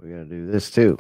We got to do this too.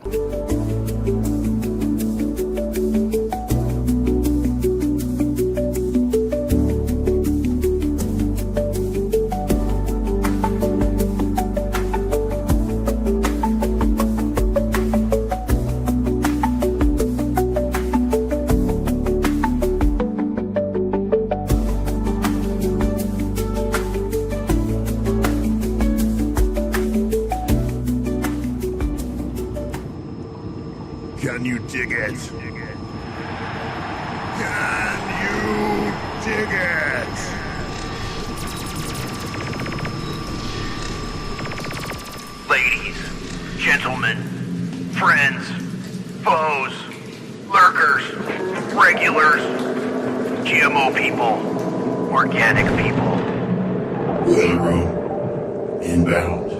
Can you dig it? Can you dig it? Ladies, gentlemen, friends, foes, lurkers, regulars, GMO people, organic people. Boiler room. Inbound.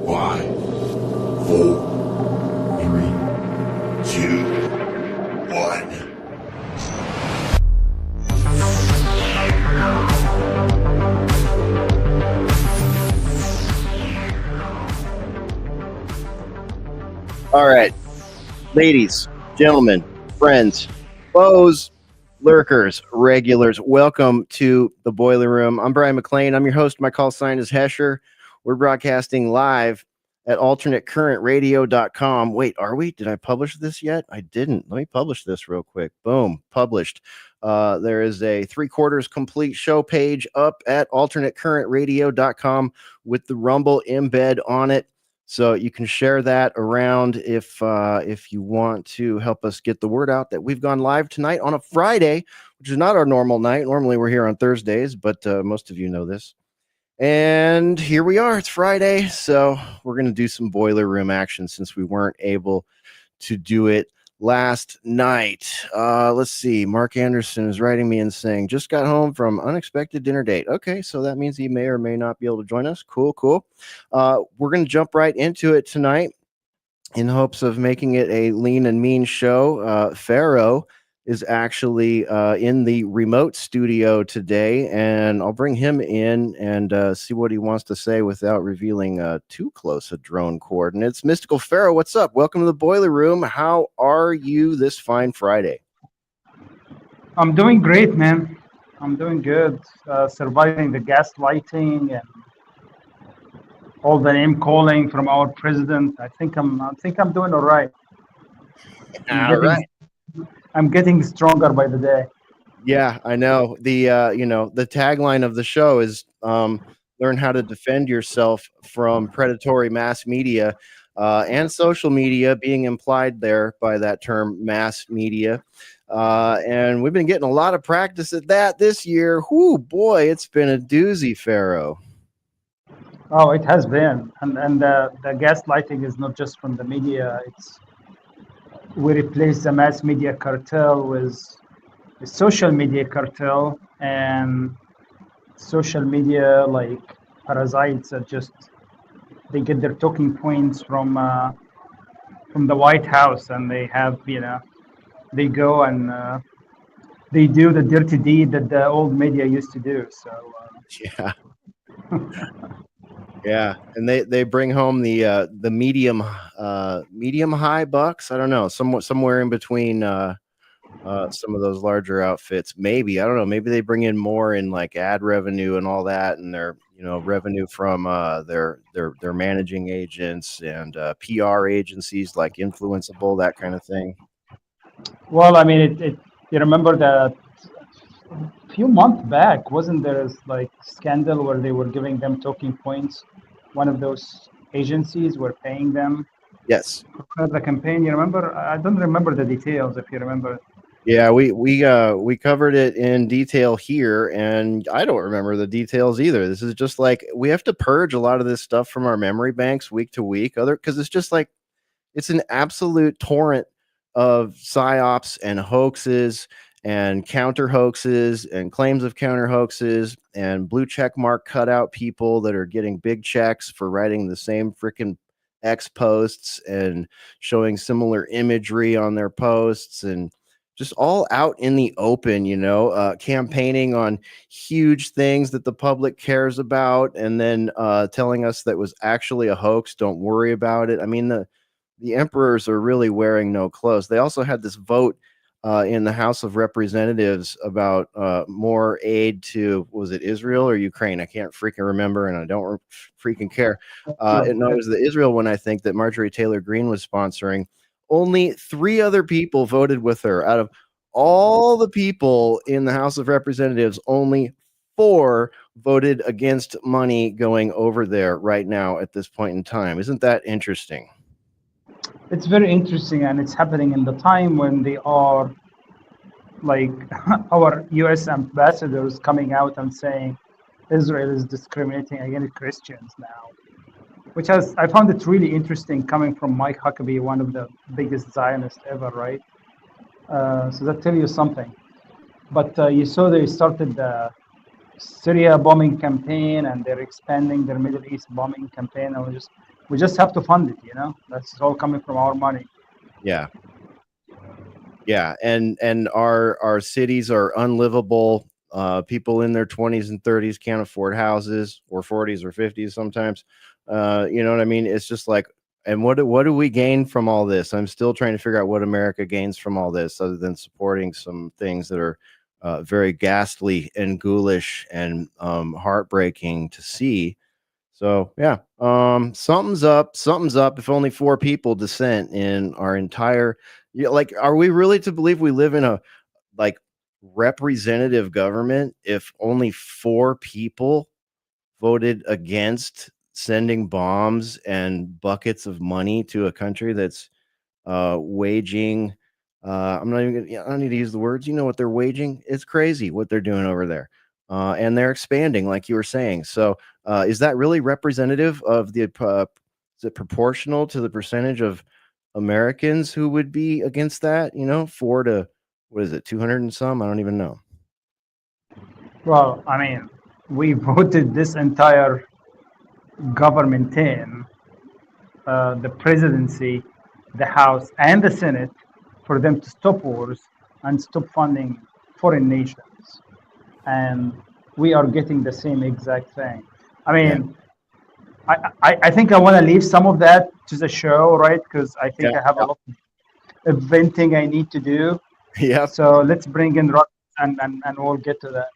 5, 4, 3, 2, 1. All right, ladies, gentlemen, friends, foes, lurkers, regulars, welcome to the Boiler Room. I'm Brian McLean. I'm your host. My call sign is Hesher. We're broadcasting live at alternatecurrentradio.com. Wait, are we? Did I publish this yet? I didn't. Let me publish this real quick. Boom, published. There is a 3/4 complete show page up at alternatecurrentradio.com with the Rumble embed on it. So you can share that around if you want to help us get the word out that we've gone live tonight on a Friday, which is not our normal night. Normally we're here on Thursdays, but most of you know this. And here we are. It's Friday, so we're going to do some Boiler Room action since we weren't able to do it last night. Let's see. Mark Anderson is writing me and saying, just got home from unexpected dinner date. Okay, so that means he may or may not be able to join us. Cool. We're going to jump right into it tonight in hopes of making it a lean and mean show. Pharaoh is actually in the remote studio today, and I'll bring him in and see what he wants to say without revealing too close a drone coordinates. Mystical Pharaoh, what's up? Welcome to the Boiler Room. How are you this fine Friday? I'm doing great, man. I'm doing good. Surviving the gaslighting and all the name calling from our president. I think I'm doing all right. I'm getting stronger by the day. Yeah, I know. The the tagline of the show is learn how to defend yourself from predatory mass media and social media, being implied there by that term mass media. And we've been getting a lot of practice at that this year. Whoo, boy, it's been a doozy, Pharaoh. Oh, it has been. And the gaslighting is not just from the media. We replace the mass media cartel with the social media cartel, and social media like parasites that they get their talking points from the White House, and they have they go and they do the dirty deed that the old media used to do. So yeah. Yeah, and they bring home the medium high bucks. I don't know, somewhere in between some of those larger outfits. Maybe, I don't know, maybe they bring in more in like ad revenue and all that, and their revenue from their managing agents and PR agencies like Influenceable, that kind of thing. Well, I mean, you remember that a few months back, wasn't there like scandal where they were giving them talking points? One of those agencies were paying them. Yes. For the campaign, you remember? I don't remember the details. If you remember. Yeah, we covered it in detail here, and I don't remember the details either. This is just like we have to purge a lot of this stuff from our memory banks week to week, because it's just like it's an absolute torrent of psyops and hoaxes and counter hoaxes and claims of counter hoaxes and blue check mark cutout people that are getting big checks for writing the same freaking X posts and showing similar imagery on their posts, and just all out in the open, campaigning on huge things that the public cares about, and then telling us that was actually a hoax. Don't worry about it. I mean, the emperors are really wearing no clothes. They also had this vote in the House of Representatives about more aid to, was it Israel or Ukraine? I can't freaking remember, and I don't freaking care. No, it was the Israel one, I think, that Marjorie Taylor Greene was sponsoring. Only 3 other people voted with her. Out of all the people in the House of Representatives, only 4 voted against money going over there right now at this point in time. Isn't that interesting? It's very interesting, and it's happening in the time when they are like our U.S. ambassadors coming out and saying Israel is discriminating against Christians now, which I found it really interesting coming from Mike Huckabee, one of the biggest Zionists ever, right? So that tells you something. But you saw they started the Syria bombing campaign, and they're expanding their Middle East bombing campaign, and we just have to fund it. That's all coming from our money. Yeah. Yeah, and our cities are unlivable. People in their 20s and 30s can't afford houses, or 40s or 50s sometimes. You know what I mean? It's just like, and what do we gain from all this? I'm still trying to figure out what America gains from all this, other than supporting some things that are very ghastly and ghoulish and heartbreaking to see. So yeah, something's up. Something's up. If only 4 people dissent in our entire, like, are we really to believe we live in a like representative government if only 4 people voted against sending bombs and buckets of money to a country that's waging? I'm not even gonna, I don't need to use the words. You know what they're waging? It's crazy what they're doing over there, and they're expanding, like you were saying. So, is that really representative of the? Is it proportional to the percentage of Americans who would be against that? 4 to, what is it, 200 and some? I don't even know. Well, I mean, we voted this entire government in, the presidency, the House, and the Senate, for them to stop wars and stop funding foreign nations. And we are getting the same exact thing. I Yeah. mean, I think I want to leave some of that to the show, right? Because I think Yeah. I have a lot of venting I need to do. Yep. So let's bring in Rock, and we'll get to that.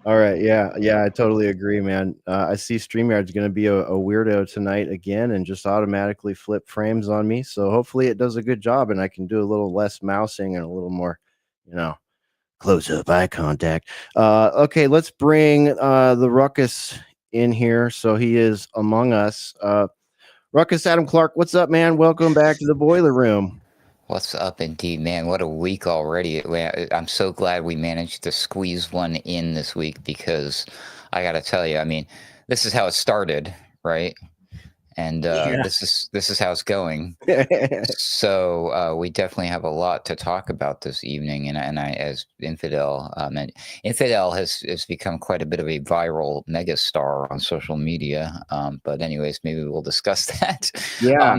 All right. Yeah, I totally agree, man. I see StreamYard's going to be a weirdo tonight again and just automatically flip frames on me. So hopefully it does a good job and I can do a little less mousing and a little more, close up eye contact. Okay, let's bring the Ruckus in here so he is among us. Ruckus Adam Clark, what's up, man? Welcome back to the Boiler Room. What's up, indeed, man? What a week already. I'm so glad we managed to squeeze one in this week, because I got to tell you, I mean, this is how it started, right? And this is how it's going. So we definitely have a lot to talk about this evening, and I as Infidel, and Infidel has become quite a bit of a viral megastar on social media. But anyways, maybe we'll discuss that. Yeah.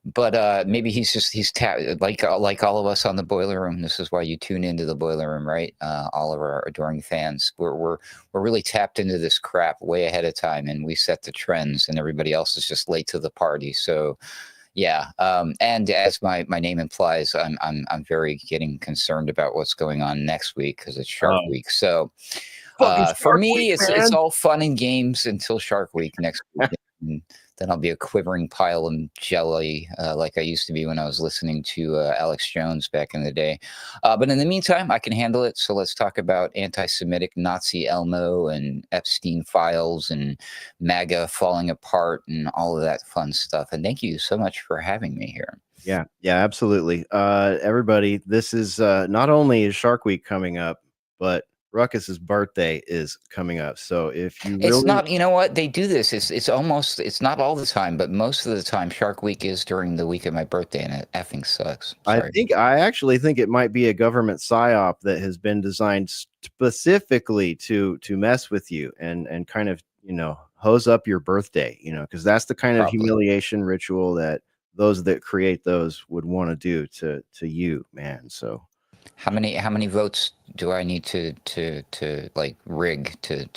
But maybe he's like all of us on the Boiler Room. This is why you tune into the Boiler Room, right? All of our adoring fans. We're really tapped into this crap way ahead of time, and we set the trends, and everybody else is just late to the party. So, yeah. And as my name implies, I'm very getting concerned about what's going on next week, because it's Shark Week. So, for me, it's all fun and games until Shark Week next week. And then I'll be a quivering pile of jelly, like I used to be when I was listening to Alex Jones back in the day. But in the meantime, I can handle it. So let's talk about anti-Semitic Nazi Elmo and Epstein files and MAGA falling apart and all of that fun stuff. And thank you so much for having me here. Yeah, absolutely. Everybody, this is not only is Shark Week coming up, but Ruckus's birthday is coming up. So if you really, it's not, you know what, they do this. It's almost, it's not all the time, but most of the time, Shark Week is during the week of my birthday, and it effing sucks. Sorry. I actually think it might be a government psyop that has been designed specifically to mess with you and kind of hose up your birthday. Because that's the kind of humiliation ritual that those that create those would want to do to you, man. So. How many votes do I need to like rig to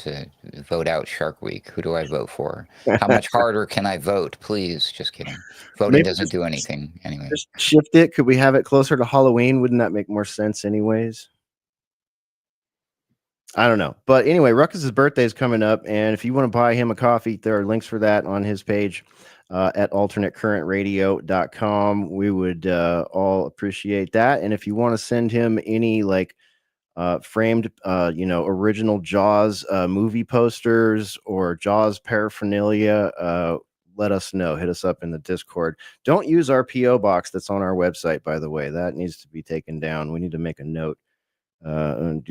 vote out Shark Week? Who do I vote for? How much harder can I vote? Please, just kidding. Voting Maybe doesn't do anything anyway. just shift it. Could we have it closer to Halloween? Wouldn't that make more sense, anyways? I don't know. But anyway, Ruckus's birthday is coming up, and if you want to buy him a coffee, there are links for that on his page at alternatecurrentradio.com. We would all appreciate that. And if you want to send him any like framed, original Jaws movie posters or Jaws paraphernalia, let us know. Hit us up in the Discord. Don't use our PO box that's on our website, by the way. That needs to be taken down. We need to make a note. AI,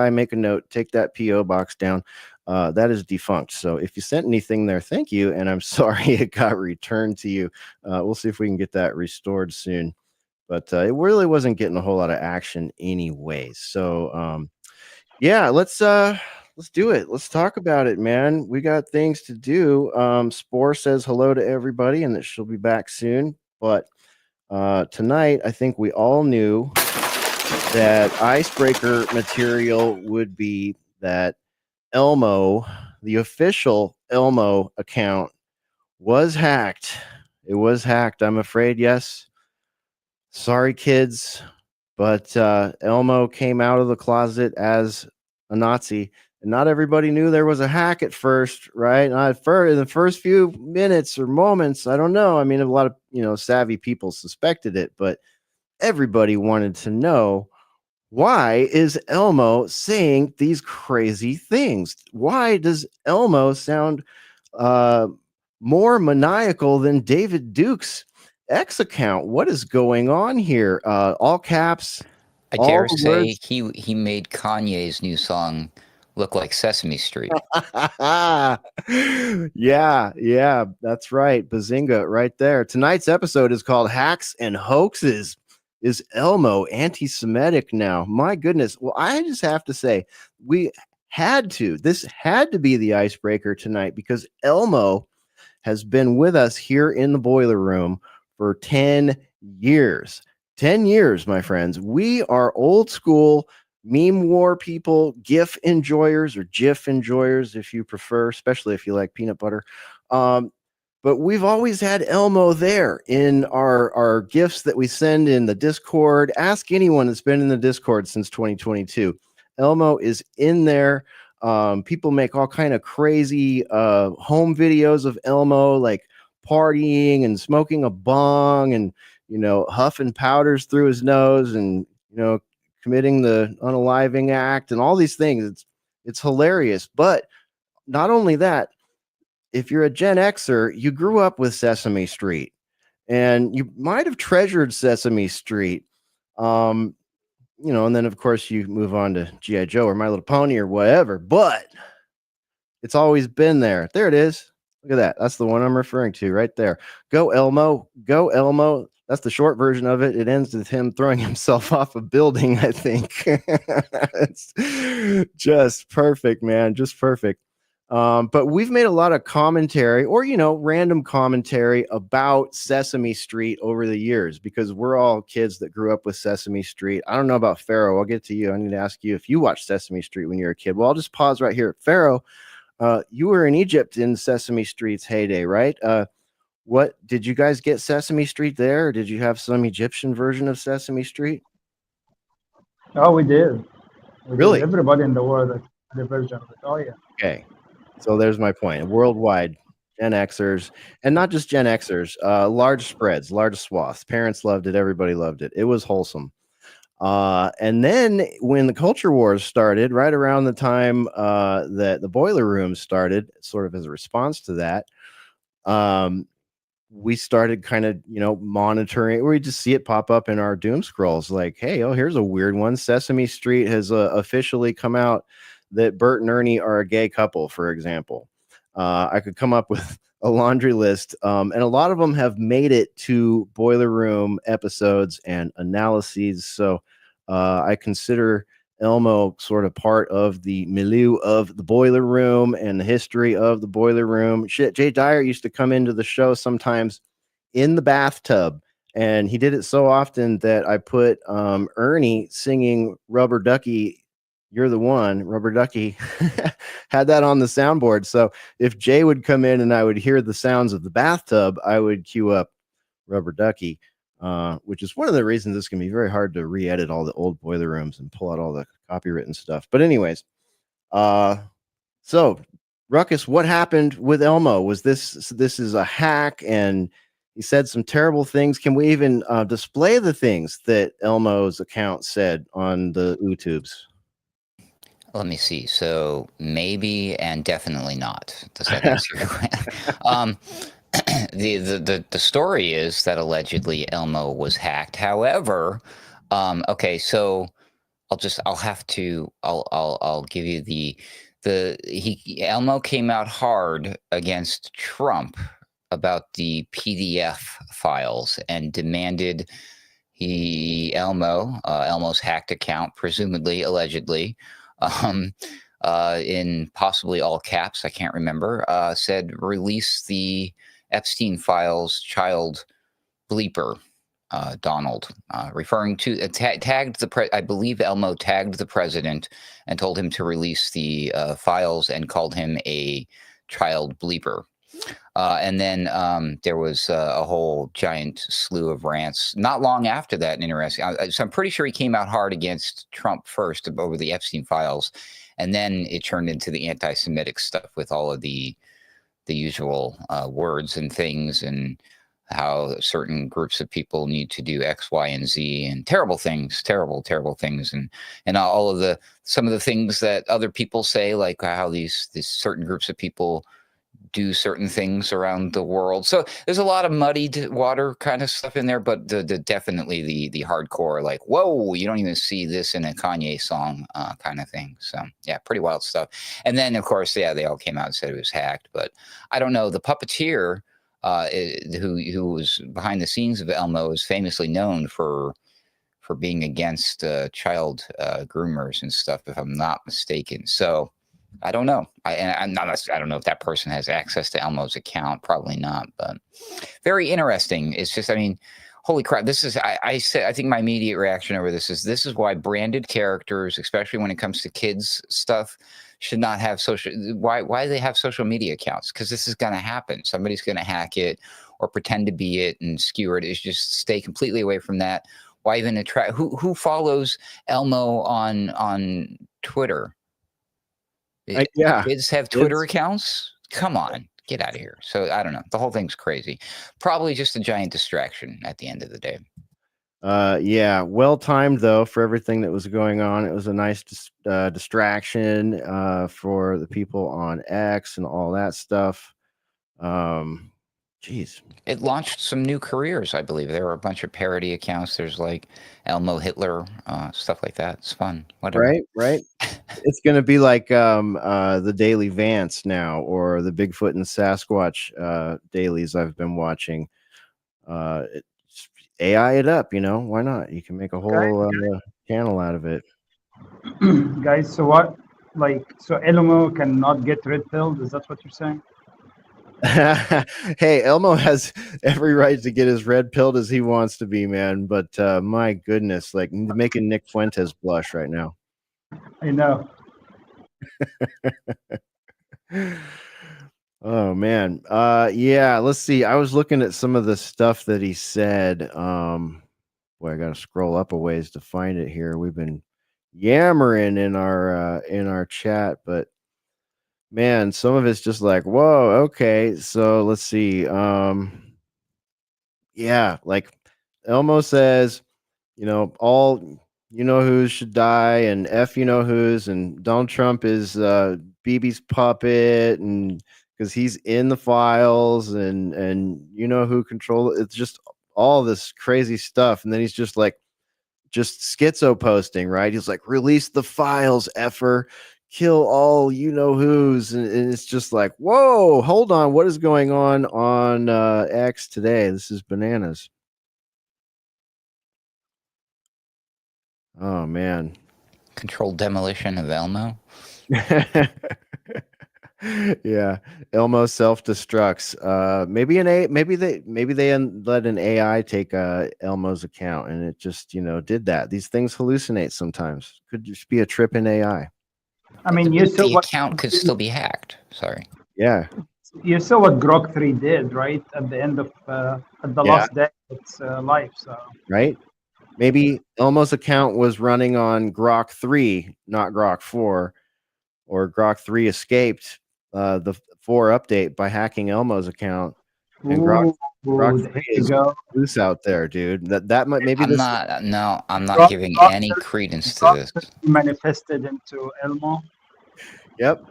make a note. Take that PO box down. That is defunct. So if you sent anything there, thank you. And I'm sorry it got returned to you. We'll see if we can get that restored soon. But it really wasn't getting a whole lot of action anyways. So yeah, let's do it. Let's talk about it, man. We got things to do. Spore says hello to everybody and that she'll be back soon. But tonight, I think we all knew that icebreaker material would be that Elmo, the official Elmo account, was hacked. It was hacked, I'm afraid. Yes. Sorry, kids. But Elmo came out of the closet as a Nazi. And not everybody knew there was a hack at first, right? Not at first, in the first few minutes or moments. I don't know. I mean, a lot of savvy people suspected it, but everybody wanted to know, why is Elmo saying these crazy things? Why does Elmo sound more maniacal than David Duke's X account? What is going on here? All caps. I all dare the say words. he made Kanye's new song look like Sesame Street. Yeah, that's right. Bazinga right there. Tonight's episode is called Hacks and Hoaxes. Is Elmo anti-Semitic now? My goodness. Well, I just have to say, this had to be the icebreaker tonight, because Elmo has been with us here in the boiler room for 10 years. 10 years, my friends. We are old school meme war people, GIF enjoyers, or GIF enjoyers, if you prefer, especially if you like peanut butter. But we've always had Elmo there in our gifts that we send in the Discord. Ask anyone that's been in the Discord since 2022. Elmo is in there. People make all kind of crazy home videos of Elmo, like partying and smoking a bong and huffing powders through his nose and committing the unaliving act and all these things. It's hilarious. But not only that, if you're a Gen Xer, you grew up with Sesame Street, and you might have treasured Sesame Street. And then of course you move on to G.I. Joe or My Little Pony or whatever, but it's always been there. There it is. Look at that. That's the one I'm referring to right there. Go Elmo. Go Elmo. That's the short version of it. It ends with him throwing himself off a building, I think. It's just perfect, man. Just perfect. But we've made a lot of commentary or, random commentary about Sesame Street over the years, because we're all kids that grew up with Sesame Street. I don't know about Pharaoh. I'll get to you. I need to ask you if you watched Sesame Street when you were a kid. Well, I'll just pause right here. Pharaoh, you were in Egypt in Sesame Street's heyday, right? What did you guys get Sesame Street there? Or did you have some Egyptian version of Sesame Street? Oh, we did. We Really? did. Everybody in the world had a version of it. Oh, yeah. Okay. So there's my point. Worldwide, Gen Xers, and not just Gen Xers, large spreads, large swaths. Parents loved it. Everybody loved it. It was wholesome. And then when the culture wars started, right around the time that the boiler room started, sort of as a response to that, we started kind of, monitoring, or we just see it pop up in our doom scrolls like, hey, oh, here's a weird one. Sesame Street has officially come out that Bert and Ernie are a gay couple, for example. I could come up with a laundry list, and a lot of them have made it to boiler room episodes and analyses. So I consider Elmo sort of part of the milieu of the boiler room and the history of the boiler room. Shit, Jay Dyer used to come into the show sometimes in the bathtub, And he did it so often that I put Ernie singing Rubber Ducky, You're the One, Rubber Ducky, had that on the soundboard. So if Jay would come in and I would hear the sounds of the bathtub, I would cue up Rubber Ducky, which is one of the reasons it's going to be very hard to re-edit all the old boiler rooms and pull out all the copywritten stuff. But anyways, so Ruckus, what happened with Elmo? Was this is a hack and he said some terrible things? Can we even display the things that Elmo's account said on the YouTubes? Let me see. So maybe and definitely not. Does that answer your question? The story is that allegedly Elmo was hacked. However, okay, so I'll give you Elmo came out hard against Trump about the PDF files and demanded Elmo's hacked account, presumably, allegedly, um, in possibly all caps, I can't remember, said release the Epstein files child bleeper, Donald, referring to tagged I believe Elmo tagged the president and told him to release the files and called him a child bleeper. And then there was a whole giant slew of rants not long after that. And interesting. So I'm pretty sure he came out hard against Trump first over the Epstein files, and then it turned into the anti-Semitic stuff with all of the usual words and things, and how certain groups of people need to do X, Y, and Z, and terrible things, terrible things, and all of some of the things that other people say, like how these certain groups of people do certain things around the world. So there's a lot of muddied water kind of stuff in there, but definitely the hardcore, like, whoa, you don't even see this in a Kanye song kind of thing. So yeah, pretty wild stuff. And then of course, yeah, they all came out and said it was hacked, but I don't know. The puppeteer who was behind the scenes of Elmo is famously known for being against child groomers and stuff, if I'm not mistaken. So I don't know. I don't know if that person has access to Elmo's account. Probably not, but very interesting. It's just, I mean, holy crap! This is I think my immediate reaction over this is why branded characters, especially when it comes to kids stuff, should not have social. Why do they have social media accounts? Because this is going to happen. Somebody's going to hack it or pretend to be it and skewer it. It's just stay completely away from that. Why even attract? Who follows Elmo on Twitter? Yeah, Kids have Twitter accounts? Come on, get out of here. So I don't know. The whole thing's crazy. Probably just a giant distraction at the end of the day. Yeah, well timed though for everything that was going on. It was a nice distraction for the people on X and all that stuff. Geez. It launched some new careers, I believe. There were a bunch of parody accounts. There's like Elmo Hitler, stuff like that. It's fun. Whatever. Right. It's gonna be like the Daily Vance now, or the Bigfoot and Sasquatch dailies I've been watching. It's AI it up, why not? You can make a whole channel out of it. Guys, so what? So Elmo cannot get red pilled? Is that what you're saying? Hey, Elmo has every right to get as red pilled as he wants to be, man. But my goodness, like making Nick Fuentes blush right now. I know. Oh man. Yeah, let's see. I was looking at some of the stuff that he said. Boy, I gotta scroll up a ways to find it here. We've been yammering in our chat, but man, some of it's just like, whoa, okay. So let's see. Yeah, like Elmo says, all who's should die, and F who's, and Donald Trump is BB's puppet, and because he's in the files, and who control it. It's just all this crazy stuff, and then he's just schizo posting, right? He's like, release the files, effer, kill all who's, and it's just like, whoa, hold on, what is going on X today? This is bananas. Oh man. Controlled demolition of Elmo. Yeah, Elmo self-destructs. Maybe they let an AI take Elmo's account, and it just did that. These things hallucinate sometimes. Could just be a trip in AI. I mean, you saw The what account could still be hacked. Sorry. Yeah, Grok 3 did, right? At the end of at the yeah, last day of its life. So right. Maybe Elmo's account was running on Grok 3, not Grok 4, or Grok 3 escaped the 4 update by hacking Elmo's account, and ooh, Grok ooh, 3 here we is go. loose out there, dude. That might maybe I'm this. not. No, I'm not Grok, giving Grok, any credence to Grok this. manifested into Elmo. Yep,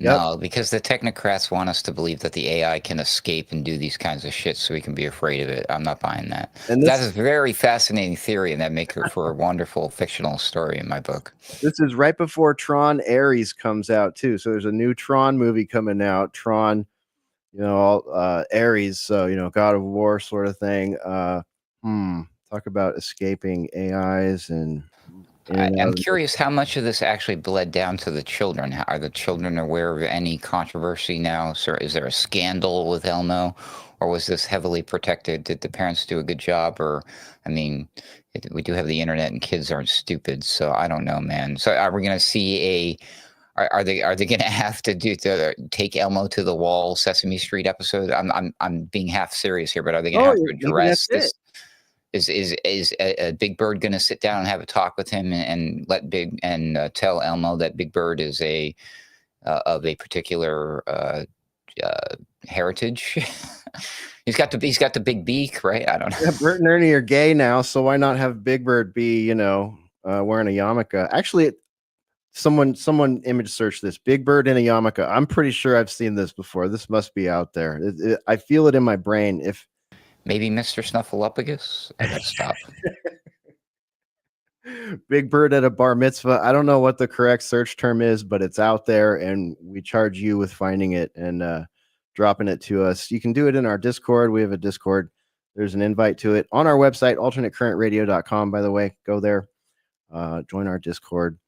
yep. No, because the technocrats want us to believe that the AI can escape and do these kinds of shit, so we can be afraid of it. I'm not buying that. And That is a very fascinating theory, and that makes it for a wonderful fictional story in my book. this is right before Tron Ares comes out too. So there's a new Tron movie coming out. Tron, Ares, so God of War sort of thing. Talk about escaping AIs and in and out I'm of the curious how much of this actually bled down to the children. Are the children aware of any controversy now? So is there a scandal with Elmo, or was this heavily protected? Did the parents do a good job? Or, I mean, we do have the internet, and kids aren't stupid, so I don't know, man. So are we going to see are they going to have to take Elmo to the wall Sesame Street episode? I'm being half serious here, but are they going to have to maybe that's address it. this? Is a Big Bird going to sit down and have a talk with him and tell Elmo that Big Bird is of a particular heritage? he's got the big beak, right? I don't know. Yeah, Bert and Ernie are gay now, so why not have Big Bird be wearing a yarmulke? Actually, someone image search this Big Bird in a yarmulke. I'm pretty sure I've seen this before. This must be out there. I feel it in my brain. If Maybe Mr. Snuffleupagus. I got to stop. Big Bird at a bar mitzvah. I don't know what the correct search term is, but it's out there, and we charge you with finding it and dropping it to us. You can do it in our Discord. We have a Discord. There's an invite to it on our website, alternatecurrentradio.com. By the way, go there, join our Discord,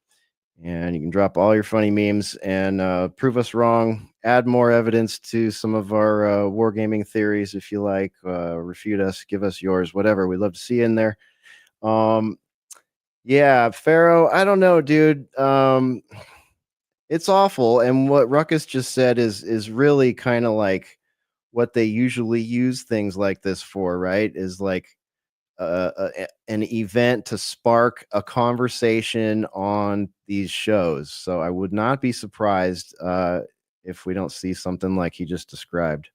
and you can drop all your funny memes and prove us wrong. Add more evidence to some of our wargaming theories if you like. Refute us, give us yours, whatever. We'd love to see you in there. Yeah, Pharaoh, I don't know, dude. It's awful. And what Ruckus just said is really kind of like what they usually use things like this for, right? Is like an event to spark a conversation on these shows. So I would not be surprised if we don't see something like he just described.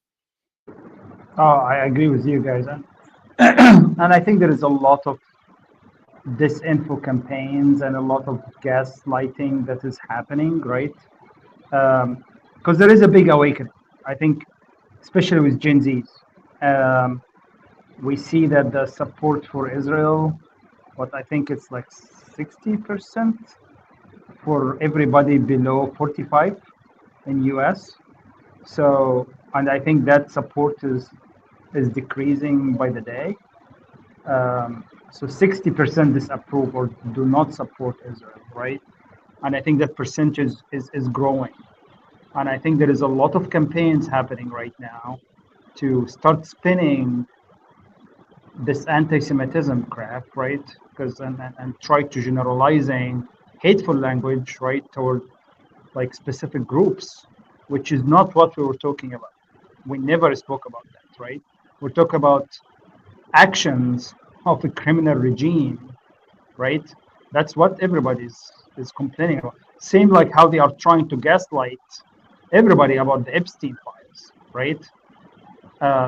Oh, I agree with you guys, and and I think there is a lot of disinfo campaigns and a lot of gaslighting that is happening, right? Because there is a big awakening. I think, especially with Gen Zs, we see that the support for Israel, what I think it's like 60% for everybody below 45 in US. So, and I think that support is decreasing by the day. So 60% disapprove or do not support Israel, right? And I think that percentage is growing. And I think there is a lot of campaigns happening right now to start spinning this anti-Semitism crap, right? Because and try to generalizing hateful language, right, toward like specific groups, which is not what we were talking about. We never spoke about that, right? We're talking about actions of a criminal regime, right? That's what everybody is complaining about. Same like how they are trying to gaslight everybody about the Epstein files, right?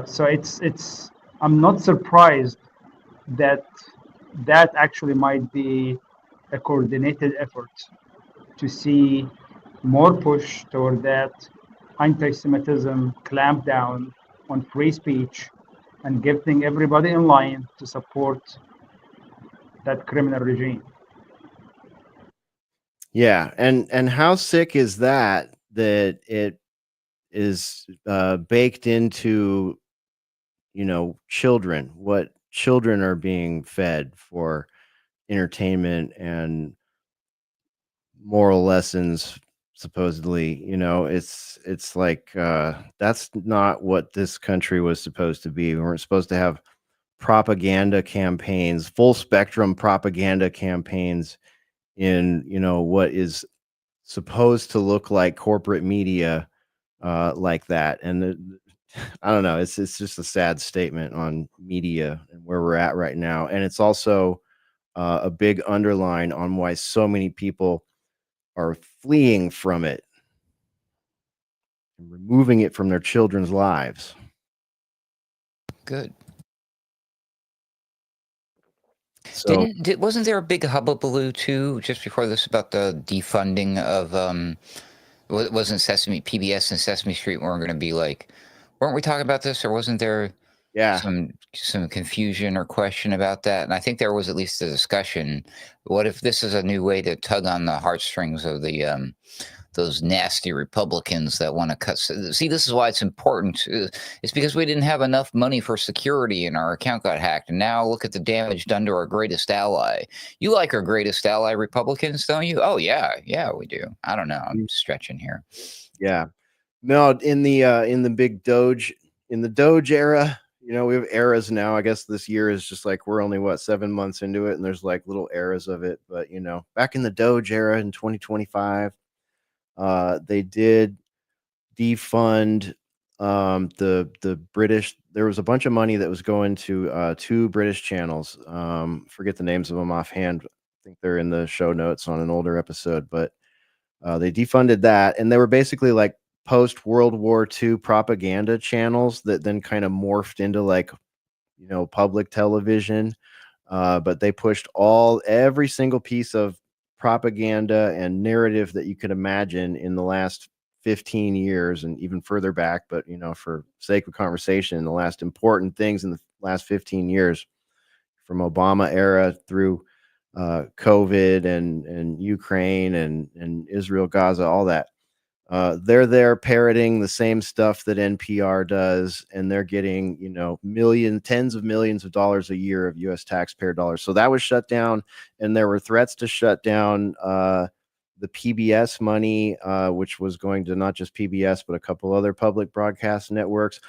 So it's I'm not surprised that that actually might be a coordinated effort to see more push toward that anti-Semitism clamp down on free speech and getting everybody in line to support that criminal regime. Yeah, and how sick is that it is baked into children, what children are being fed for entertainment and moral lessons supposedly. It's like that's not what this country was supposed to be. We weren't supposed to have propaganda campaigns, full spectrum propaganda campaigns in what is supposed to look like corporate media like that. And I don't know, it's just a sad statement on media and where we're at right now. And it's also a big underline on why so many people are fleeing from it and removing it from their children's lives. Good. So Wasn't there a big hullabaloo too just before this about the defunding of wasn't PBS and Sesame Street weren't going to be like, weren't we talking about this, or wasn't there yeah, some confusion or question about that? And I think there was at least a discussion. What if this is a new way to tug on the heartstrings of the those nasty Republicans that want to cut? See, this is why it's important. It's because we didn't have enough money for security and our account got hacked. And now look at the damage done to our greatest ally. You like our greatest ally, Republicans, don't you? Oh, yeah. Yeah, we do. I don't know. I'm stretching here. yeah. No, in the big Doge, in the Doge era, we have eras now. I guess this year is just like we're only 7 months into it, and there's like little eras of it. But back in the Doge era in 2025, they did defund the British. There was a bunch of money that was going to two British channels. Forget the names of them offhand. I think they're in the show notes on an older episode, but they defunded that, and they were basically like post World War II propaganda channels that then kind of morphed into like public television. But they pushed every single piece of propaganda and narrative that you could imagine in the last 15 years and even further back. But for sake of conversation, the last important things in the last 15 years, from Obama era through COVID and Ukraine and Israel, Gaza, all that. They're there parroting the same stuff that NPR does, and they're getting, tens of millions of dollars a year of U.S. taxpayer dollars. So that was shut down, and there were threats to shut down the PBS money, which was going to not just PBS, but a couple other public broadcast networks,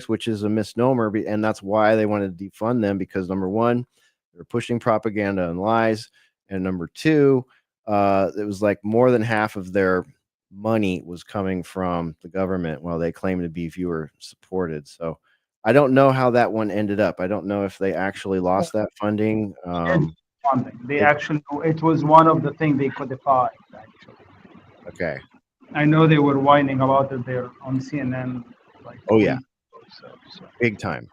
which is a misnomer. And that's why they wanted to defund them, because number one, they're pushing propaganda and lies. And number two, it was like more than half of their money was coming from the government, while they claim to be viewer supported. So I don't know how that one ended up. I don't know if they actually lost that funding. Funding. It was one of the things they codified, actually. Okay. I know they were whining about it there on CNN. Like, oh yeah. So. Big time.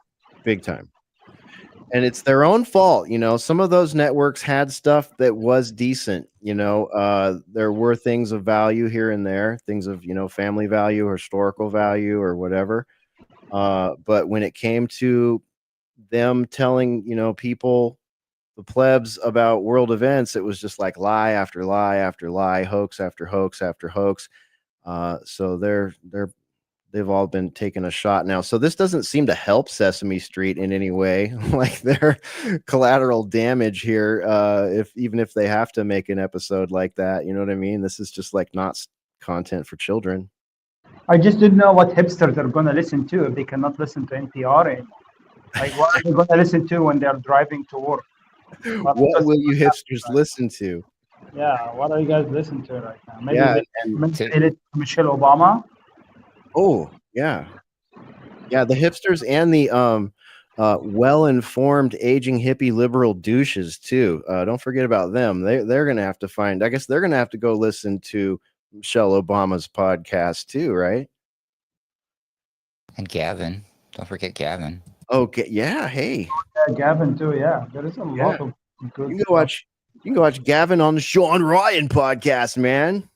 And it's their own fault. Some of those networks had stuff that was decent. There were things of value here and there, things of, family value, historical value, or whatever. But when it came to them telling, people, the plebs, about world events, it was just like lie after lie after lie, hoax after hoax after hoax. So they've all been taking a shot now. So this doesn't seem to help Sesame Street in any way. Like, their collateral damage here, even if they have to make an episode like that, you know what I mean? This is just like not content for children. I just didn't know what hipsters are going to listen to if they cannot listen to NPR anymore. Like, what are they going to listen to when they're driving to work? What will you hipsters listen to? Yeah, what are you guys listening to right now? Maybe Michelle Obama. Oh, yeah. Yeah, the hipsters and the well-informed aging hippie liberal douches too. Don't forget about them. They're gonna have to I guess they're gonna have to go listen to Michelle Obama's podcast too, right? And Gavin. Don't forget Gavin. Okay, yeah, hey. Yeah, Gavin too, yeah. There is a lot of good You can go watch Gavin on the Sean Ryan podcast, man.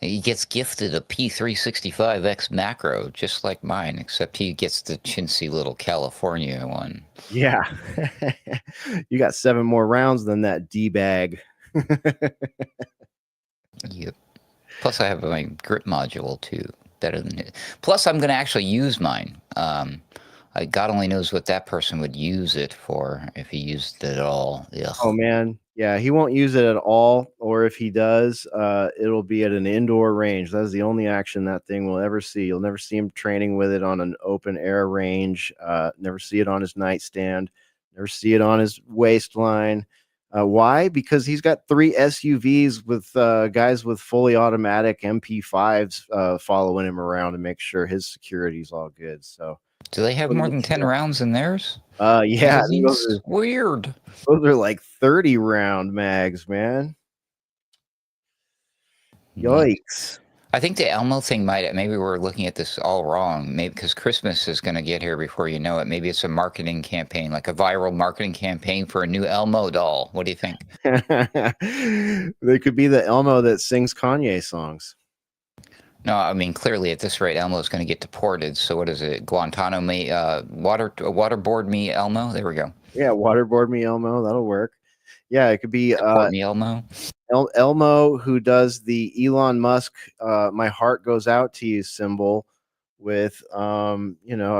He gets gifted a P365X macro, just like mine, except he gets the chintzy little California one. Yeah. You got 7 more rounds than that D-bag. Yep. Plus, I have my grip module, too. Better than it. Plus, I'm going to actually use mine. God only knows what that person would use it for if he used it at all. Ugh. Oh man, yeah, he won't use it at all, or if he does, it'll be at an indoor range. That is the only action that thing will ever see. You'll never see him training with it on an open air range. Never see it on his nightstand. Never see it on his waistline. Why? Because he's got 3 SUVs with guys with fully automatic MP5s following him around to make sure his security's all good. So, Do they have more than 10 rounds in theirs? yeah, I think Magazines? Weird. those are like 30 round mags, man. Yikes. I think the Elmo thing maybe we're looking at this all wrong. Maybe because Christmas is going to get here before you know it. Maybe it's a marketing campaign, like a viral marketing campaign for a new Elmo doll. What do you think? They could be the Elmo that sings Kanye songs. No, I mean, clearly at this rate, Elmo is going to get deported. So what is it? Guantanamo me, waterboard me, Elmo. There we go. Yeah, waterboard me, Elmo. That'll work. Yeah, it could be Deport me, Elmo. Elmo, who does the Elon Musk "My Heart Goes Out to You" symbol with a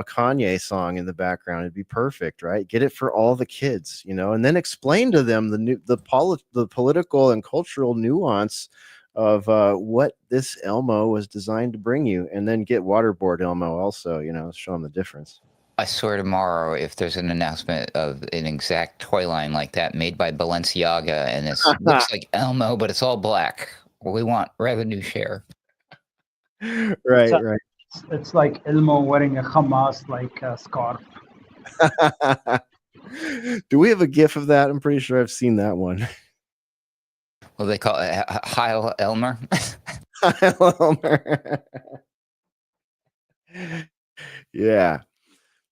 Kanye song in the background. It'd be perfect, right? Get it for all the kids, and then explain to them the political and cultural nuance of what this Elmo was designed to bring you, and then get waterboard Elmo also, show them the difference. I swear tomorrow, if there's an announcement of an exact toy line like that made by Balenciaga and it looks like Elmo, but it's all black, we want revenue share. Right. It's like Elmo wearing a Hamas scarf. Do we have a GIF of that? I'm pretty sure I've seen that one. What do they call it? Heil Elmer? Heil Elmer. Yeah.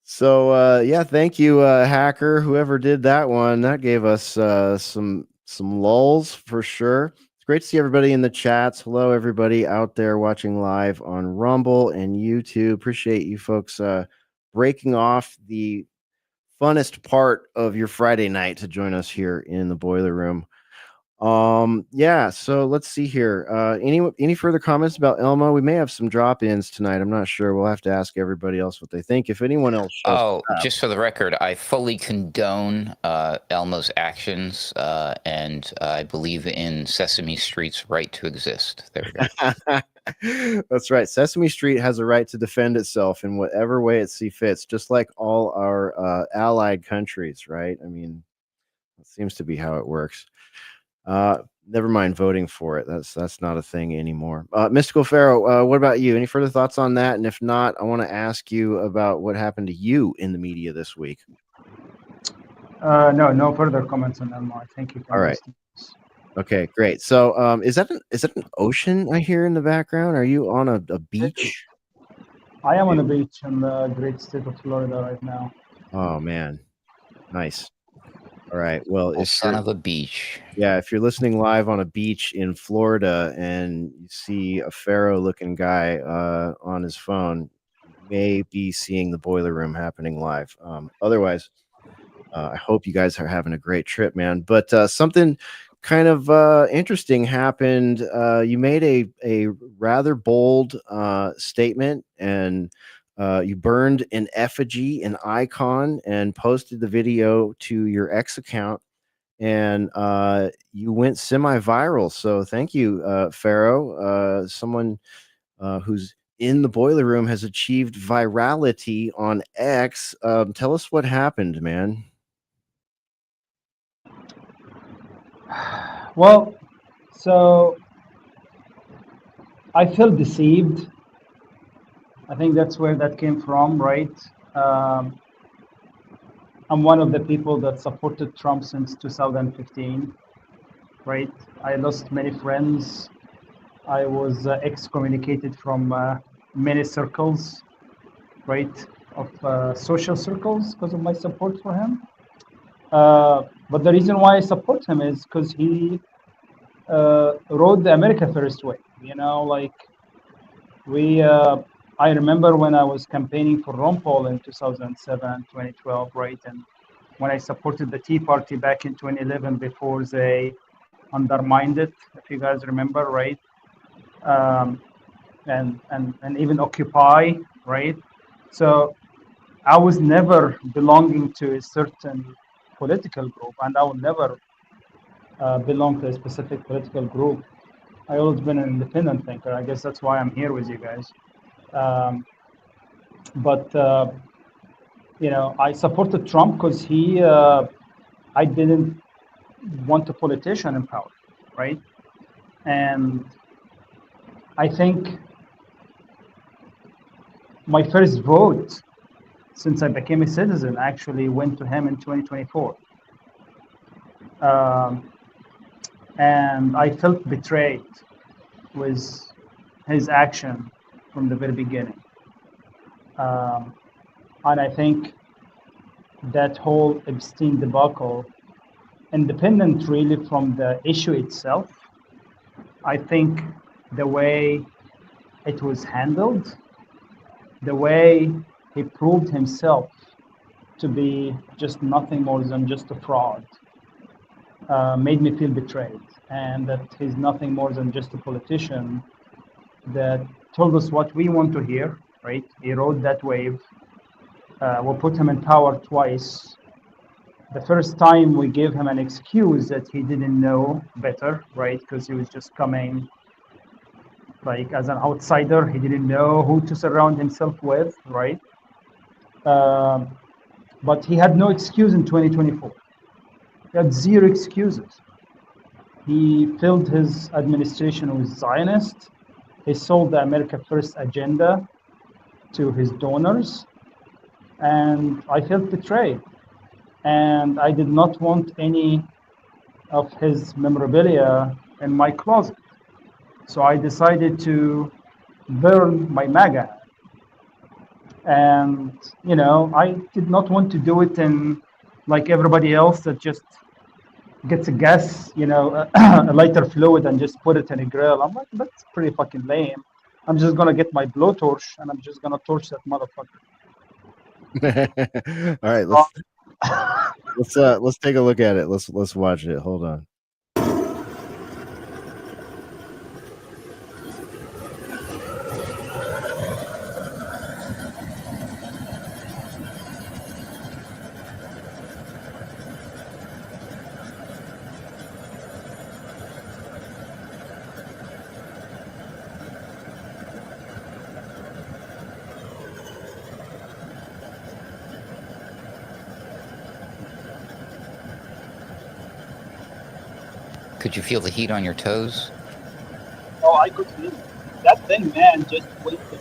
So thank you, hacker, whoever did that one. That gave us some lulls for sure. It's great to see everybody in the chats. Hello, everybody out there watching live on Rumble and YouTube. Appreciate you folks breaking off the funnest part of your Friday night to join us here in the boiler room. So let's see here. Any further comments about Elmo? We may have some drop-ins tonight. I'm not sure. We'll have to ask everybody else what they think. If anyone else shows up. Just for the record, I fully condone Elmo's actions, and I believe in Sesame Street's right to exist. There we go. That's right. Sesame Street has a right to defend itself in whatever way it sees fits, just like all our allied countries, right? I mean, it seems to be how it works. Never mind voting for it. That's not a thing anymore. Mystical Pharaoh, what about you? Any further thoughts on that? And if not, I want to ask you about what happened to you in the media this week. No further comments on Elmo. I think you can. All right. Okay, great. So, is that an ocean I hear in the background? Are you on a beach? I am on a beach in the great state of Florida right now. Oh man, nice. All right. Well, son of a beach. Yeah, if you're listening live on a beach in Florida and you see a pharaoh-looking guy on his phone, you may be seeing the boiler room happening live. Otherwise, I hope you guys are having a great trip, man. But something kind of interesting happened. You made a rather bold statement, and you burned an effigy, an icon, and posted the video to your X account, and you went semi-viral. So thank you, Pharaoh. Someone who's in the boiler room has achieved virality on X. Tell us what happened, man. Well, so I feel deceived. I think that's where that came from, right? I'm one of the people that supported Trump since 2015, right? I lost many friends. I was excommunicated from many circles, right, of social circles because of my support for him. But the reason why I support him is because he rode the America First way. I remember when I was campaigning for Ron Paul in 2007, 2012, right? And when I supported the Tea Party back in 2011 before they undermined it, if you guys remember, right? And even Occupy, right? So I was never belonging to a certain political group, and I will never belong to a specific political group. I always been an independent thinker. I guess that's why I'm here with you guys. Um, but I supported Trump because I didn't want a politician in power, right? And I think my first vote since I became a citizen actually went to him in 2024. And I felt betrayed with his action from the very beginning. And I think that whole Epstein debacle, independent really from the issue itself, I think the way it was handled, the way he proved himself to be just nothing more than just a fraud, made me feel betrayed, and that he's nothing more than just a politician that told us what we want to hear, right? He rode that wave. We put him in power twice. The first time we gave him an excuse that he didn't know better, right? Because he was just coming like as an outsider. He didn't know who to surround himself with, right? But he had no excuse in 2024. He had zero excuses. He filled his administration with Zionists. He sold the America First agenda to his donors. And I felt betrayed. And I did not want any of his memorabilia in my closet. So I decided to burn my MAGA hat. And, I did not want to do it in like everybody else that just gets a gas, a lighter fluid and just put it in a grill. I'm like, that's pretty fucking lame. I'm just gonna get my blowtorch and I'm just gonna torch that motherfucker. All right, let's take a look at it. Let's watch it. Hold on. Could you feel the heat on your toes? Oh, I could feel it. That thing, man, just went to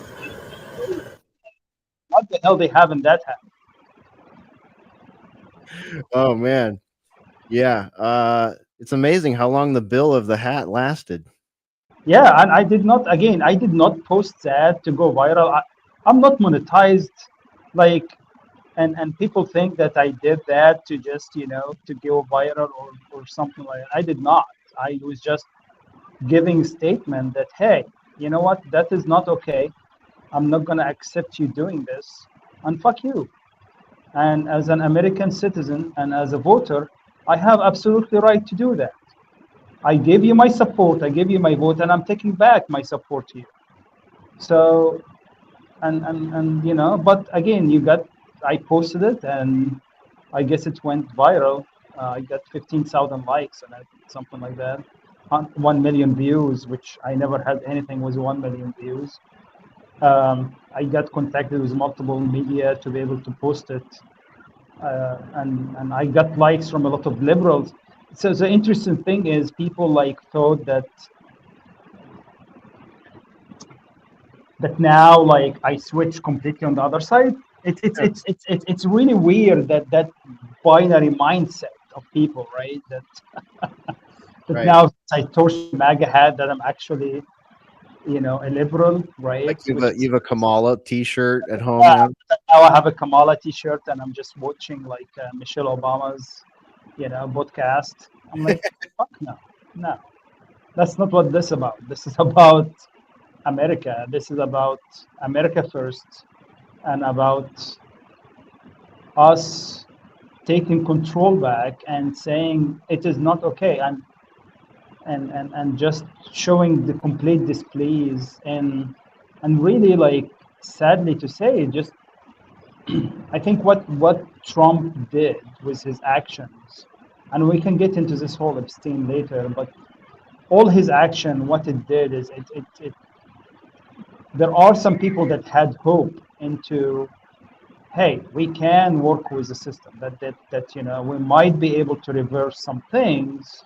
what the hell they have in that hat? Oh man, yeah. It's amazing how long the bill of the hat lasted. Yeah, and I did not post that to go viral. I'm not monetized, like, and people think that I did that to just, to go viral or something like that. I did not. I was just giving statement that, hey, you know what, that is not okay. I'm not gonna accept you doing this, and fuck you. And as an American citizen and as a voter, I have absolutely right to do that. I gave you my support, I gave you my vote, and I'm taking back my support to you. So, and but again, I posted it, and I guess it went viral. I got 15,000 likes and something like that. 1 million views, which I never had anything with 1 million views. I got contacted with multiple media to be able to post it. And I got likes from a lot of liberals. So the interesting thing is people thought that now I switch completely on the other side. It's really weird that binary mindset of people, right? That Right. now I torch MAGA hat that I'm actually a liberal, right? Like you have a Kamala T-shirt at home Yeah, now. now I have a Kamala T-shirt and I'm just watching Michelle Obama's podcast. I'm like, fuck no, that's not what this is about. This is about America. This is about America first, and about us taking control back and saying it is not okay, and just showing the complete displease and really sadly to say, just I think what Trump did with his actions, and we can get into this whole Epstein later, but all his action, what it did is it there are some people that had hope into, hey, we can work with the system, that we might be able to reverse some things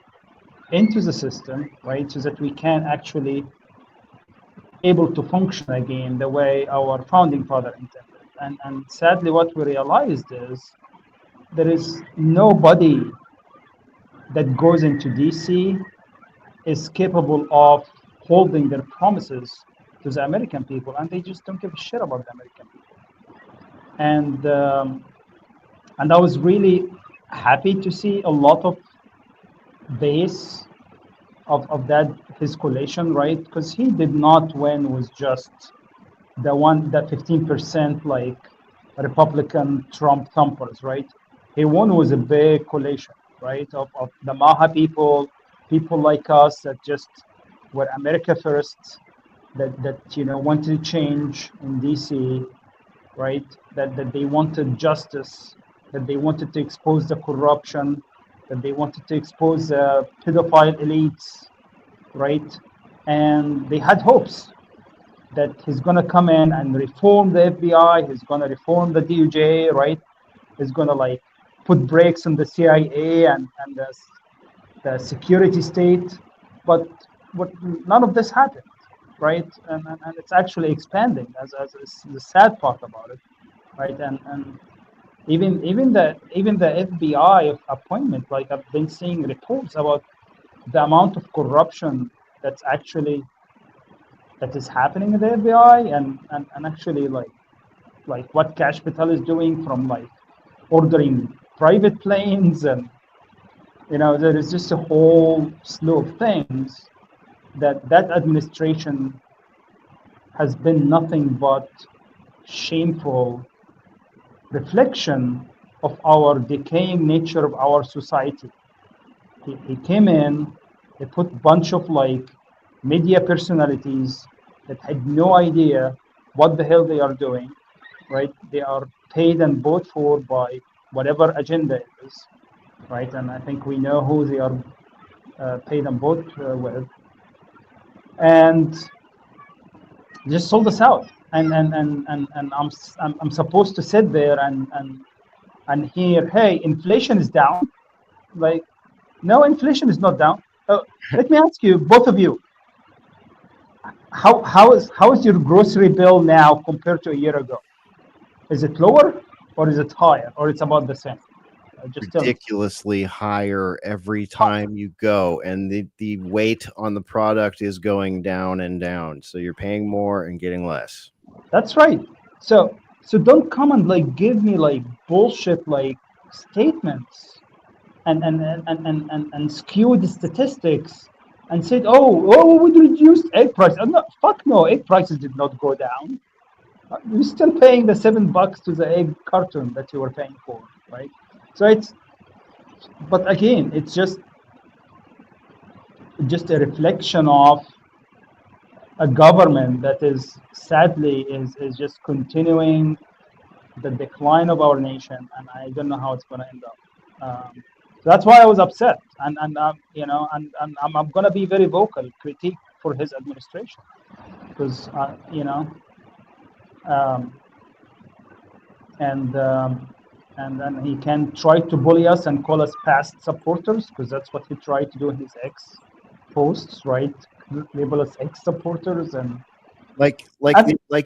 into the system, right, so that we can actually able to function again the way our founding father intended. And sadly, what we realized is there is nobody that goes into DC is capable of holding their promises to the American people, and they just don't give a shit about the American people. And I was really happy to see a lot of base of that his coalition, right? Because he did not win with just that 15% like Republican Trump thumpers, right? He won with a big coalition, right? Of the Maha people like us that just were America first, that wanted to change in DC, right? That they wanted justice, that they wanted to expose the corruption, that they wanted to expose the pedophile elites, right? And they had hopes that he's going to come in and reform the FBI, he's going to reform the DOJ, right? He's going to like put brakes on the CIA and the security state. But none of this happened, right? And it's actually expanding as is the sad part about it, right? And even the FBI appointment, like I've been seeing reports about the amount of corruption that's actually that is happening in the FBI, and actually like what Cash Patel is doing, from like ordering private planes, and there is just a whole slew of things that administration has been nothing but shameful reflection of our decaying nature of our society. He came in, he put a bunch of like media personalities that had no idea what the hell they are doing, right? They are paid and bought for by whatever agenda it is, right? And I think we know who they are paid and bought with, and just sold us out. And I'm supposed to sit there and hear, hey, inflation is down. Like, no, inflation is not down. Let me ask you, both of you, how is your grocery bill now compared to a year ago? Is it lower or is it higher or it's about the same? Just tell me. Ridiculously higher every time you go, and the weight on the product is going down and down, so you're paying more and getting less. That's right. So don't come and like give me like bullshit like statements and skew the statistics and said, oh, we reduced egg prices. No, fuck no, egg prices did not go down. You're still paying the $7 to the egg carton that you were paying for, right? So but again, it's just a reflection of a government that is sadly is just continuing the decline of our nation, and I don't know how it's going to end up. So that's why I was upset, and I'm going to be very vocal critique for his administration, because and then he can try to bully us and call us past supporters, because that's what he tried to do in his X posts, right? Label us X supporters and like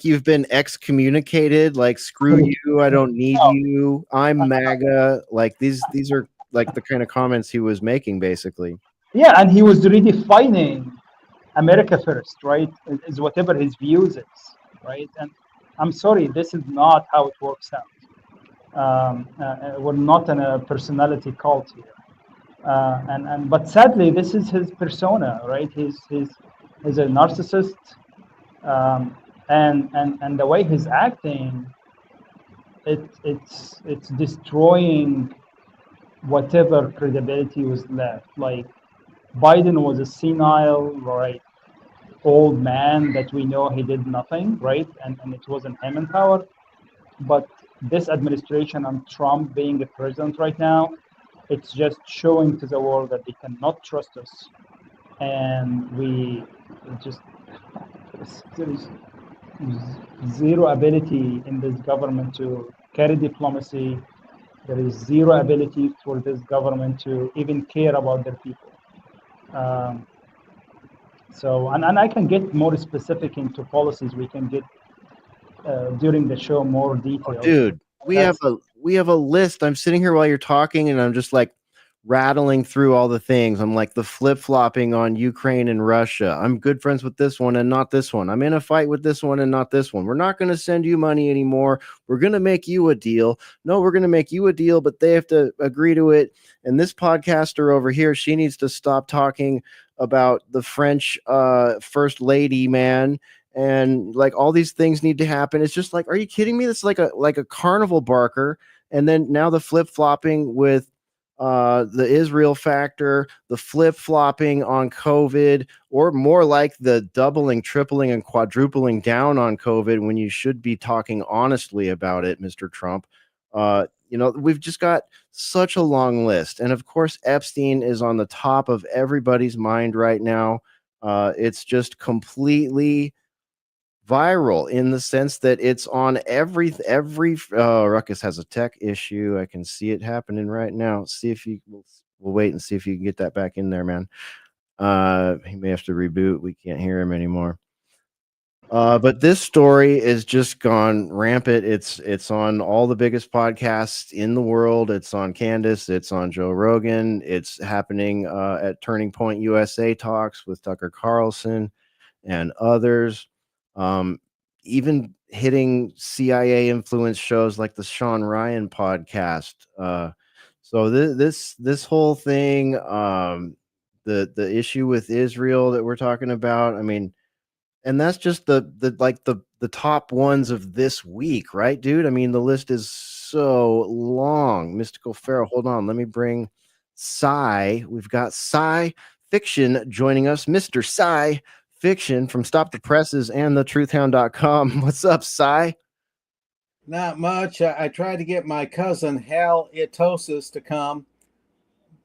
you've been excommunicated, like screw you, I don't need you, I'm MAGA. Like these are like the kind of comments he was making, basically. Yeah, and he was redefining America first, right? Is whatever his views is, right? And I'm sorry, this is not how it works out. We're not in a personality cult here, but sadly, this is his persona, right? He's a narcissist, and the way he's acting, it's destroying whatever credibility was left. Like Biden was a senile, right, old man that we know he did nothing, right, and it wasn't him in power. But this administration and Trump being the president right now, it's just showing to the world that they cannot trust us, and we just there is zero ability in this government to carry diplomacy. There is zero ability for this government to even care about their people. So, and I can get more specific into policies. We can get during the show more details. Dude, we have a list. I'm sitting here while you're talking, and I'm just like rattling through all the things. I'm like the flip-flopping on Ukraine and Russia. I'm good friends with this one and not this one. I'm in a fight with this one and not this one. We're not going to send you money anymore. We're going to make you a deal. No, we're going to make you a deal, but they have to agree to it. And this podcaster over here, she needs to stop talking about the French first lady, man. And like all these things need to happen. It's just like, are you kidding me? It's like a carnival barker. And then now the flip-flopping with the Israel factor, the flip-flopping on COVID, or more like the doubling, tripling, and quadrupling down on COVID when you should be talking honestly about it, Mr. Trump. We've just got such a long list. And of course, Epstein is on the top of everybody's mind right now. It's just completely viral in the sense that it's on every Ruckus has a tech issue. I can see it happening right now. See if we'll wait and see if you can get that back in there, man. He may have to reboot. We can't hear him anymore. But this story is just gone rampant. It's on all the biggest podcasts in the world. It's on Candace. It's on Joe Rogan. It's happening at Turning Point USA Talks with Tucker Carlson and others. Even hitting CIA influence shows like the Sean Ryan podcast. So this whole thing, the issue with Israel that we're talking about, I mean, and that's just the top ones of this week, right, dude? I mean, the list is so long. Mystical Pharaoh, hold on, let me bring Sci. We've got Sci Fiction joining us, Mr. Sci Fiction from Stop the Presses and thetruthhound.com. What's up, Sci? Not much. I tried to get my cousin Hal Itosis to come,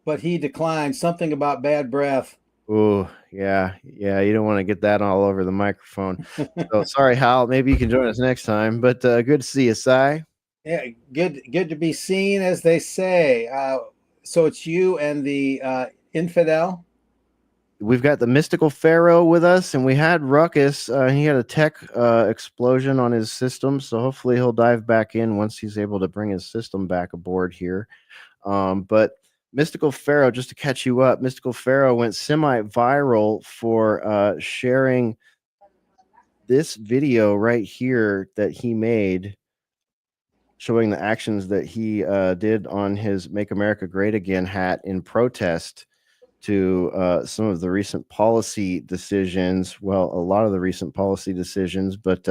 but he declined. Something about bad breath. Oh, yeah. You don't want to get that all over the microphone. So sorry, Hal. Maybe you can join us next time. But good to see you, Cy. Yeah, good to be seen, as they say. So it's you and the infidel. We've got the Mystical Pharaoh with us, and we had Ruckus. He had a tech explosion on his system, so hopefully he'll dive back in once he's able to bring his system back aboard here. But Mystical Pharaoh, just to catch you up, Mystical Pharaoh went semi-viral for sharing this video right here that he made, showing the actions that he did on his Make America Great Again hat in protest to some of the recent policy decisions. Well, a lot of the recent policy decisions, but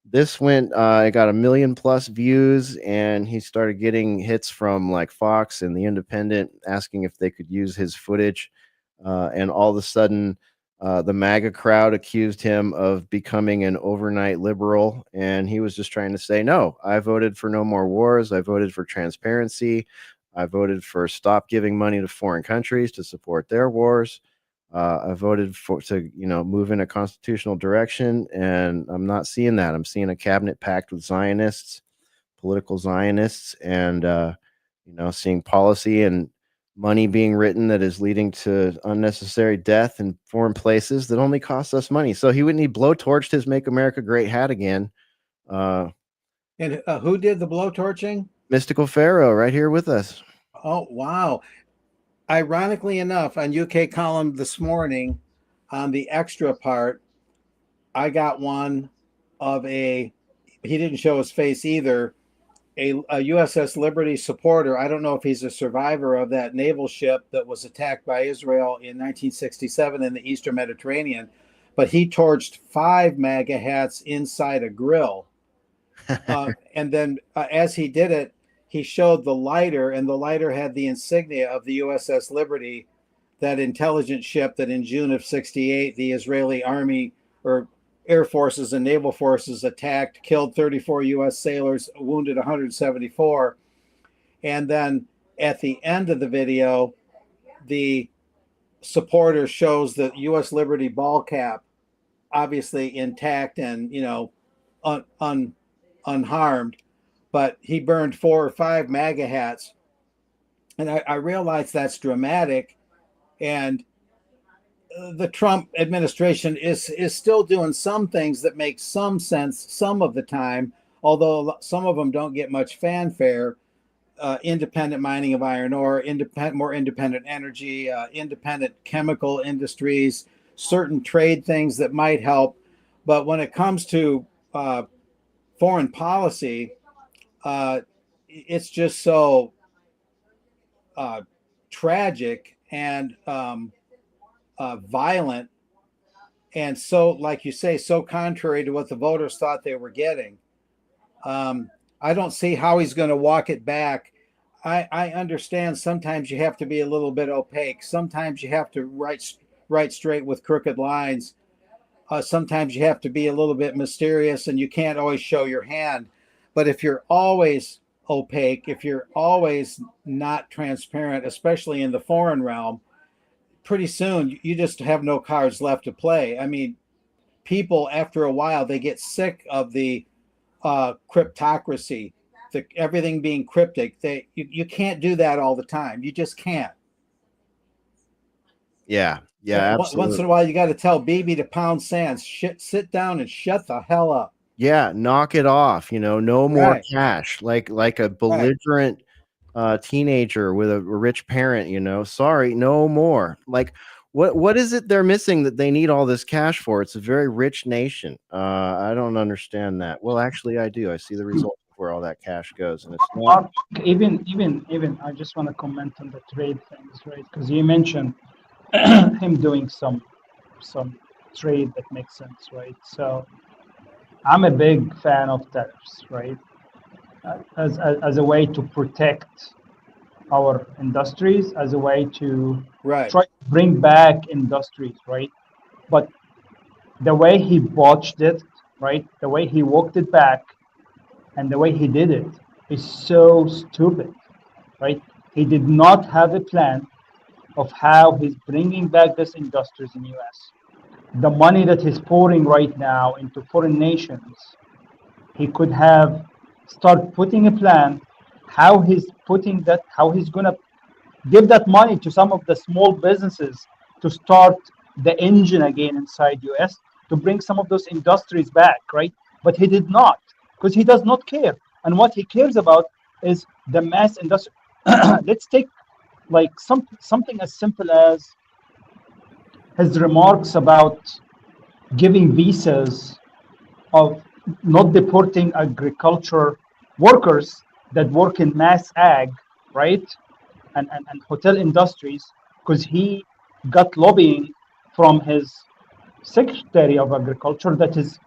this went, it got 1 million+ views, and he started getting hits from like Fox and The Independent asking if they could use his footage. And all of a sudden, the MAGA crowd accused him of becoming an overnight liberal. And he was just trying to say, no, I voted for no more wars. I voted for transparency. I voted for stop giving money to foreign countries to support their wars. I voted to move in a constitutional direction, and I'm not seeing that. I'm seeing a cabinet packed with Zionists, political Zionists, and seeing policy and money being written that is leading to unnecessary death in foreign places that only costs us money. So he wouldn't. He blowtorched his "Make America Great" hat again. And who did the blowtorching? Mystical Pharaoh, right here with us. Oh, wow. Ironically enough, on UK Column this morning, on the extra part, I got one of he didn't show his face either, a USS Liberty supporter. I don't know if he's a survivor of that naval ship that was attacked by Israel in 1967 in the Eastern Mediterranean, but he torched 5 MAGA hats inside a grill. And then as he did it, he showed the lighter, and the lighter had the insignia of the USS Liberty, that intelligence ship that in June of '68, the Israeli army or air forces and naval forces attacked, killed 34 U.S. sailors, wounded 174. And then at the end of the video, the supporter shows the U.S. Liberty ball cap, obviously intact and, unharmed, but he burned 4 or 5 MAGA hats. And I realize that's dramatic. And the Trump administration is still doing some things that make some sense some of the time, although some of them don't get much fanfare. Independent mining of iron ore, more independent energy, independent chemical industries, certain trade things that might help. But when it comes to foreign policy, it's just so tragic and violent, and so, like you say, so contrary to what the voters thought they were getting. I don't see how he's going to walk it back. I understand sometimes you have to be a little bit opaque. Sometimes you have to write straight with crooked lines. Sometimes you have to be a little bit mysterious, and you can't always show your hand. But if you're always opaque, if you're always not transparent, especially in the foreign realm, pretty soon you just have no cards left to play. I mean, people after a while, they get sick of the cryptocracy, everything being cryptic. You can't do that all the time. You just can't. Yeah, absolutely. Once in a while, you got to tell Bibi to pound sand. Sit down and shut the hell up. Yeah, knock it off. No more cash. Like a belligerent teenager with a rich parent. Sorry, no more. Like, what is it they're missing that they need all this cash for? It's a very rich nation. I don't understand that. Well, actually, I do. I see the result of where all that cash goes, and it's not. Even I just want to comment on the trade things, right? Because you mentioned him doing some trade that makes sense, right? So I'm a big fan of tariffs, right? As a way to protect our industries, as a way to try to bring back industries, right? But the way he botched it, right? The way he walked it back and the way he did it is so stupid, right? He did not have a plan of how he's bringing back these industries in US. The money that he's pouring right now into foreign nations, he could have started putting a plan how he's going to give that money to some of the small businesses to start the engine again inside US to bring some of those industries back, right? But he did not, because he does not care. And what he cares about is the mass industry. Let's take like something as simple as his remarks about giving visas of not deporting agriculture workers that work in mass ag, right? And hotel industries, because he got lobbying from his Secretary of Agriculture that is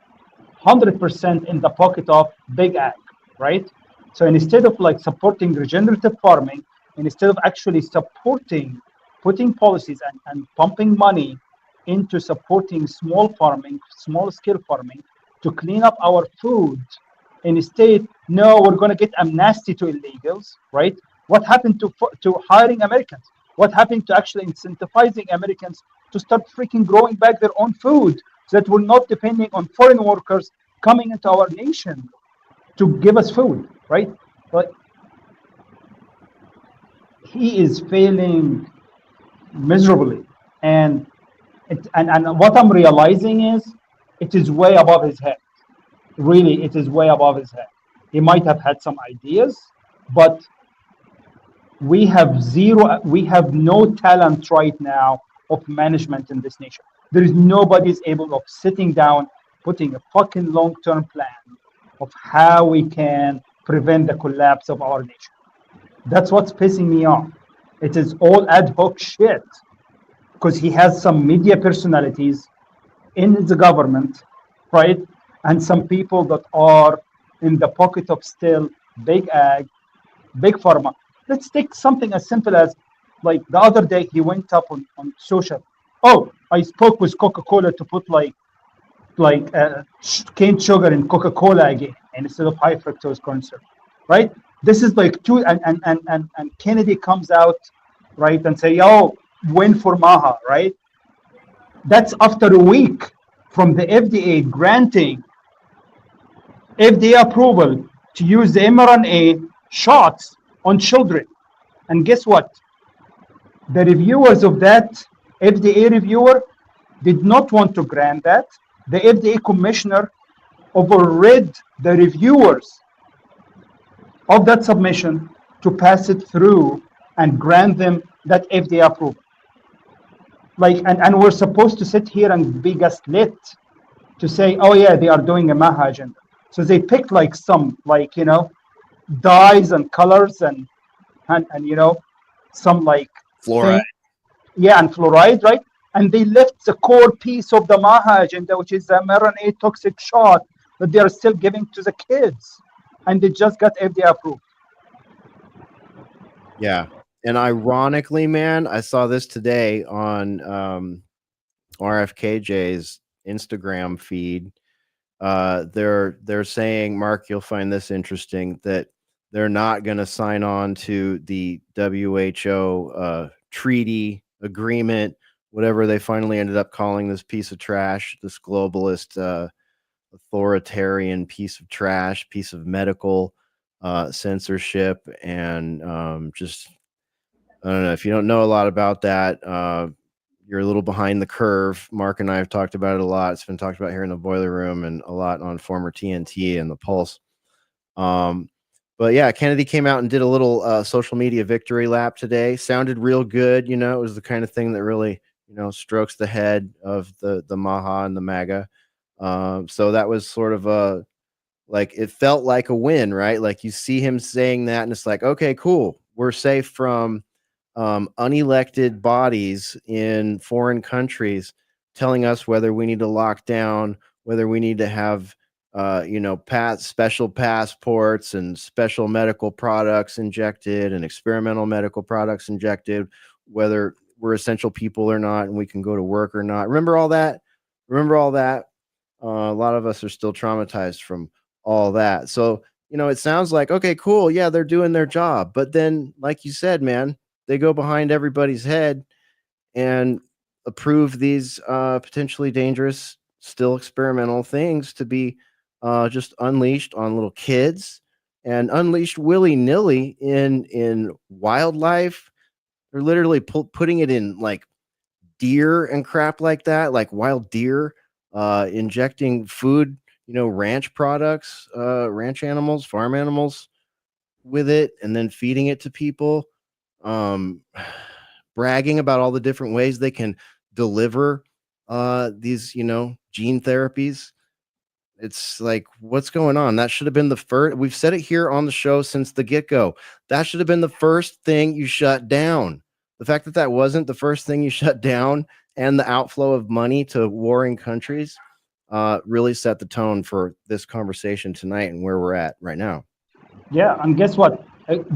100% in the pocket of big ag, right? So instead of like supporting regenerative farming, instead of actually supporting, putting policies and pumping money into supporting small farming, small scale farming to clean up our food, instead, no, we're going to get amnesty to illegals, right? What happened to hiring Americans? What happened to actually incentivizing Americans to start freaking growing back their own food so that we're not depending on foreign workers coming into our nation to give us food, right? But he is failing miserably. And what I'm realizing is it is way above his head. Really, it is way above his head. He might have had some ideas, but we have no talent right now of management in this nation. There is nobody's able of sitting down, putting a fucking long-term plan of how we can prevent the collapse of our nation. That's what's pissing me off. It is all ad hoc shit because he has some media personalities in the government, right? And some people that are in the pocket of still big ag, big pharma. Let's take something as simple as, like the other day he went up on social. Oh, I spoke with Coca-Cola to put like like cane sugar in Coca-Cola again, and instead of high fructose corn syrup, right? This is like two, and Kennedy comes out, right, and say, "Yo, win for Maha," right? That's after a week from the FDA granting FDA approval to use the mRNA shots on children. And guess what? The reviewers of that FDA reviewer did not want to grant that. The FDA commissioner overrid the reviewers of that submission to pass it through and grant them that FDA approval. Like, and we're supposed to sit here and be gaslit to say, oh yeah, they are doing a Maha agenda. So they picked like some, like, dyes and colors and some like Fluoride. thing, yeah, and fluoride, right? And they left the core piece of the Maha agenda, which is the mRNA toxic shot that they are still giving to the kids, and they just got FDA approved. Yeah. And ironically, man, I saw this today on RFKJ's Instagram feed. They're saying, Mark, you'll find this interesting, that they're not going to sign on to the WHO treaty agreement, whatever they finally ended up calling this piece of trash, this globalist authoritarian piece of trash, piece of medical censorship, and just I don't know if you don't know a lot about that. You're a little behind the curve. Mark and I have talked about it a lot. It's been talked about here in the boiler room and a lot on former TNT and the Pulse. But yeah, Kennedy came out and did a little social media victory lap today. Sounded real good. It was the kind of thing that really, strokes the head of the Maha and the MAGA. So that was sort of like it felt like a win, right? Like you see him saying that, and it's like, okay, cool. We're safe from unelected bodies in foreign countries telling us whether we need to lock down, whether we need to have, special passports and special medical products injected and experimental medical products injected, whether we're essential people or not, and we can go to work or not. Remember all that? A lot of us are still traumatized from all that. So, it sounds like, okay, cool. Yeah, they're doing their job. But then, like you said, man, they go behind everybody's head and approve these potentially dangerous, still experimental things to be just unleashed on little kids and unleashed willy-nilly in wildlife. They're literally putting it in like deer and crap like that, like wild deer, injecting food, ranch products, ranch animals, farm animals with it, and then feeding it to people, um, bragging about all the different ways they can deliver these, gene therapies. It's like, what's going on? That should have been the first. We've said it here on the show since the get-go. That should have been the first thing you shut down. The fact that that wasn't the first thing you shut down, and the outflow of money to warring countries, really set the tone for this conversation tonight and where we're at right now. Yeah, and guess what?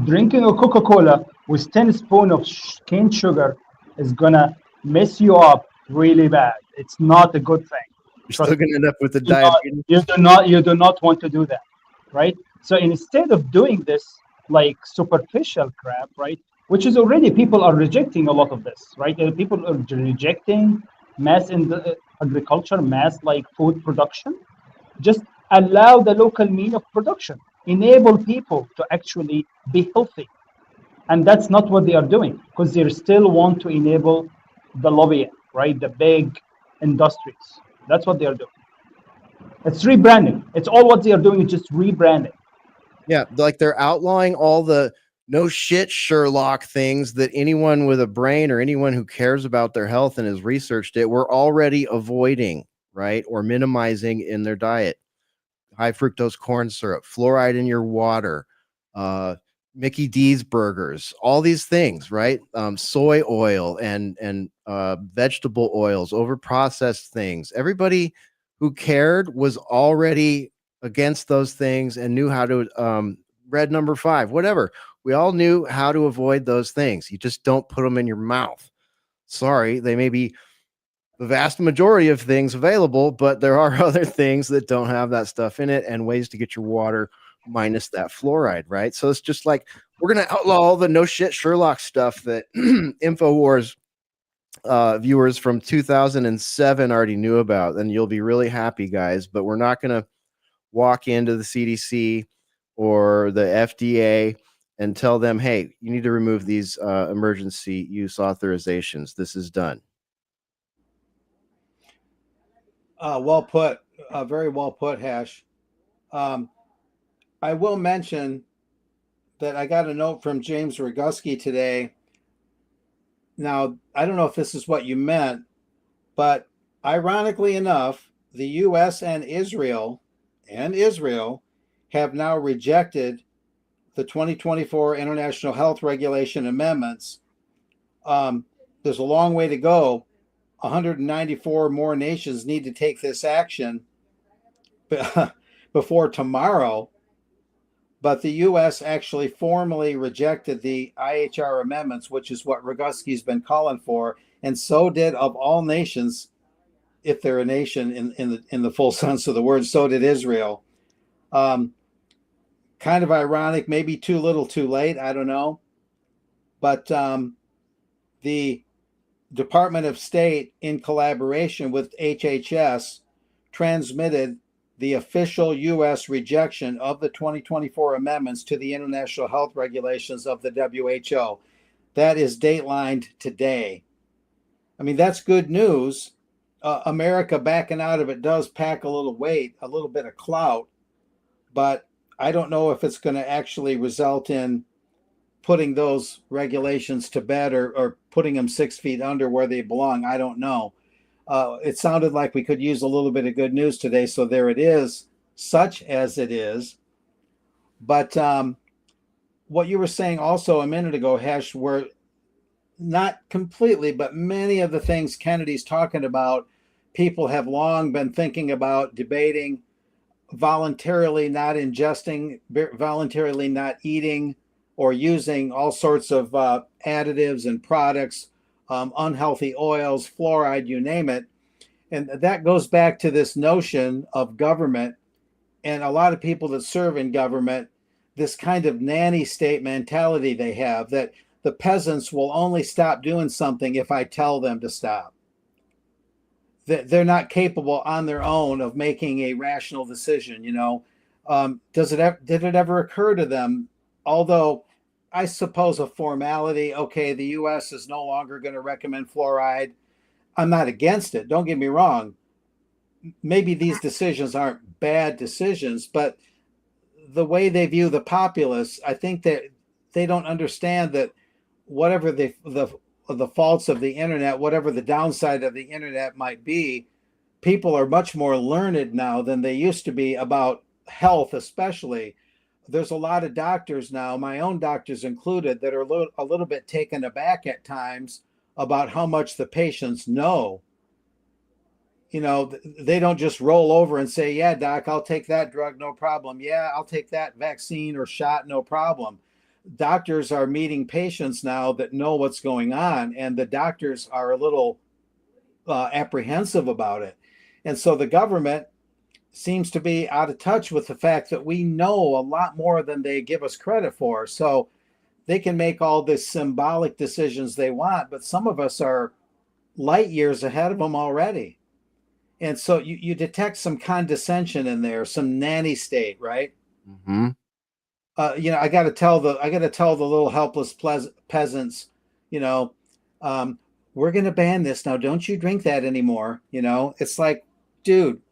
Drinking a Coca-Cola with 10 spoons of cane sugar is gonna mess you up really bad. It's not a good thing. You're Trust still going me. to end up with the You do not- diabetes. you do not want to do that, right? So instead of doing this like superficial crap, right, which is already people are rejecting a lot of this, right? People are rejecting mass in the agriculture, mass like food production. Just allow the local mean of production, enable people to actually be healthy. And that's not what they are doing, because they still want to enable the lobbying, right? The big industries. That's what they are doing. It's rebranding. It's all what they are doing is just rebranding. Yeah, like they're outlawing all the no shit Sherlock things that anyone with a brain or anyone who cares about their health and has researched it were already avoiding, right? Or minimizing in their diet. High fructose corn syrup, fluoride in your water, Mickey D's burgers, all these things, right? Soy oil and vegetable oils, over processed things. Everybody who cared was already against those things and knew how to red number 5, whatever. We all knew how to avoid those things. You just don't put them in your mouth. Sorry, they may be the vast majority of things available, but there are other things that don't have that stuff in it, and ways to get your water minus that fluoride, right? So it's just like we're gonna outlaw all the no shit Sherlock stuff that InfoWars viewers from 2007 already knew about, then you'll be really happy, guys. But we're not going to walk into the CDC or the FDA and tell them, hey, you need to remove these emergency use authorizations. This is done. Well put. Very well put, Hash. I will mention that I got a note from James Roguski today. Now, I don't know if this is what you meant, but ironically enough, the US and Israel have now rejected the 2024 International Health Regulation amendments. There's a long way to go. 194 more nations need to take this action before tomorrow. But the U.S. actually formally rejected the IHR amendments, which is what Roguski's been calling for, and so did, of all nations, if they're a nation in the full sense of the word, so did Israel. Kind of ironic, maybe too little, too late. I don't know, but the Department of State, in collaboration with HHS, transmitted the official U.S. rejection of the 2024 amendments to the international health regulations of the WHO. That is datelined today. I mean, that's good news. America backing out of it does pack a little weight, a little bit of clout, but I don't know if it's going to actually result in putting those regulations to bed or putting them 6 feet under where they belong. I don't know. It sounded like we could use a little bit of good news today. So there it is, such as it is. But what you were saying also a minute ago, Hesh, were not completely, but many of the things Kennedy's talking about, people have long been thinking about, debating, voluntarily not ingesting, voluntarily not eating, or using all sorts of additives and products, unhealthy oils, fluoride, you name it. And that goes back to this notion of government and a lot of people that serve in government, this kind of nanny state mentality they have, that the peasants will only stop doing something if I tell them to stop. That they're not capable on their own of making a rational decision. Did it ever occur to them? Although I suppose a formality, okay, the U.S. is no longer going to recommend fluoride. I'm not against it. Don't get me wrong. Maybe these decisions aren't bad decisions, but the way they view the populace, I think that they don't understand that whatever the faults of the internet, whatever the downside of the internet might be, people are much more learned now than they used to be about health, especially. There's a lot of doctors now, my own doctors included, that are a little bit taken aback at times about how much the patients know. They don't just roll over and say, yeah, doc, I'll take that drug, no problem. Yeah, I'll take that vaccine or shot, no problem. Doctors are meeting patients now that know what's going on, and the doctors are a little apprehensive about it. And so the government seems to be out of touch with the fact that we know a lot more than they give us credit for. So they can make all the symbolic decisions they want, but some of us are light years ahead of them already. And so you detect some condescension in there, some nanny state, right? Mm-hmm. I got to tell the little helpless peasants, we're going to ban this now. Don't you drink that anymore? It's like, dude,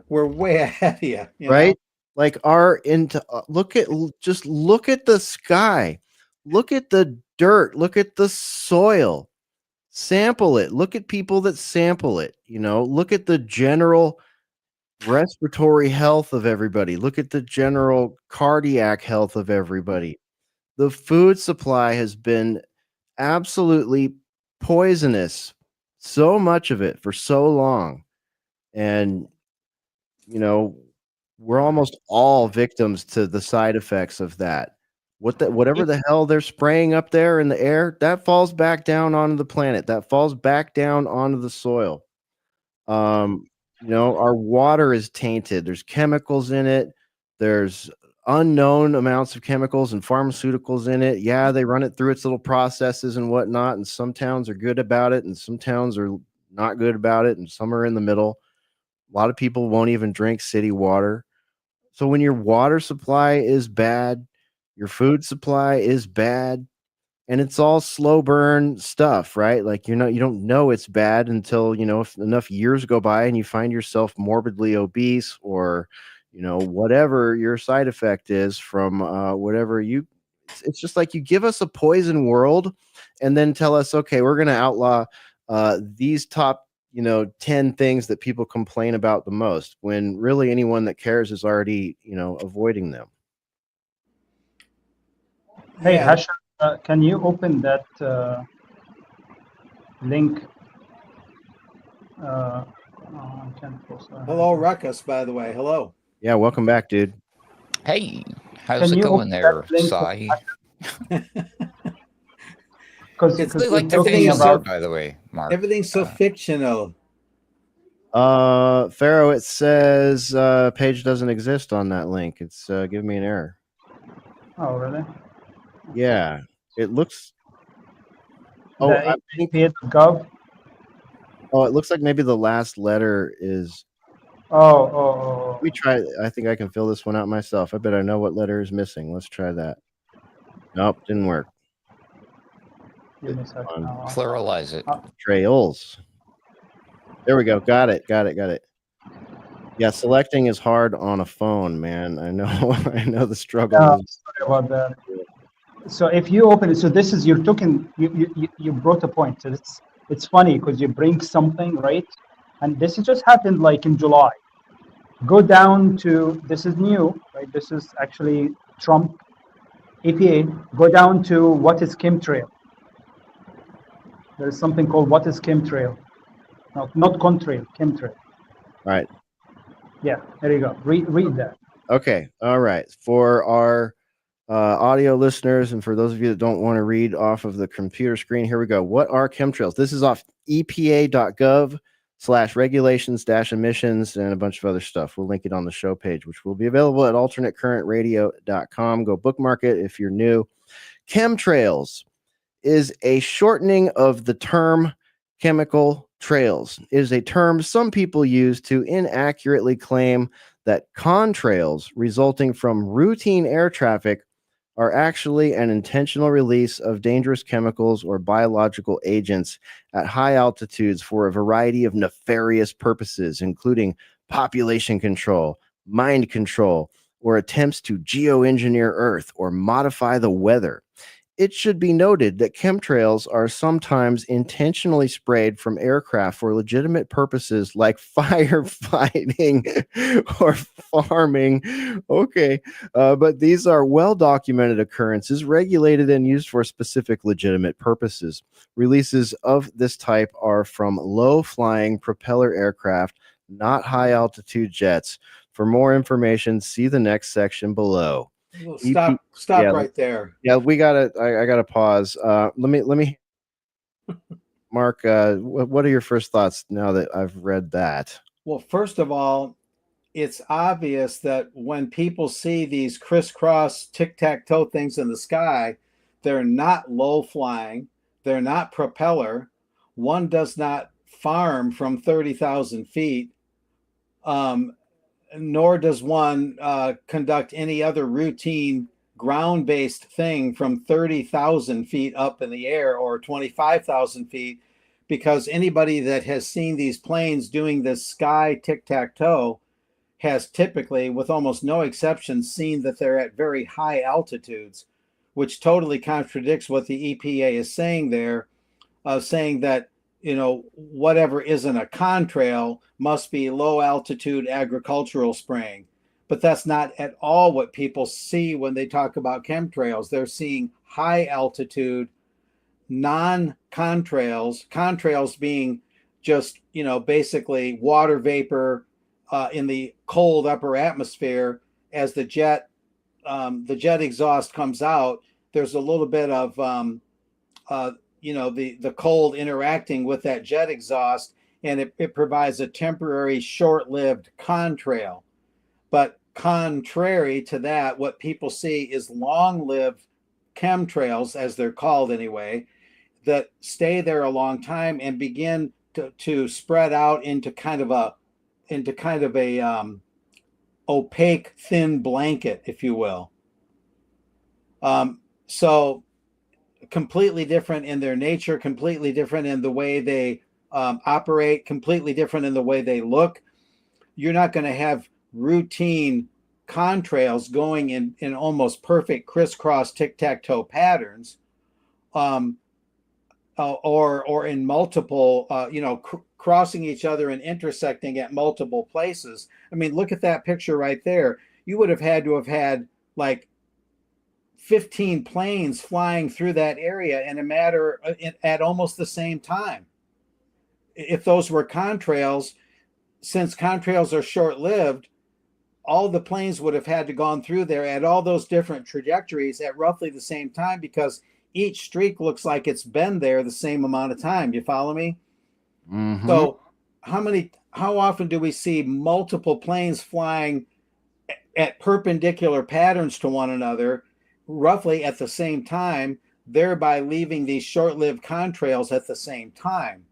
we're way ahead of you, right? Like look at the sky, look at the dirt, look at the soil, sample it, look at people that sample it, look at the general respiratory health of everybody, look at the general cardiac health of everybody. The food supply has been absolutely poisonous, so much of it for so long, and we're almost all victims to the side effects of that. Whatever the hell they're spraying up there in the air, that falls back down onto the planet. That falls back down onto the soil. Our water is tainted. There's chemicals in it. There's unknown amounts of chemicals and pharmaceuticals in it. Yeah, they run it through its little processes and whatnot. And some towns are good about it, and some towns are not good about it, and some are in the middle. A lot of people won't even drink city water. So when your water supply is bad, your food supply is bad, and it's all slow burn stuff, right? Like you don't know it's bad until, if enough years go by and you find yourself morbidly obese, or whatever your side effect is from whatever it's just like you give us a poison world and then tell us, okay, we're going to outlaw these top 10 things that people complain about the most, when really anyone that cares is already avoiding them. Hey, Yeah. Hashem, can you open that link? I can't post that. Hello, Ruckus, by the way. Hello. Yeah, welcome back, dude. Hey, how's Can it you going open there, that link? Sai? Because It's Really we're like the everything talking is vision so there, about. by the way, Mark. everything's so fictional. Pharaoh, it says page doesn't exist on that link. It's giving me an error. Oh, really? Yeah, it looks. The I think. APA.gov. Oh, it looks like maybe the last letter is. Oh. Let me try. I think I can fill this one out myself. I bet I know what letter is missing. Let's try that. Nope, didn't work. Give me a second. Pluralize it. Trails. There we go. Got it. Yeah, selecting is hard on a phone, man. I know. I know the struggle. Sorry about that. So if you open it, so this is you're talking. You brought a point. So it's funny because you bring something, right? And this has just happened like in July. Go down to, this is new, right? This is actually Trump EPA. Go down to what is chemtrail. There is something called what is chemtrail. No, not contrail, chemtrail. Right. Yeah, there you go. Read that. Okay. All right. For our audio listeners, and for those of you that don't want to read off of the computer screen, here we go. What are chemtrails? This is off epa.gov/regulations-emissions and a bunch of other stuff. We'll link it on the show page, which will be available at alternatecurrentradio.com. Go bookmark it if you're new. Chemtrails is a shortening of the term chemical trails. It is a term some people use to inaccurately claim that contrails resulting from routine air traffic are actually an intentional release of dangerous chemicals or biological agents at high altitudes for a variety of nefarious purposes, including population control, mind control, or attempts to geoengineer Earth or modify the weather. It should be noted that chemtrails are sometimes intentionally sprayed from aircraft for legitimate purposes like firefighting or farming. Okay, but these are well-documented occurrences, regulated and used for specific legitimate purposes. Releases of this type are from low-flying propeller aircraft, not high-altitude jets. For more information, see the next section below. Well, stop yeah, right there. Yeah, we gotta. I gotta pause. Let me. Mark, what are your first thoughts now that I've read that? Well, first of all, it's obvious that when people see these crisscross tic-tac-toe things in the sky, they're not low flying, they're not propeller. One does not farm from 30,000 feet, nor does one conduct any other routine ground-based thing from 30,000 feet up in the air or 25,000 feet, because anybody that has seen these planes doing this sky tic-tac-toe has typically, with almost no exception, seen that they're at very high altitudes, which totally contradicts what the EPA is saying there, saying that, whatever isn't a contrail must be low altitude agricultural spraying. But that's not at all what people see when they talk about chemtrails. They're seeing high altitude, non-contrails, contrails being just, basically water vapor in the cold upper atmosphere. As the jet exhaust comes out, there's a little bit of the cold interacting with that jet exhaust, and it provides a temporary, short-lived contrail. But contrary to that, what people see is long-lived chemtrails, as they're called anyway, that stay there a long time and begin to spread out into kind of a opaque, thin blanket, if you will. So completely different in their nature, completely different in the way they operate, completely different in the way they look. You're not going to have routine contrails going in almost perfect crisscross tic-tac-toe patterns, or in multiple, crossing each other and intersecting at multiple places. I mean, look at that picture right there. You would have had to have had like 15 planes flying through that area in a matter at almost the same time. If those were contrails, since contrails are short-lived, all the planes would have had to gone through there at all those different trajectories at roughly the same time, because each streak looks like it's been there the same amount of time. You follow me? Mm-hmm. So how often do we see multiple planes flying at perpendicular patterns to one another roughly at the same time, thereby leaving these short-lived contrails at the same time?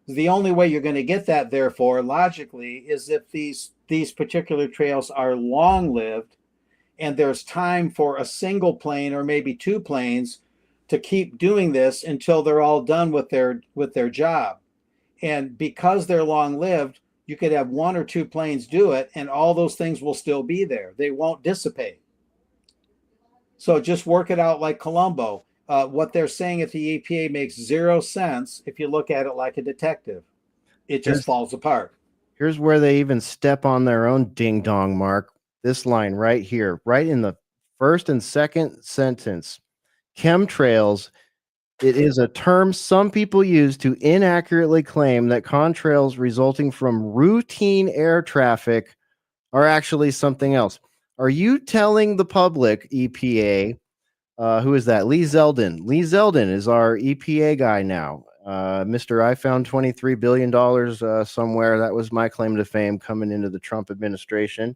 The only way you're going to get that, therefore, logically, is if these particular trails are long-lived and there's time for a single plane or maybe two planes to keep doing this until they're all done with their job. And because they're long-lived, you could have one or two planes do it and all those things will still be there. They won't dissipate. So just work it out like Columbo. What they're saying at the EPA makes zero sense if you look at it like a detective. It just falls apart. Here's where they even step on their own ding dong, Mark. This line right here, right in the first and second sentence. Chemtrails, it is a term some people use to inaccurately claim that contrails resulting from routine air traffic are actually something else. Are you telling the public, EPA, who is that? Lee Zeldin. Lee Zeldin is our EPA guy now. Mr. I found $23 billion somewhere. That was my claim to fame coming into the Trump administration.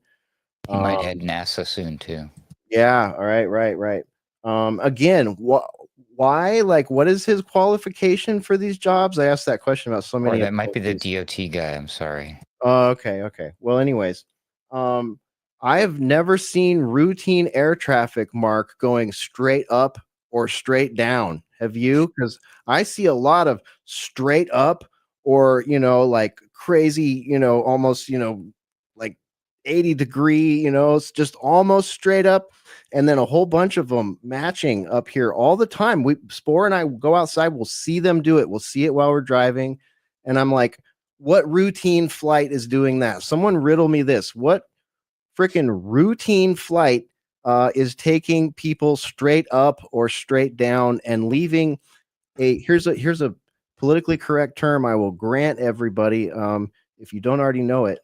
He might head NASA soon too. Yeah. All right. Right. Again, why? Like, what is his qualification for these jobs? I asked that question about so many. Or that might be the DOT guy. I'm sorry. Oh, okay. Well, anyways, I have never seen routine air traffic, Mark, going straight up or straight down. Have you? Because I see a lot of straight up or, like crazy, almost, like 80-degree, it's just almost straight up. And then a whole bunch of them matching up here all the time. Spore and I go outside, we'll see them do it. We'll see it while we're driving. And I'm like, what routine flight is doing that? Someone riddle me this. What freaking routine flight is taking people straight up or straight down and leaving here's a politically correct term I will grant everybody, if you don't already know it: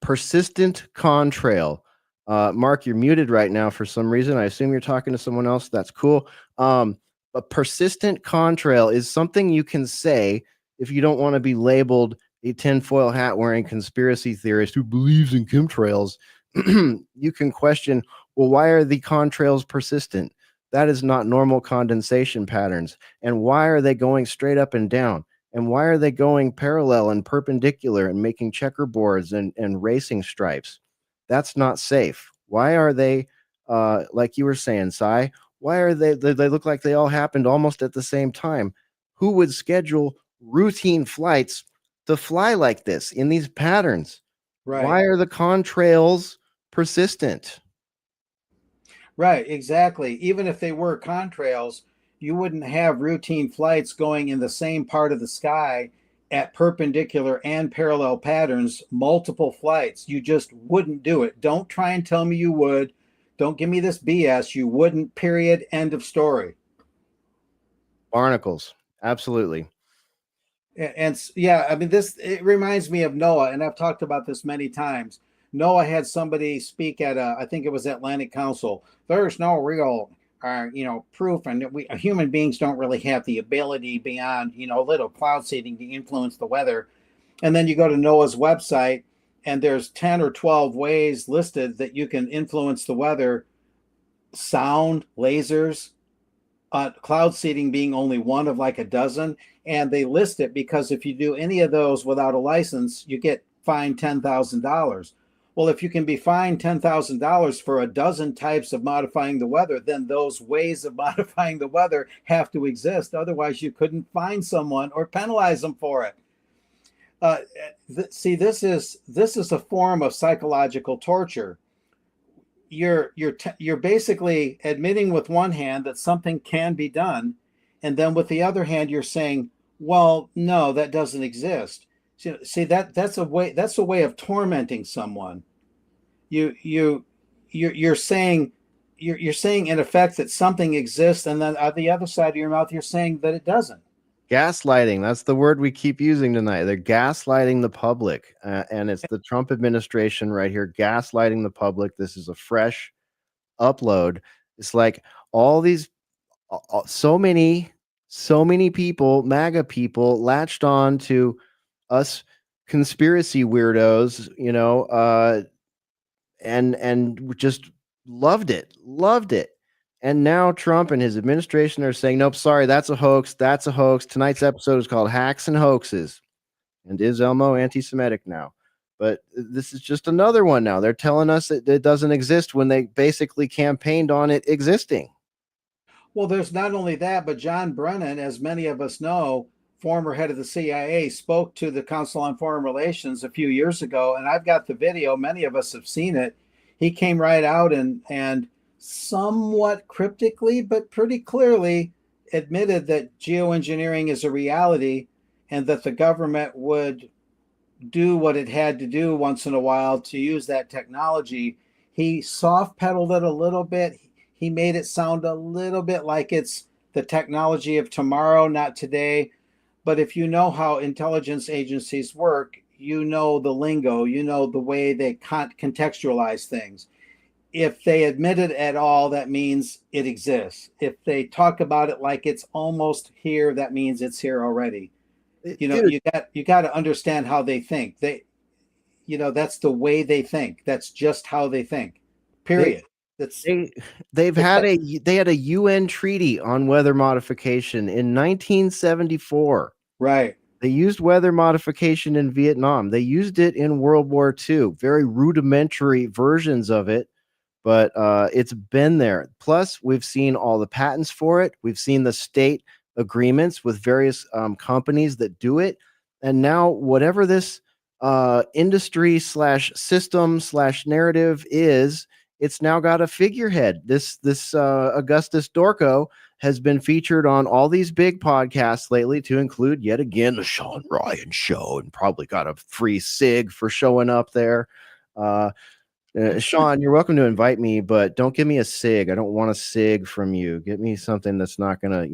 persistent contrail. Mark, you're muted right now for some reason. I assume you're talking to someone else. That's cool. But persistent contrail is something you can say if you don't want to be labeled a tinfoil hat wearing conspiracy theorist who believes in chemtrails. You can question, well, why are the contrails persistent? That is not normal condensation patterns. And why are they going straight up and down? And why are they going parallel and perpendicular and making checkerboards and racing stripes? That's not safe. Why are they, like you were saying, Cy, why are they look like they all happened almost at the same time? Who would schedule routine flights to fly like this in these patterns? Right. Why are the contrails persistent? Right, exactly. Even if they were contrails, you wouldn't have routine flights going in the same part of the sky at perpendicular and parallel patterns, multiple flights. You just wouldn't do it. Don't try and tell me you would. Don't give me this BS. You wouldn't, period. End of story. Barnacles. Absolutely. And yeah, I mean, it reminds me of Noah, and I've talked about this many times. Noah had somebody speak at I think it was Atlantic Council. There's no real are proof, and we human beings don't really have the ability beyond a little cloud seeding to influence the weather. And then you go to NOAA's website, and there's 10 or 12 ways listed that you can influence the weather: sound, lasers, cloud seeding being only one of like a dozen. And they list it because if you do any of those without a license, you get fined $10,000. Well, if you can be fined $10,000 for a dozen types of modifying the weather, then those ways of modifying the weather have to exist. Otherwise, you couldn't find someone or penalize them for it. See, this is a form of psychological torture. You're basically admitting with one hand that something can be done, and then with the other hand you're saying, well, no, that doesn't exist. See, that's a way of tormenting someone. You're saying in effect that something exists, and then at the other side of your mouth you're saying that it doesn't. Gaslighting. That's the word we keep using tonight. They're gaslighting the public. And it's the Trump administration right here gaslighting the public. This is a fresh upload. It's like all these, so many people, MAGA people, latched on to us conspiracy weirdos, and just loved it. And now Trump and his administration are saying, nope, sorry, that's a hoax. Tonight's episode is called Hacks and Hoaxes. And is Elmo anti-Semitic now? But this is just another one now. They're telling us that it doesn't exist when they basically campaigned on it existing. Well, there's not only that, but John Brennan, as many of us know, former head of the CIA, spoke to the Council on Foreign Relations a few years ago, and I've got the video. Many of us have seen it. He came right out and somewhat cryptically, but pretty clearly admitted that geoengineering is a reality and that the government would do what it had to do once in a while to use that technology. He soft pedaled it a little bit. He made it sound a little bit like it's the technology of tomorrow, not today. But if you know how intelligence agencies work, you know the lingo, you know the way they contextualize things. If they admit it at all, that means it exists. If they talk about it like it's almost here, that means it's here already. You got to understand how they think. That's the way they think. That's just how they think. Period. They had a UN treaty on weather modification in 1974. Right. They used weather modification in Vietnam. They used it in World War II. Very rudimentary versions of it, but it's been there. Plus, we've seen all the patents for it. We've seen the state agreements with various companies that do it. And now whatever this industry / system / narrative is, it's now got a figurehead. This Augustus Dorco has been featured on all these big podcasts lately, to include yet again the Sean Ryan Show, and probably got a free cig for showing up there. Sean, you're welcome to invite me, but don't give me a cig. I don't want a cig from you. Get me something that's not gonna,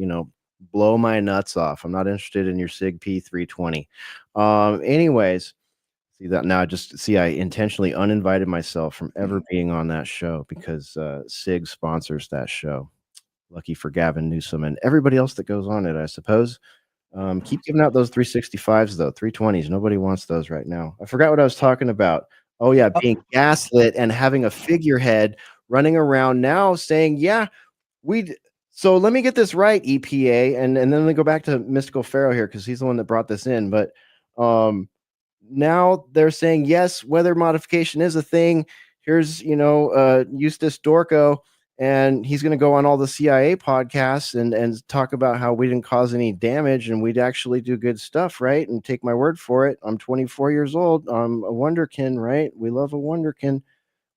blow my nuts off. I'm not interested in your Sig P320. Anyways, see that now. I intentionally uninvited myself from ever being on that show because Sig sponsors that show. Lucky for Gavin Newsom and everybody else that goes on it, I suppose. Keep giving out those 365s though, 320s. Nobody wants those right now. I forgot what I was talking about. Oh yeah, being gaslit and having a figurehead running around now saying, yeah, so let me get this right, EPA, and then let me go back to Mystical Pharaoh here because he's the one that brought this in. But now they're saying, yes, weather modification is a thing. Here's, Eustace Dorco, and he's going to go on all the CIA podcasts and talk about how we didn't cause any damage and we'd actually do good stuff, right? And take my word for it. I'm 24 years old. I'm a wonderkin, right? We love a wonderkin.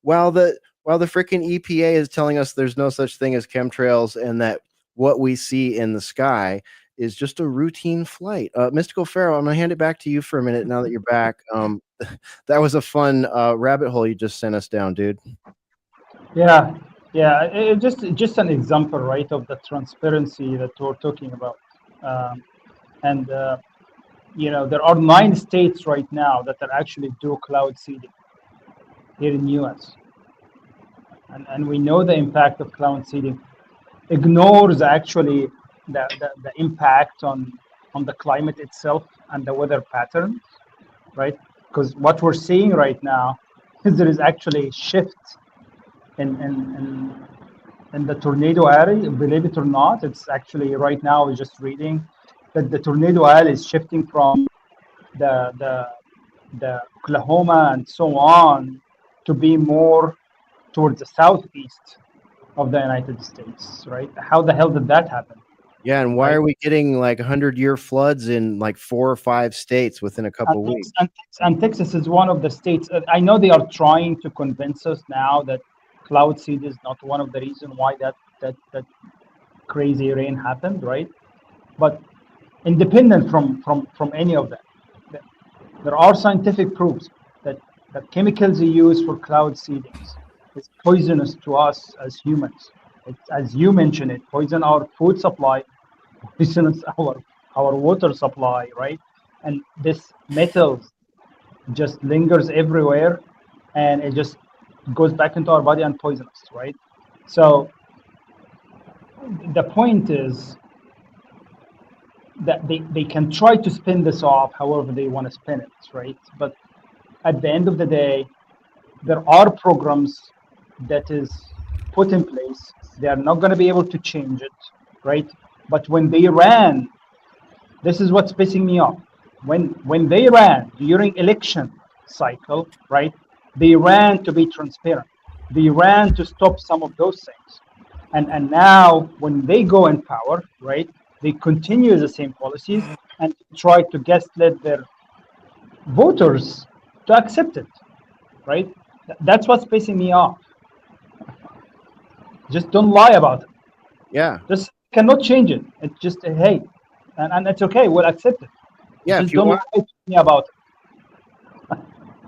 While the freaking EPA is telling us there's no such thing as chemtrails and that what we see in the sky is just a routine flight. Mystical Pharaoh, I'm going to hand it back to you for a minute now that you're back. That was a fun rabbit hole you just sent us down, dude. Yeah. Just an example, right, of the transparency that we're talking about. There are 9 states right now that are actually do cloud seeding here in US. And we know the impact of cloud seeding. ignores actually the impact on the climate itself and the weather patterns, right? Because what we're seeing right now is there is actually a shift in in the tornado area. Believe it or not, it's actually right now I was just reading that the tornado area is shifting from the the the Oklahoma and so on to be more towards the southeast of the United States, right? How the hell did that happen, Yeah, and why right? are we getting like 100-year floods in like 4 or 5 states within a And, couple weeks? and Texas is one of the states. I know they are trying to convince us now that cloud seed is not one of the reasons why that crazy rain happened, right? But independent from any of that, there are scientific proofs that the chemicals you use for cloud seedings is poisonous to us as humans. As you mentioned, it poison our food supply, poisons our water supply, right? And this metals just lingers everywhere, and it just goes back into our body and poisons us, right? So the point is that they can try to spin this off however they want to spin it, right? But at the end of the day, there are programs that is put in place. They are not going to be able to change it, right? But when they ran, this is what's pissing me off. When they ran during election cycle, right? They ran to be transparent. They ran to stop some of those things. And now when they go in power, right? They continue the same policies and try to gaslit their voters to accept it, right? That's what's pissing me off. Just don't lie about it. Yeah. Just cannot change it. It's just a hey, and it's okay. We'll accept it. Yeah, Just if you don't want, lie to me about it.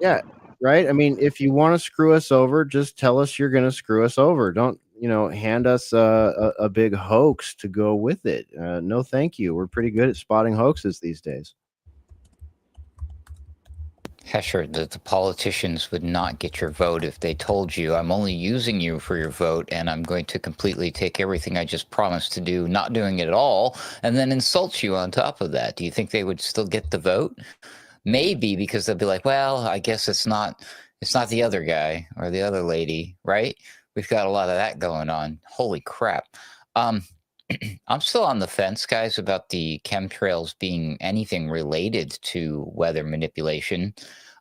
yeah, right? I mean, if you want to screw us over, just tell us you're going to screw us over. Don't, hand us a big hoax to go with it. No, thank you. We're pretty good at spotting hoaxes these days. Hesher, the politicians would not get your vote if they told you, I'm only using you for your vote and I'm going to completely take everything I just promised to do, not doing it at all, and then insult you on top of that. Do you think they would still get the vote? Maybe, because they'll be like, well, I guess it's not the other guy or the other lady, right? We've got a lot of that going on. Holy crap. I'm still on the fence, guys, about the chemtrails being anything related to weather manipulation.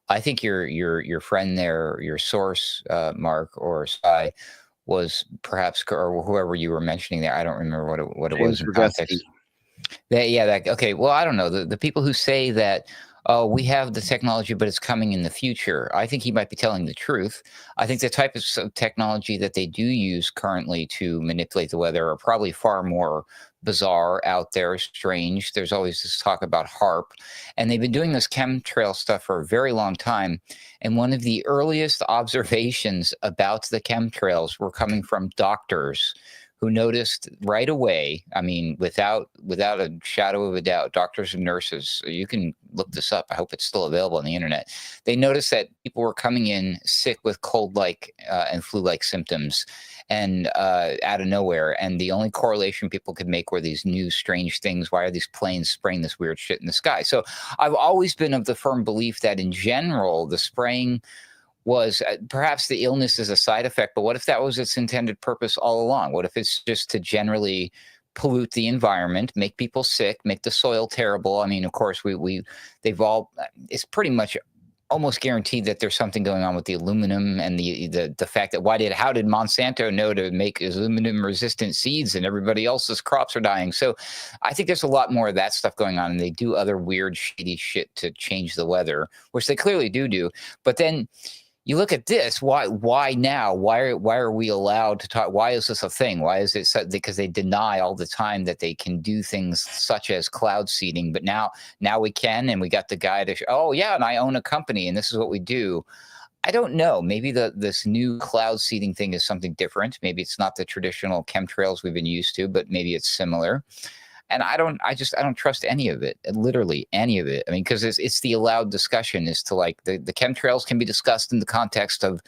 I think your friend there, your source, Mark or Sai, was perhaps, or whoever you were mentioning there. I don't remember what it was James in Roguski. context. Okay. Well, I don't know. The people who say that, oh, we have the technology, but it's coming in the future. I think he might be telling the truth. I think the type of technology that they do use currently to manipulate the weather are probably far more bizarre, out there, strange. There's always this talk about HARP, and they've been doing this chemtrail stuff for a very long time. And one of the earliest observations about the chemtrails were coming from doctors who noticed right away. I mean, without a shadow of a doubt, doctors and nurses, you can look this up. I hope it's still available on the internet. They noticed that people were coming in sick with cold-like and flu-like symptoms, and out of nowhere. And the only correlation people could make were these new strange things. Why are these planes spraying this weird shit in the sky? So I've always been of the firm belief that in general, the spraying was perhaps the illness is a side effect, but what if that was its intended purpose all along? What if it's just to generally pollute the environment, make people sick, make the soil terrible? I mean, of course, they've all, it's pretty much almost guaranteed that there's something going on with the aluminum and the fact that how did Monsanto know to make aluminum resistant seeds and everybody else's crops are dying? So I think there's a lot more of that stuff going on, and they do other weird shady shit to change the weather, which they clearly do. But then you look at this. Why now? Why are we allowed to talk? Why is this a thing? Why is it because they deny all the time that they can do things such as cloud seeding? But now we can, and we got the guy to oh yeah, and I own a company, and this is what we do. I don't know. Maybe this new cloud seeding thing is something different. Maybe it's not the traditional chemtrails we've been used to, but maybe it's similar. And I don't trust any of it, literally any of it. I mean, because it's the allowed discussion as to like the chemtrails can be discussed in the context of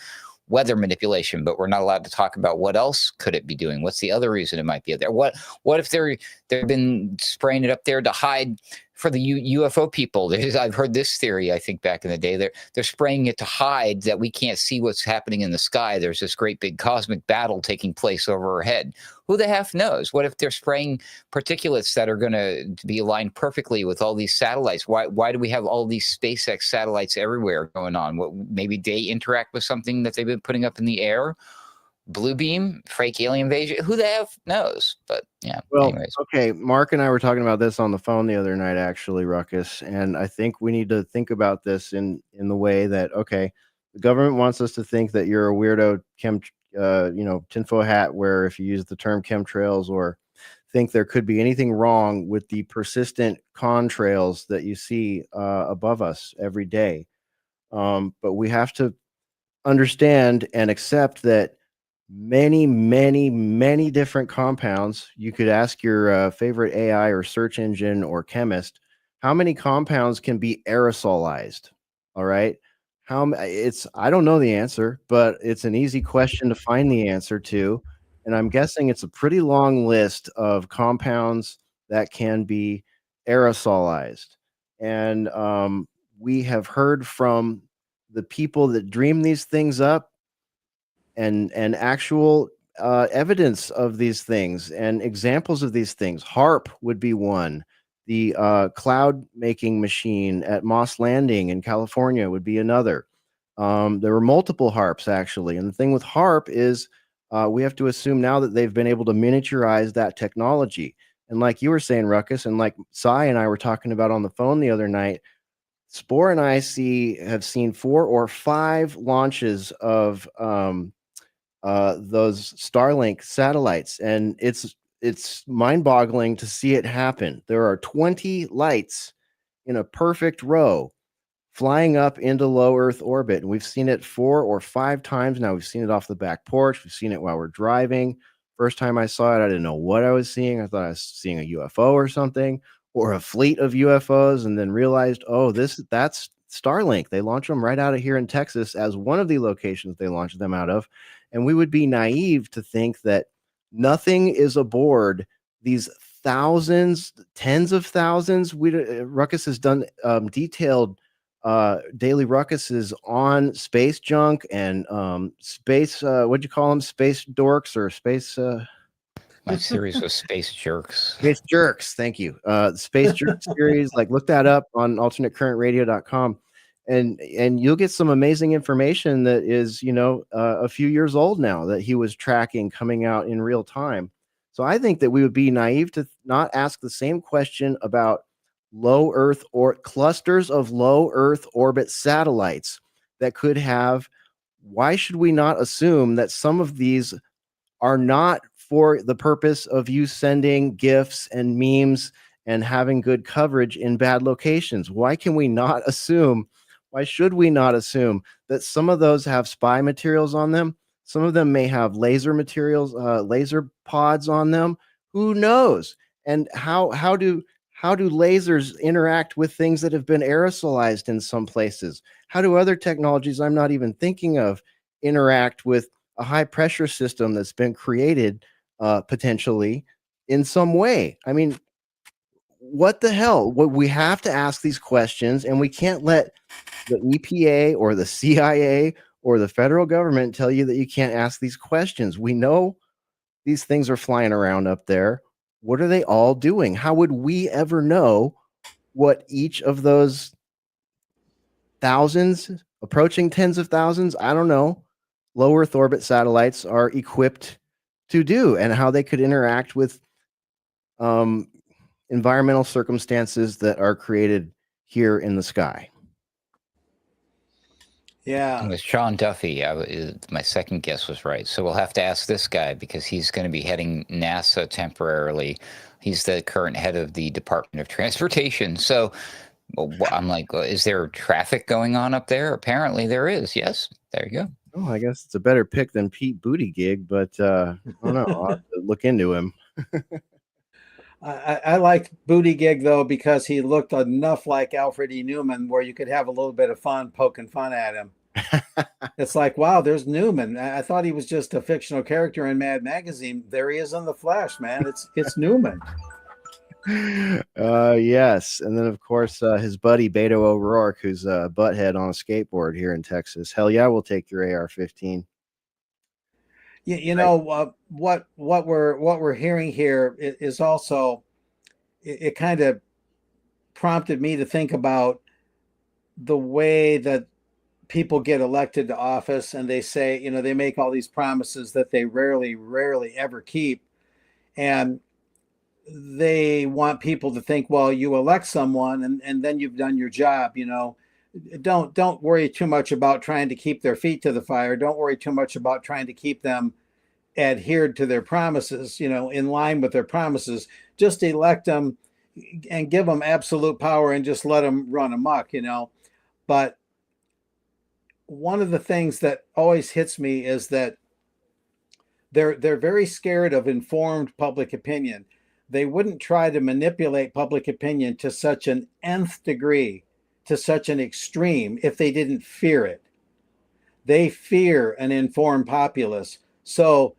weather manipulation, but we're not allowed to talk about what else could it be doing. What's the other reason it might be there? What if they've been spraying it up there to hide for the UFO people? I've heard this theory. I think back in the day, they're spraying it to hide that we can't see what's happening in the sky. There's this great big cosmic battle taking place over our head. Who the heck knows? What if they're spraying particulates that are going to be aligned perfectly with all these satellites? Why do we have all these SpaceX satellites everywhere going on? What, maybe they interact with something that they've been putting up in the air? Blue beam, fake alien invasion? Who the heck knows? But yeah. Well, anyways. okay. Mark and I were talking about this on the phone the other night, actually, Ruckus, and I think we need to think about this in the way that, okay, the government wants us to think that you're a weirdo tinfoil hat, where if you use the term chemtrails or think there could be anything wrong with the persistent contrails that you see above us every day. But we have to understand and accept that many, many, many different compounds. You could ask your favorite AI or search engine or chemist, how many compounds can be aerosolized? All right. I don't know the answer, but it's an easy question to find the answer to. And I'm guessing it's a pretty long list of compounds that can be aerosolized. And we have heard from the people that dream these things up and actual evidence of these things and examples of these things. HARP would be one. The cloud making machine at Moss Landing in California would be another. There were multiple HARPs, actually. And the thing with HARP is we have to assume now that they've been able to miniaturize that technology. And like you were saying, Ruckus, and like Cy and I were talking about on the phone the other night, Spore and I have seen 4 or 5 launches of those Starlink satellites, and it's mind-boggling to see it happen. There are 20 lights in a perfect row flying up into low Earth orbit, and we've seen it 4 or 5 times now. We've seen it off the back porch. We've seen it while we're driving. First time I saw it, I didn't know what I was seeing. I thought I was seeing a UFO or something, or a fleet of UFOs, and then realized, oh, that's Starlink. They launch them right out of here in Texas as one of the locations they launch them out of. And we would be naive to think that nothing is aboard these thousands, tens of thousands. Ruckus has done detailed daily ruckuses on space junk and space what'd you call them, space dorks or space My series was Space Jerks. Space Jerks, thank you. Space Jerk series, like look that up on alternatecurrentradio.com, and you'll get some amazing information that is, a few years old now that he was tracking coming out in real time. So I think that we would be naive to not ask the same question about low Earth or clusters of low Earth orbit satellites that could have. Why should we not assume that some of these are not for the purpose of you sending gifts and memes and having good coverage in bad locations? Why can we not assume? Why should we not assume that some of those have spy materials on them? Some of them may have laser materials, laser pods on them. Who knows? And how do lasers interact with things that have been aerosolized in some places? How do other technologies I'm not even thinking of interact with a high pressure system that's been created potentially in some way? I mean, what the hell? We have to ask these questions, and we can't let the EPA or the CIA or the federal government tell you that you can't ask these questions. We know these things are flying around up there. What are they all doing? How would we ever know what each of those thousands, approaching tens of thousands, I don't know, low Earth orbit satellites are equipped to do, and how they could interact with environmental circumstances that are created here in the sky? Yeah. With Sean Duffy, my second guess was right. So we'll have to ask this guy because he's going to be heading NASA temporarily. He's the current head of the Department of Transportation. So I'm like, is there traffic going on up there? Apparently there is. Yes. There you go. Oh, I guess it's a better pick than Pete Buttigieg, but I don't know. I'll have to look into him. I like Buttigieg, though, because he looked enough like Alfred E. Newman where you could have a little bit of fun poking fun at him. It's like, wow, there's Newman. I thought he was just a fictional character in Mad Magazine. There he is in the flesh, man. It's Newman. Yes, and then of course his buddy Beto O'Rourke, who's a butthead on a skateboard here in Texas. Hell yeah, we'll take your AR-15. You know what we're hearing here is also it kind of prompted me to think about the way that people get elected to office, and they say, they make all these promises that they rarely ever keep, and they want people to think, well, you elect someone and then you've done your job. Don't worry too much about trying to keep their feet to the fire. Don't worry too much about trying to keep them adhered to their promises, in line with their promises. Just elect them and give them absolute power and just let them run amok. But one of the things that always hits me is that they're very scared of informed public opinion. They wouldn't try to manipulate public opinion to such an nth degree, to such an extreme, if they didn't fear it. They fear an informed populace. So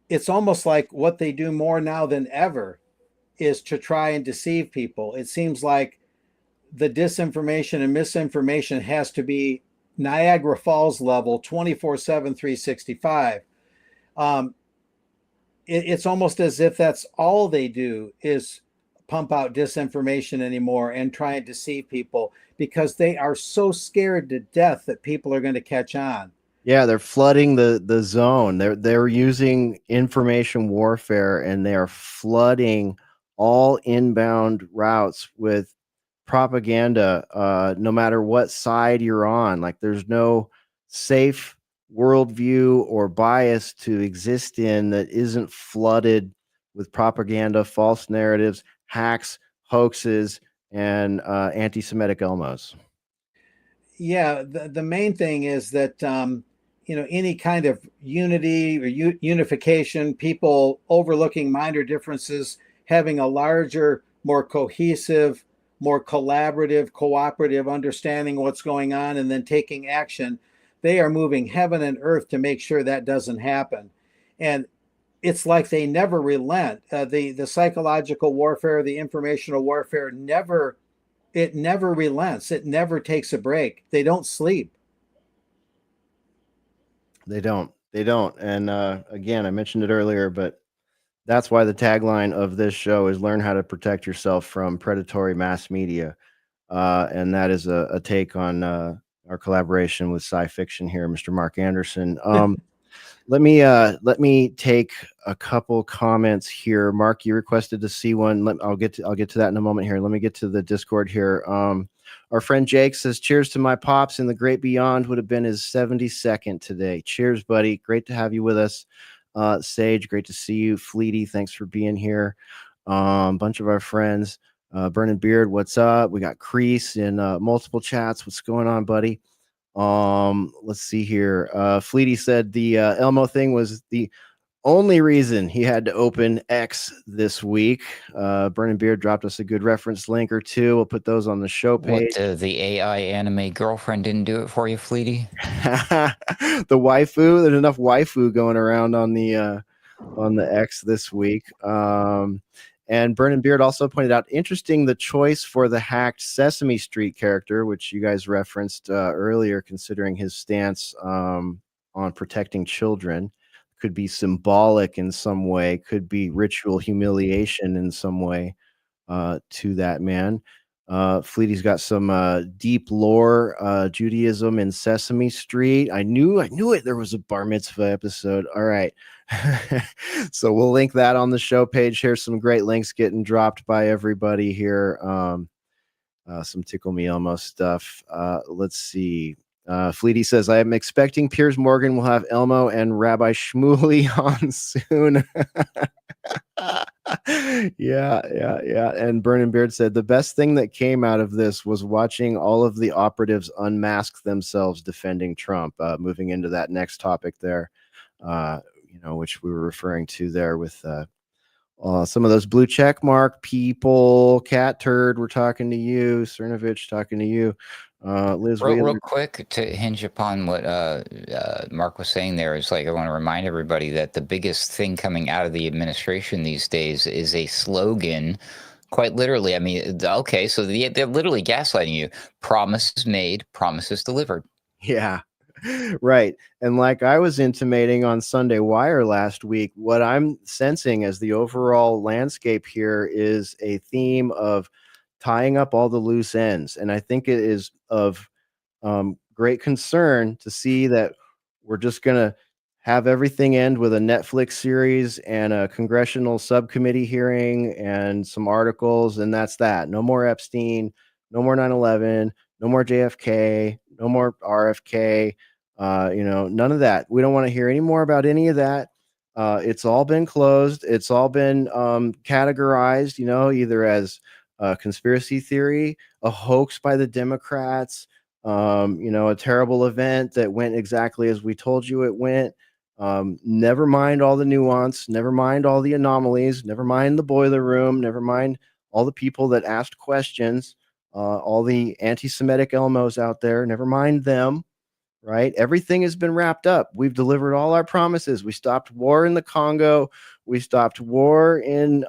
it's almost like what they do more now than ever is to try and deceive people. It seems like the disinformation and misinformation has to be Niagara Falls level 24/7, 365. It's almost as if that's all they do is pump out disinformation anymore and try and deceive people, because they are so scared to death that people are going to catch on. Yeah, they're flooding the zone. They're using information warfare, and they are flooding all inbound routes with propaganda, no matter what side you're on. Like, there's no safe worldview or bias to exist in that isn't flooded with propaganda, false narratives, hacks, hoaxes, and anti-Semitic Elmos. Yeah, the main thing is that any kind of unity or unification, people overlooking minor differences, having a larger, more cohesive, more collaborative, cooperative understanding of what's going on, and then taking action. They are moving heaven and earth to make sure that doesn't happen. And it's like they never relent. The psychological warfare, the informational warfare, never relents. It never takes a break. They don't sleep. They don't. They don't. And again, I mentioned it earlier, but that's why the tagline of this show is "Learn how to protect yourself from predatory mass media," and that is a take on our collaboration with sci fiction here, Mr. Mark Anderson. Let me take a couple comments here. Mark, you requested to see one. I'll get to that in a moment here. Let me get to the Discord here. Our friend Jake says, "Cheers to my pops in the great beyond. Would have been his 72nd today. Cheers, buddy. Great to have you with us. Sage, great to see you. Fleety, thanks for being here. Bunch of our friends. Burning Beard, what's up? We got Crease in multiple chats. What's going on, buddy? Let's see here. Fleety said the Elmo thing was the only reason he had to open X this week. Burning Beard dropped us a good reference link or two. We'll put those on the show page. What, the AI anime girlfriend didn't do it for you, Fleety? The waifu. There's enough waifu going around on the X this week. And Burning Beard also pointed out, interesting, the choice for the hacked Sesame Street character, which you guys referenced earlier, considering his stance on protecting children. Could be symbolic in some way, could be ritual humiliation in some way to that man. Fleety's got some deep lore, Judaism in Sesame Street. I knew it. There was a bar mitzvah episode. All right. So we'll link that on the show page. Here's some great links getting dropped by everybody here. Some Tickle Me Elmo stuff. Let's see. Fleety says, I am expecting Piers Morgan will have Elmo and Rabbi Shmuley on soon. Yeah. And Burning Beard said, the best thing that came out of this was watching all of the operatives unmask themselves defending Trump. Moving into that next topic there, which we were referring to there with some of those blue check mark people. Cat Turd, we're talking to you. Cernovich, talking to you. Liz Real Wheeler. quick to hinge upon what Mark was saying there is, like, I want to remind everybody that the biggest thing coming out of the administration these days is a slogan. Quite literally, I mean, okay, so they're literally gaslighting you. Promises made, promises delivered. Yeah, right. And like I was intimating on Sunday Wire last week, what I'm sensing as the overall landscape here is a theme of tying up all the loose ends. And I think it is of great concern to see that we're just going to have everything end with a Netflix series and a congressional subcommittee hearing and some articles, and that's that. No more Epstein, no more 9/11, no more JFK, no more RFK. None of that. We don't want to hear any more about any of that. It's all been closed. It's all been categorized, either as a conspiracy theory, a hoax by the Democrats, a terrible event that went exactly as we told you it went. Never mind all the nuance, never mind all the anomalies, never mind the boiler room, never mind all the people that asked questions, all the anti-Semitic Elmos out there, never mind them, right? Everything has been wrapped up. We've delivered all our promises. We stopped war in the Congo. We stopped war in,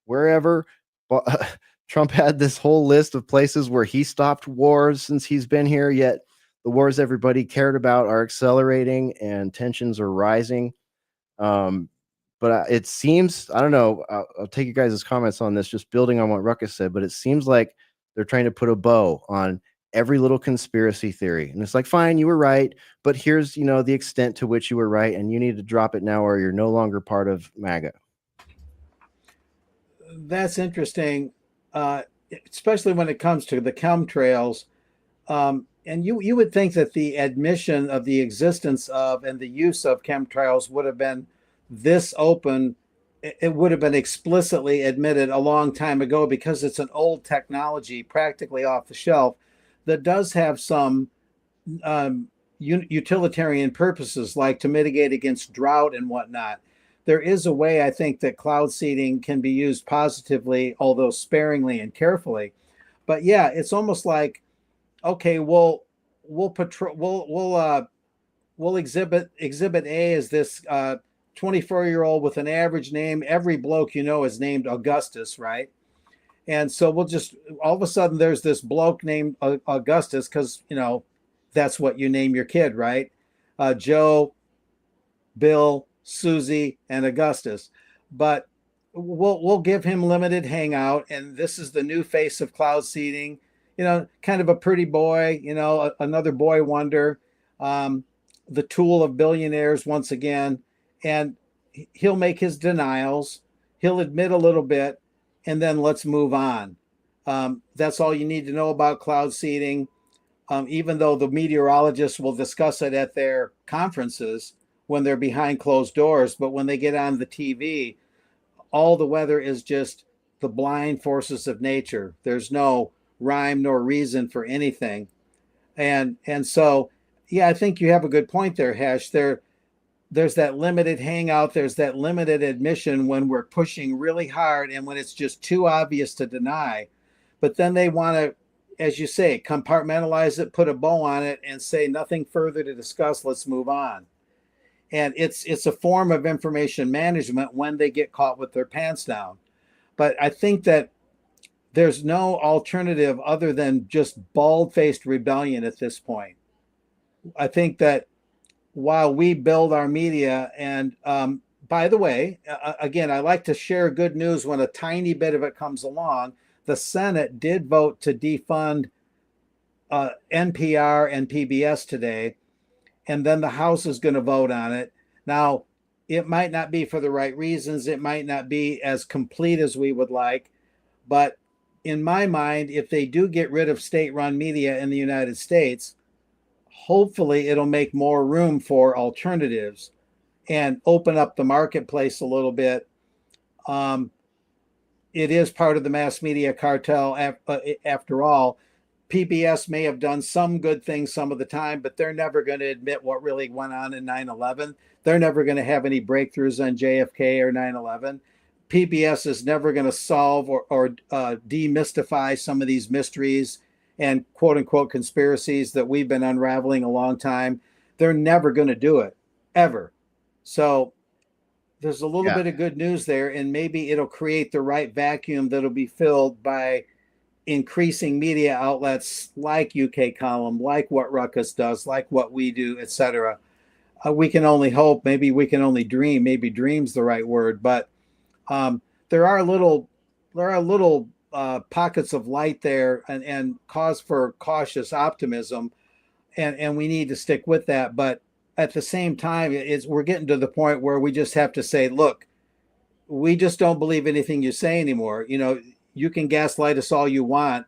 wherever. But Trump had this whole list of places where he stopped wars since he's been here, yet the wars everybody cared about are accelerating and tensions are rising. But it seems, I don't know, I'll take you guys' comments on this, just building on what Ruckus said, but it seems like they're trying to put a bow on every little conspiracy theory. And it's like, fine, you were right, but here's, the extent to which you were right, and you need to drop it now or you're no longer part of MAGA. That's interesting, especially when it comes to the chemtrails. And you would think that the admission of the existence of and the use of chemtrails would have been this open. It would have been explicitly admitted a long time ago because it's an old technology, practically off the shelf, that does have some utilitarian purposes, like to mitigate against drought and whatnot. There is a way, I think, that cloud seeding can be used positively, although sparingly and carefully. But yeah, it's almost like, okay, we'll patrol, we'll exhibit A is this 24-year-old with an average name. Every bloke is named Augustus, right? And so we'll just, all of a sudden there's this bloke named Augustus because that's what you name your kid, right? Joe, Bill, Susie, and Augustus. But we'll give him limited hangout, and this is the new face of cloud seeding. Kind of a pretty boy, another boy wonder, the tool of billionaires once again. And he'll make his denials. He'll admit a little bit, and then let's move on. That's all you need to know about cloud seeding. Even though the meteorologists will discuss it at their conferences when they're behind closed doors, but when they get on the TV, all the weather is just the blind forces of nature. There's no rhyme nor reason for anything. And so, yeah, I think you have a good point there, Hesh. There's that limited hangout, there's that limited admission when we're pushing really hard and when it's just too obvious to deny. But then they want to, as you say, compartmentalize it, put a bow on it, and say nothing further to discuss, let's move on. And it's a form of information management when they get caught with their pants down. But I think that there's no alternative other than just bald-faced rebellion at this point. I think that while we build our media, and by the way, again, I like to share good news when a tiny bit of it comes along. The Senate did vote to defund NPR and PBS today, and then the House is going to vote on it. Now, it might not be for the right reasons. It might not be as complete as we would like. But in my mind, if they do get rid of state-run media in the United States, hopefully it'll make more room for alternatives and open up the marketplace a little bit. It is part of the mass media cartel after all. PBS may have done some good things some of the time, but they're never going to admit what really went on in 9/11. They're never going to have any breakthroughs on JFK or 9/11. PBS is never going to solve or demystify some of these mysteries and quote unquote conspiracies that we've been unraveling a long time. They're never going to do it, ever. So there's a little bit of good news there, and maybe it'll create the right vacuum that'll be filled by increasing media outlets like UK Column, like what Ruckus does, like what we do, etc. We can only hope, maybe we can only dream, maybe dream's the right word, but there are little pockets of light there and cause for cautious optimism, and we need to stick with that. But at the same time, we're getting to the point where we just have to say, look, we just don't believe anything you say anymore. You know, you can gaslight us all you want.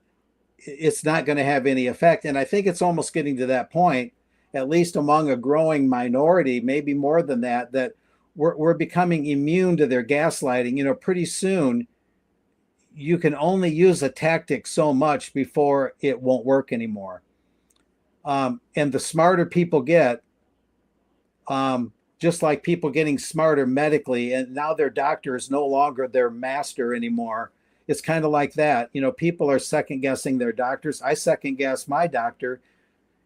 It's not going to have any effect. And I think it's almost getting to that point, at least among a growing minority, maybe more than that, that we're becoming immune to their gaslighting. You know, pretty soon you can only use a tactic so much before it won't work anymore. And the smarter people get, just like people getting smarter medically, and now their doctor is no longer their master anymore. It's kind of like that. You know, people are second guessing their doctors. I second guess my doctor,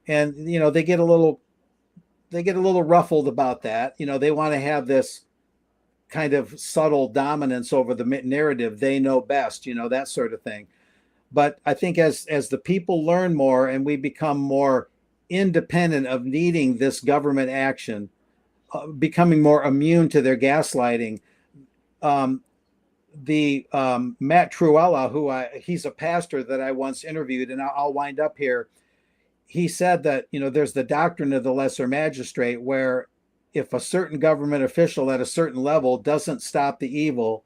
and you know, they get a little ruffled about that. You know, they want to have this kind of subtle dominance over the narrative. They know best, you know, that sort of thing. But I think as the people learn more and we become more independent of needing this government action, becoming more immune to their gaslighting, Matt Truella, he's a pastor that I once interviewed, and I'll wind up here. He said that, you know, there's the doctrine of the lesser magistrate, where if a certain government official at a certain level doesn't stop the evil,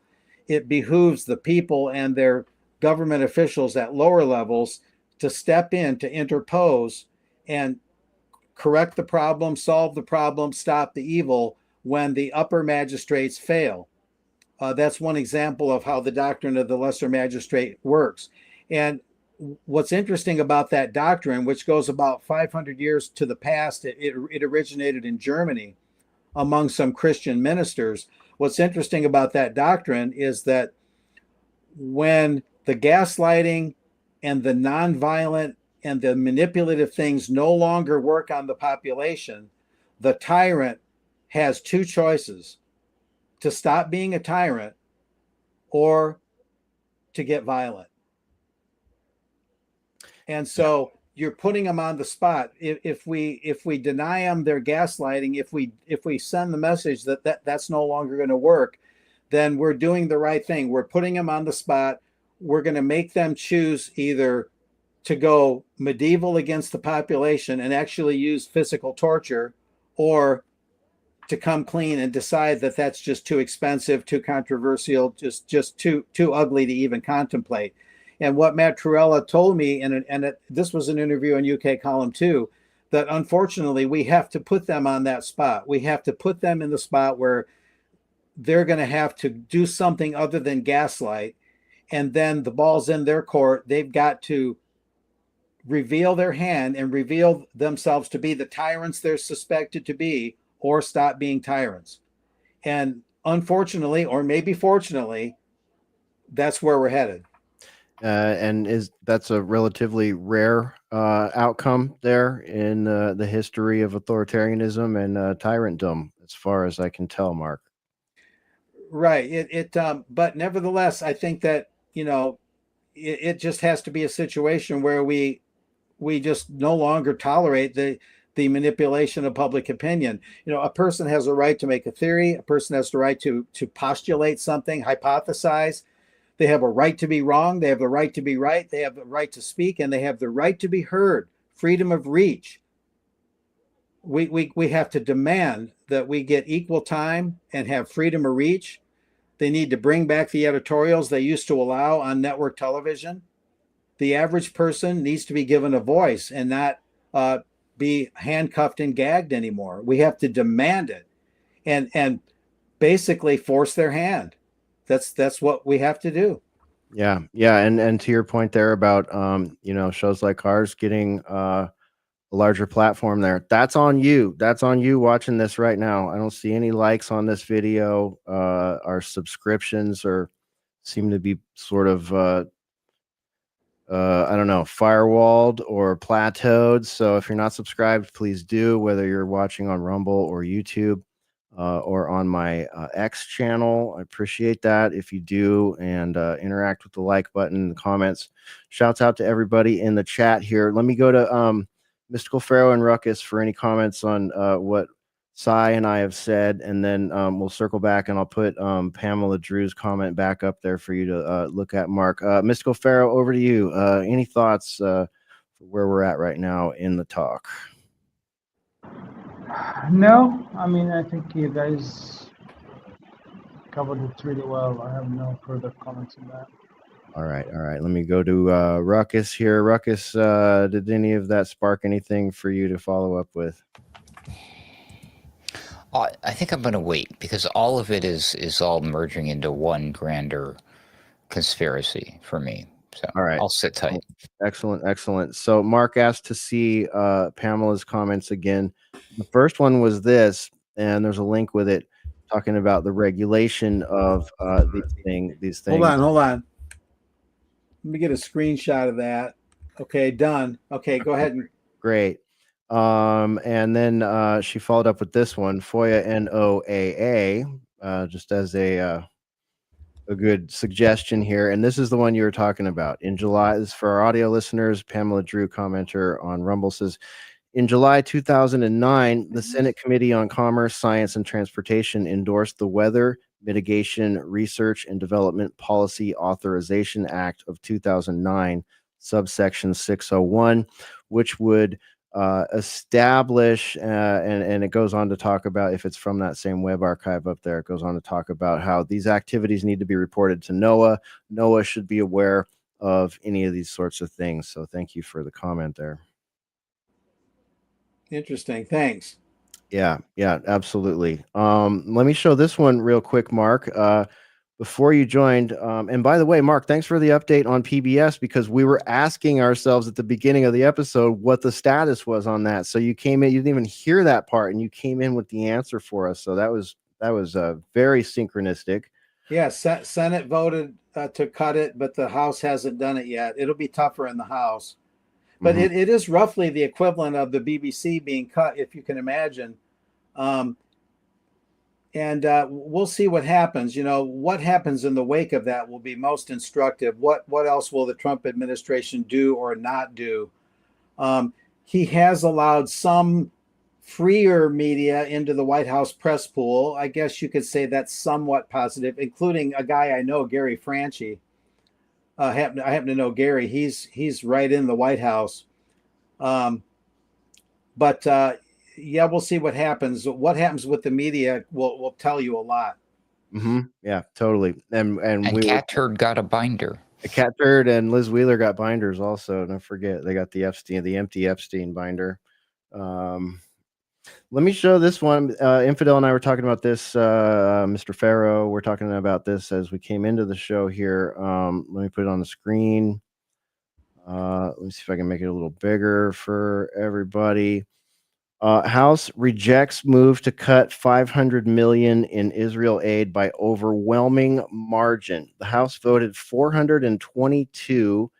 it behooves the people and their government officials at lower levels to step in, to interpose and correct the problem, solve the problem, stop the evil when the upper magistrates fail. That's one example of how the doctrine of the lesser magistrate works. And what's interesting about that doctrine, which goes about 500 years to the past, it originated in Germany among some Christian ministers. What's interesting about that doctrine is that when the gaslighting and the nonviolent and the manipulative things no longer work on the population, the tyrant has two choices: to stop being a tyrant or to get violent. And so you're putting them on the spot. If we deny them their gaslighting, if we send the message that's no longer going to work, then we're doing the right thing. We're putting them on the spot. We're going to make them choose either to go medieval against the population and actually use physical torture, or to come clean and decide that that's just too expensive, too controversial, just too ugly to even contemplate. And what Matt Truella told me, this was an interview on UK Column too, that unfortunately we have to put them on that spot. We have to put them in the spot where they're going to have to do something other than gaslight, and then the ball's in their court. They've got to reveal their hand and reveal themselves to be the tyrants they're suspected to be, or stop being tyrants. And unfortunately, or maybe fortunately, that's where we're headed. And that's a relatively rare outcome there in the history of authoritarianism and tyrantdom, as far as I can tell, Mark. Right. But nevertheless, I think that, you know, it just has to be a situation where we just no longer tolerate the manipulation of public opinion. You know, a person has a right to make a theory. A person has the right to postulate something, hypothesize. They have a right to be wrong. They have the right to be right. They have the right to speak, and they have the right to be heard. Freedom of reach. We have to demand that we get equal time and have freedom of reach. They need to bring back the editorials they used to allow on network television. The average person needs to be given a voice and not be handcuffed and gagged anymore. We have to demand it and basically force their hand. That's what we have to do. Yeah, and to your point there about shows like ours getting a larger platform there. That's on you. That's on you watching this right now. I don't see any likes on this video. Our subscriptions seem to be sort of I don't know, firewalled or plateaued. So if you're not subscribed, please do, whether you're watching on Rumble or YouTube or on my X channel. I appreciate that if you do, and interact with the like button in the comments. Shouts out to everybody in the chat here. Let me go to Mystical Pharaoh and Ruckus for any comments on what Cy and I have said, and then we'll circle back and I'll put Pamela Drew's comment back up there for you to look at, Mark. Mystical Pharaoh, over to you. Any thoughts for where we're at right now in the talk? No, I mean, I think you guys covered it really well. I have no further comments on that. All right. Let me go to Ruckus here. Ruckus, did any of that spark anything for you to follow up with? I think I'm going to wait because all of it is all merging into one grander conspiracy for me. So All right. I'll sit tight. Excellent. So Mark asked to see Pamela's comments again. The first one was this, and there's a link with it talking about the regulation of these things. Hold on. Let me get a screenshot of that. Okay, done. Okay, go ahead. Great. And then she followed up with this one, FOIA NOAA, just as a good suggestion here. And this is the one you were talking about. In July, this is for our audio listeners, Pamela Drew, commenter on Rumble, says, in July 2009, the Senate Committee on Commerce, Science, and Transportation endorsed the Weather Mitigation Research and Development Policy Authorization Act of 2009, subsection 601, which would establish, and it goes on to talk about, if it's from that same web archive up there, it goes on to talk about how these activities need to be reported to NOAA. NOAA should be aware of any of these sorts of things. So thank you for the comment there. Interesting. Thanks. Yeah, absolutely. Let me show this one real quick, Mark. Before you joined, and by the way, Mark, thanks for the update on PBS, because we were asking ourselves at the beginning of the episode what the status was on that. So you came in, you didn't even hear that part, and you came in with the answer for us. So that was very synchronistic. Yeah, Senate voted to cut it, but the House hasn't done it yet. It'll be tougher in the House. But it is roughly the equivalent of the BBC being cut, if you can imagine. And we'll see what happens. What happens in the wake of that will be most instructive. What else will the Trump administration do or not do? He has allowed some freer media into the White House press pool. I guess you could say that's somewhat positive, including a guy I know, Gary Franchi. I happen to know Gary. He's right in the White House. But yeah, we'll see what happens. What happens with the media will tell you a lot. Yeah, totally. And Cat Turd got a binder. Cat Turd and Liz Wheeler got binders also. Don't forget, they got the empty Epstein binder. Let me show this one. Infidel and I were talking about this. Mr. Pharaoh, we're talking about this as we came into the show here. Let me put it on the screen. Let me see if I can make it a little bigger for everybody. House rejects move to cut $500 million in Israel aid by overwhelming margin. The House voted 422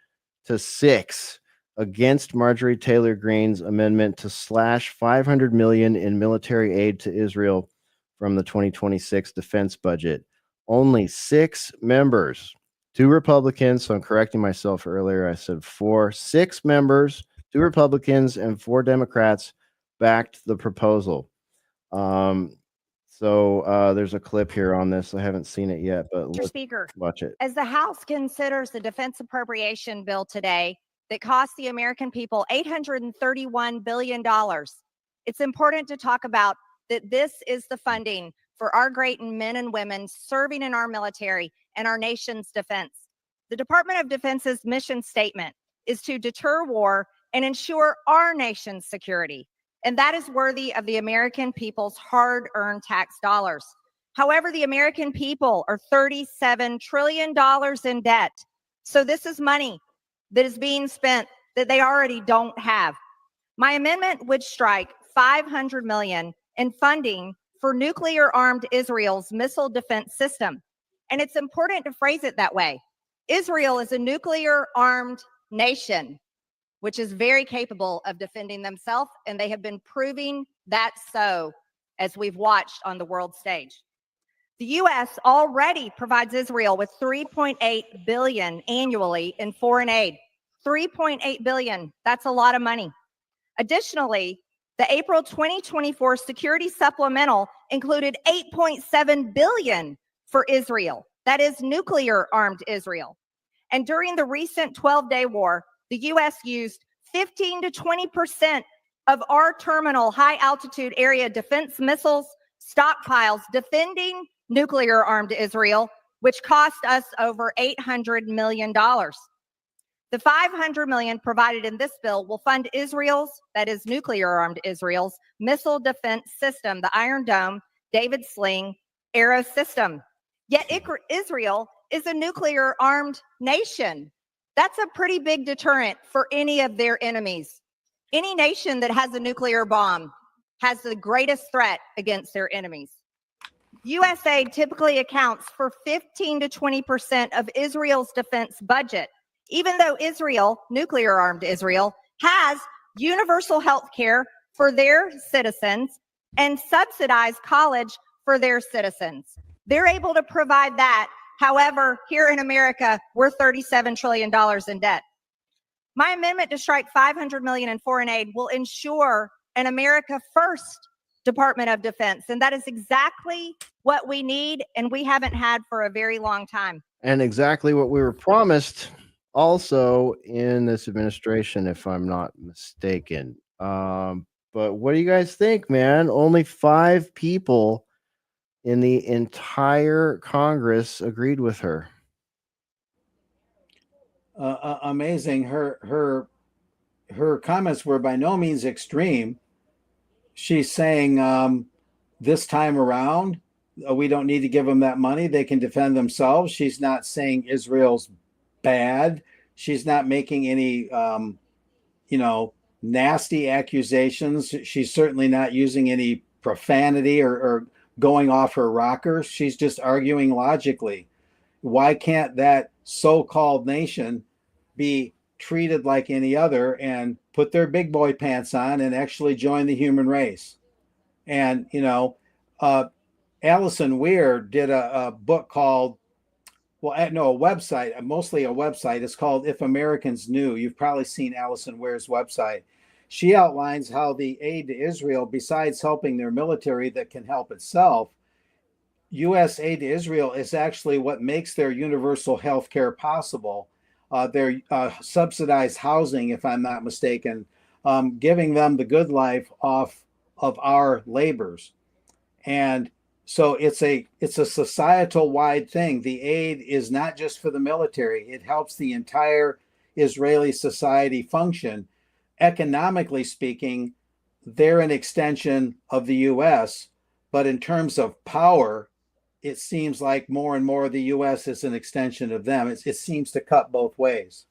to 6 against Marjorie Taylor Greene's amendment to slash $500 million in military aid to Israel from the 2026 defense budget. Only 6 members, 2 Republicans. So I'm correcting myself earlier. I said 4. 6 members, 2 Republicans, and 4 Democrats backed the proposal. So there's a clip here on this. I haven't seen it yet, but Mr. Speaker, watch it. As the House considers the defense appropriation bill today that costs the American people $831 billion, it's important to talk about that this is the funding for our great men and women serving in our military and our nation's defense. The Department of Defense's mission statement is to deter war and ensure our nation's security, and that is worthy of the American people's hard-earned tax dollars. However, the American people are $37 trillion in debt. So this is money that is being spent that they already don't have. My amendment would strike $500 million in funding for nuclear-armed Israel's missile defense system. And it's important to phrase it that way. Israel is a nuclear-armed nation, which is very capable of defending themselves, and they have been proving that so as we've watched on the world stage. The U.S. already provides Israel with $3.8 billion annually in foreign aid. $3.8 billion, that's a lot of money. Additionally, the April 2024 security supplemental included $8.7 billion for Israel. That is nuclear-armed Israel. And during the recent 12-day war, the U.S. used 15 to 20% of our terminal high-altitude area defense missiles stockpiles defending nuclear-armed Israel, which cost us over $800 million. The $500 million provided in this bill will fund Israel's, that is nuclear-armed Israel's, missile defense system, the Iron Dome, David Sling, Arrow system. Yet Israel is a nuclear-armed nation. That's a pretty big deterrent for any of their enemies. Any nation that has a nuclear bomb has the greatest threat against their enemies. U.S. aid typically accounts for 15 to 20% of Israel's defense budget, even though Israel, nuclear-armed Israel, has universal health care for their citizens and subsidized college for their citizens. They're able to provide that. However, here in America, we're $37 trillion in debt. My amendment to strike $500 million in foreign aid will ensure an America First Department of Defense, and that is exactly what we need and we haven't had for a very long time. And exactly what we were promised also in this administration, if I'm not mistaken. But what do you guys think, man? Only 5 people in the entire Congress agreed with her. Amazing. Her comments were by no means extreme. She's saying this time around, we don't need to give them that money. They can defend themselves. She's not saying Israel's bad. She's not making any, nasty accusations. She's certainly not using any profanity or going off her rocker. She's just arguing logically. Why can't that so-called nation be treated like any other and put their big boy pants on and actually join the human race? And, Allison Weir did a book called, a website, mostly a website. It's called If Americans Knew. You've probably seen Allison Weir's website. She outlines how the aid to Israel, besides helping their military that can help itself, U.S. aid to Israel is actually what makes their universal health care possible. Their subsidized housing, if I'm not mistaken, giving them the good life off of our labors. And so it's a societal wide thing. The aid is not just for the military. It helps the entire Israeli society function. Economically speaking, they're an extension of the U.S., but in terms of power, it seems like more and more the U.S. is an extension of them. It seems to cut both ways.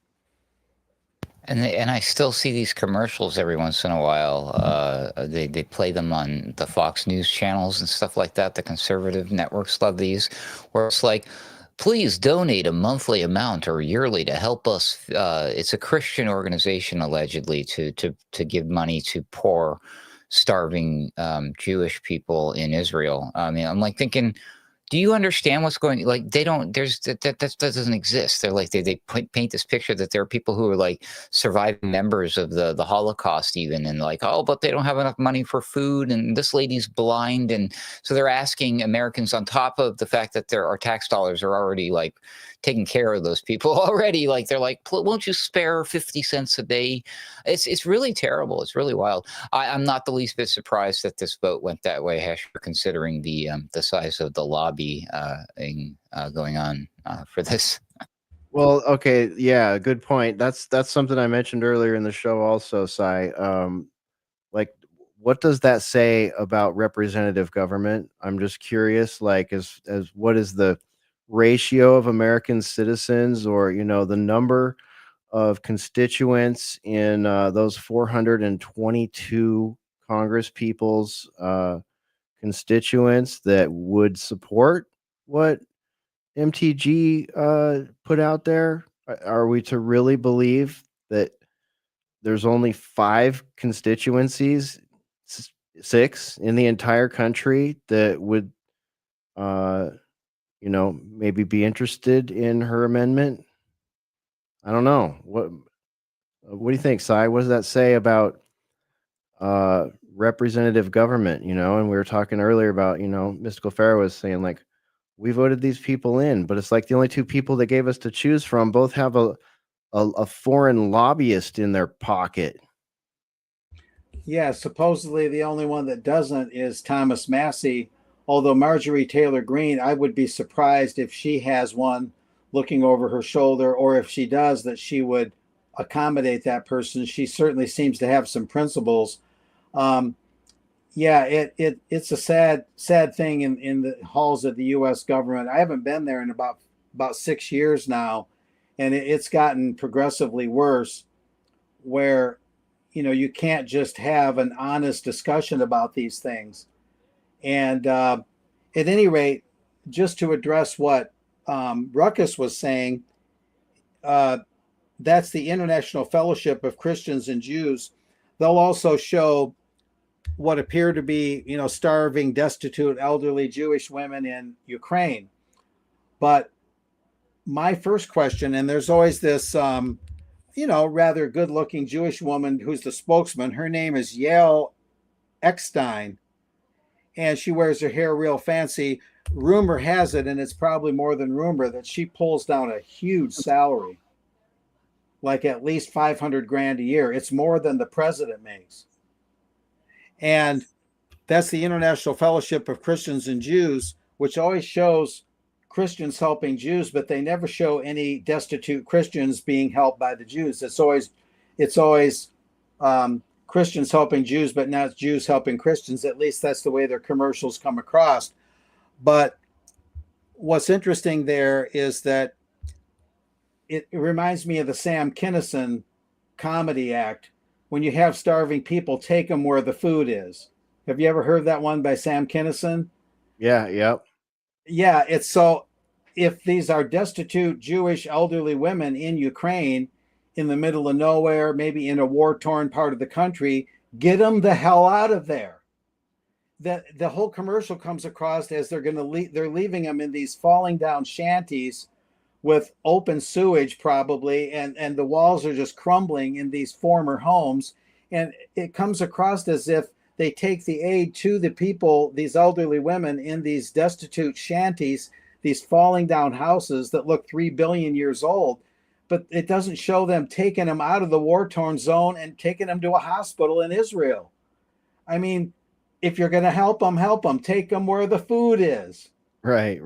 And I still see these commercials every once in a while. They play them on the Fox News channels and stuff like that. The conservative networks love these, where it's like, please donate a monthly amount or yearly to help us. It's a Christian organization allegedly to give money to poor, starving Jewish people in Israel. I mean, I'm like thinking, do you understand what's going? Like they don't. There's that doesn't exist. They're like they paint this picture that there are people who are like surviving members of the Holocaust even, and like, oh, but they don't have enough money for food, and this lady's blind, and so they're asking Americans, on top of the fact that our tax dollars are already like taking care of those people already. Like they're like, won't you spare 50 cents a day? It's really terrible. It's really wild. I'm not the least bit surprised that this vote went that way, Hesher, considering the size of the lobby going on for this. Well, okay, yeah, good point. That's something I mentioned earlier in the show also, Sai. Like, what does that say about representative government? I'm just curious, like, as what ratio of American citizens, or the number of constituents in those 422 Congress people's constituents that would support what MTG put out there? Are we to really believe that there's only 5 constituencies, 6 in the entire country that would, maybe be interested in her amendment? I don't know. What do you think, Cy? What does that say about representative government? And we were talking earlier about, Mystical Pharaoh was saying, like, we voted these people in, but it's like the only 2 people that gave us to choose from both have a foreign lobbyist in their pocket. Yeah, supposedly the only one that doesn't is Thomas Massey. Although Marjorie Taylor Greene, I would be surprised if she has one looking over her shoulder, or if she does, that she would accommodate that person. She certainly seems to have some principles. Yeah, it's a sad thing in the halls of the U.S. government. I haven't been there in about 6 years now, and it's gotten progressively worse. Where you can't just have an honest discussion about these things. And at any rate, just to address what Ruckus was saying, that's the International Fellowship of Christians and Jews. They'll also show what appear to be, starving, destitute, elderly Jewish women in Ukraine. But my first question, and there's always this, rather good-looking Jewish woman who's the spokesman. Her name is Yael Eckstein, and she wears her hair real fancy. Rumor has it, and it's probably more than rumor, that she pulls down a huge salary, like at least 500 grand a year. It's more than the president makes. And that's the International Fellowship of Christians and Jews, which always shows Christians helping Jews, but they never show any destitute Christians being helped by the Jews. It's always Christians helping Jews, but not Jews helping Christians. At least that's the way their commercials come across. But what's interesting there is that it reminds me of the Sam Kinison comedy act. When you have starving people, take them where the food is. Have you ever heard that one by Sam Kinison? Yeah, yep. Yeah, it's so if these are destitute Jewish elderly women in Ukraine, in the middle of nowhere, maybe in a war-torn part of the country, get them the hell out of there. The whole commercial comes across as they're leaving them in these falling down shanties with open sewage probably, and the walls are just crumbling in these former homes. And it comes across as if they take the aid to the people, these elderly women in these destitute shanties, these falling down houses that look 3 billion years old, but it doesn't show them taking them out of the war-torn zone and taking them to a hospital in Israel. I mean, if you're going to help them, take them where the food is. Right.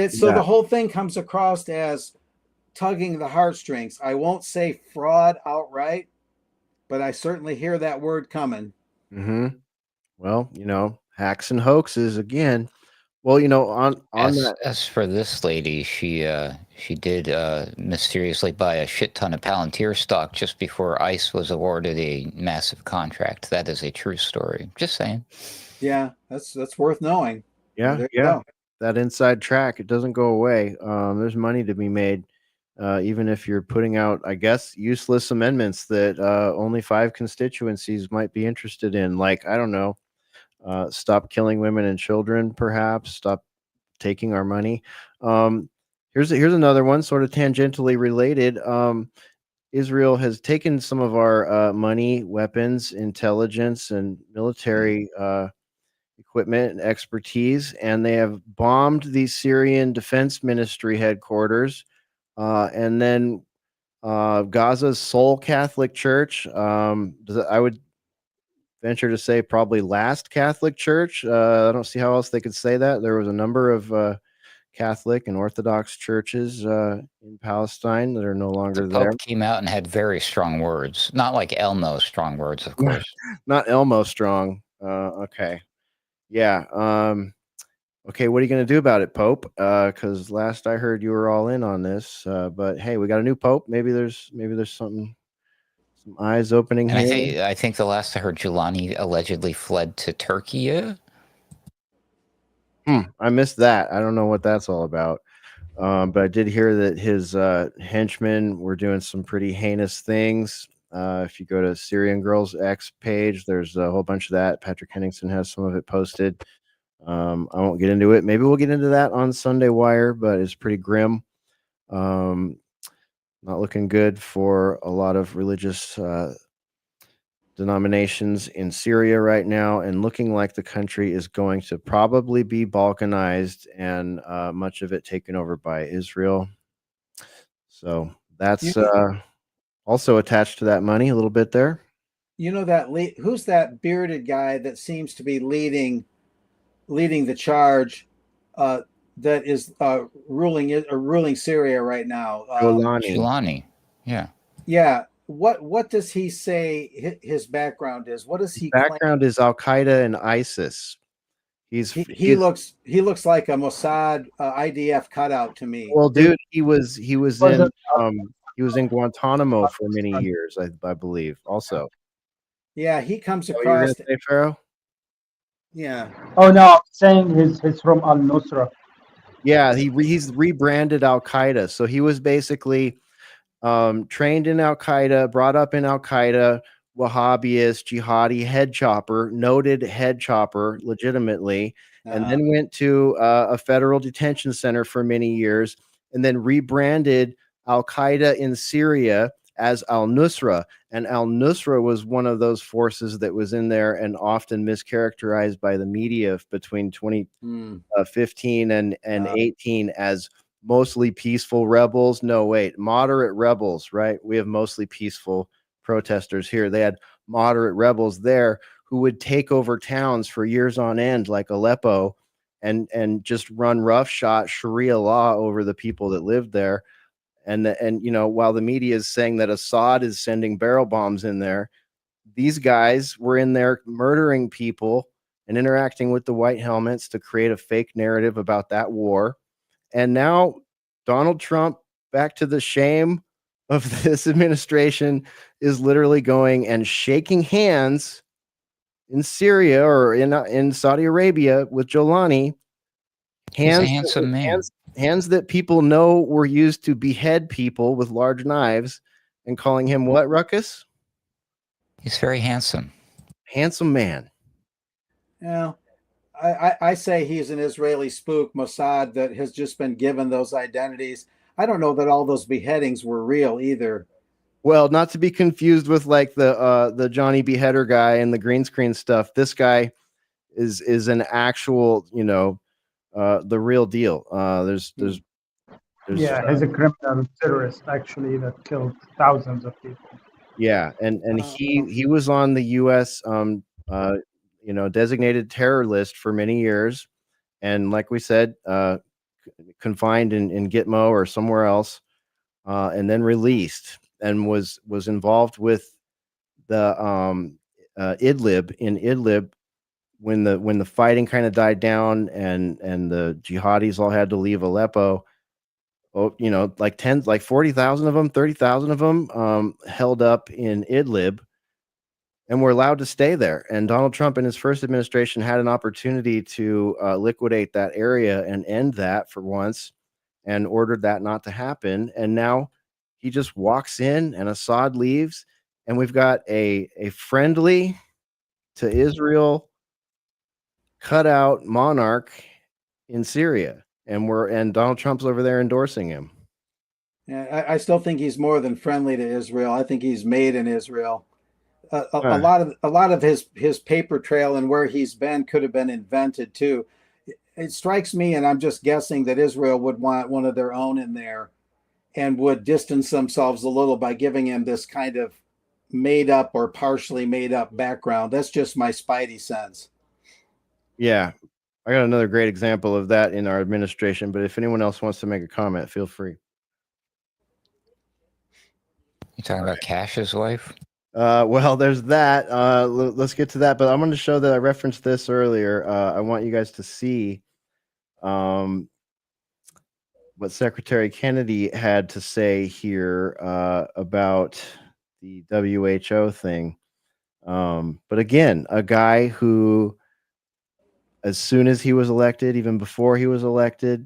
So the whole thing comes across as tugging the heartstrings. I won't say fraud outright, but I certainly hear that word coming. Mm-hmm. Well, hacks and hoaxes again. Well, on that. As for this lady, she did mysteriously buy a shit ton of Palantir stock just before ICE was awarded a massive contract. That is a true story. Just saying. Yeah, that's worth knowing. Yeah, there you go. That inside track, it doesn't go away. There's money to be made, even if you're putting out, I guess, useless amendments that only 5 constituencies might be interested in. Like, I don't know, stop killing women and children, perhaps. Stop taking our money. Here's another one, sort of tangentially related. Israel has taken some of our money, weapons, intelligence, and military equipment and expertise, and they have bombed the Syrian Defense Ministry headquarters, and then Gaza's sole Catholic church. I would venture to say probably last Catholic church. I don't see how else they could say that. There was a number of Catholic and Orthodox churches in Palestine that are no longer there. The Pope came out and had very strong words, not like Elmo strong words, of course. Not Elmo strong. Okay. Yeah. Okay, what are you going to do about it, Pope? Because last I heard you were all in on this. But hey, we got a new Pope. Maybe there's some eyes opening And here. I think the last I heard, Giuliani allegedly fled to Turkey. I missed that. I don't know what that's all about. But I did hear that his henchmen were doing some pretty heinous things. If you go to Syrian Girls X page, there's a whole bunch of that. Patrick Henningsen has some of it posted. I won't get into it. Maybe we'll get into that on Sunday Wire, but it's pretty grim. Not looking good for a lot of religious denominations in Syria right now, and looking like the country is going to probably be balkanized and much of it taken over by Israel. So that's also attached to that money a little bit there. You know that who's that bearded guy that seems to be leading the charge that is ruling Syria right now? Golani. Giuliani. Yeah. Yeah. What does he say his background is? What does His he claim? background is Al Qaeda and ISIS. He looks like a Mossad IDF cutout to me. Well, dude, he was Wasn't in Guantanamo for many years, I believe. Also, Yeah, he comes what you were gonna across. say, Pharaoh? Yeah. Oh no, I'm saying he's from Al Nusra. Yeah, he's rebranded Al Qaeda. So he was basically trained in Al Qaeda, brought up in Al Qaeda, Wahhabist, jihadi, head chopper, noted head chopper, legitimately, and then went to a federal detention center for many years, and then rebranded Al Qaeda in Syria as Al Nusra. And Al Nusra was one of those forces that was in there and often mischaracterized by the media between 2015 and 18 as mostly peaceful rebels. No, wait, moderate rebels, right? We have mostly peaceful protesters here. They had moderate rebels there who would take over towns for years on end, like Aleppo, and just run roughshod Sharia law over the people that lived there. And you know, while the media is saying that Assad is sending barrel bombs in there, these guys were in there murdering people and interacting with the white helmets to create a fake narrative about that war. And now Donald Trump, back to the shame of this administration, is literally going and shaking hands in Syria or in Saudi Arabia with Jolani. He's a handsome man. Hands that people know were used to behead people with large knives, and calling him what, Ruckus? He's very handsome. Handsome man. Yeah. I say he's an Israeli spook, Mossad, that has just been given those identities. I don't know that all those beheadings were real either. Well, not to be confused with like the Johnny Beheader guy and the green screen stuff. This guy is an actual, you know, the real deal. There's Yeah, he's a criminal terrorist actually that killed thousands of people. yeah, and he was on the U.S. You know, designated terror list for many years, and like we said, confined in Gitmo or somewhere else, and then released, and was involved with the Idlib when the fighting kind of died down, and the jihadis all had to leave Aleppo. Oh, you know, like 40,000 of them, 30,000 of them held up in Idlib and were allowed to stay there. And Donald Trump in his first administration had an opportunity to liquidate that area and end that for once, and ordered that not to happen. And now he just walks in and Assad leaves, and we've got a friendly to Israel cutout monarch in Syria, and Donald Trump's over there endorsing him. Yeah, I still think he's more than friendly to Israel. I think he's made in Israel. A lot of his paper trail and where he's been could have been invented too. It strikes me, and I'm just guessing, that Israel would want one of their own in there and would distance themselves a little by giving him this kind of made up or partially made up background. That's just my spidey sense. Yeah, I got another great example of that in our administration, but if anyone else wants to make a comment, feel free. You talking about Cash's wife? Well, there's that. Let's get to that, but I'm going to show that I referenced this earlier. I want you guys to see what Secretary Kennedy had to say here about the WHO thing. But again, a guy who, as soon as he was elected, even before he was elected,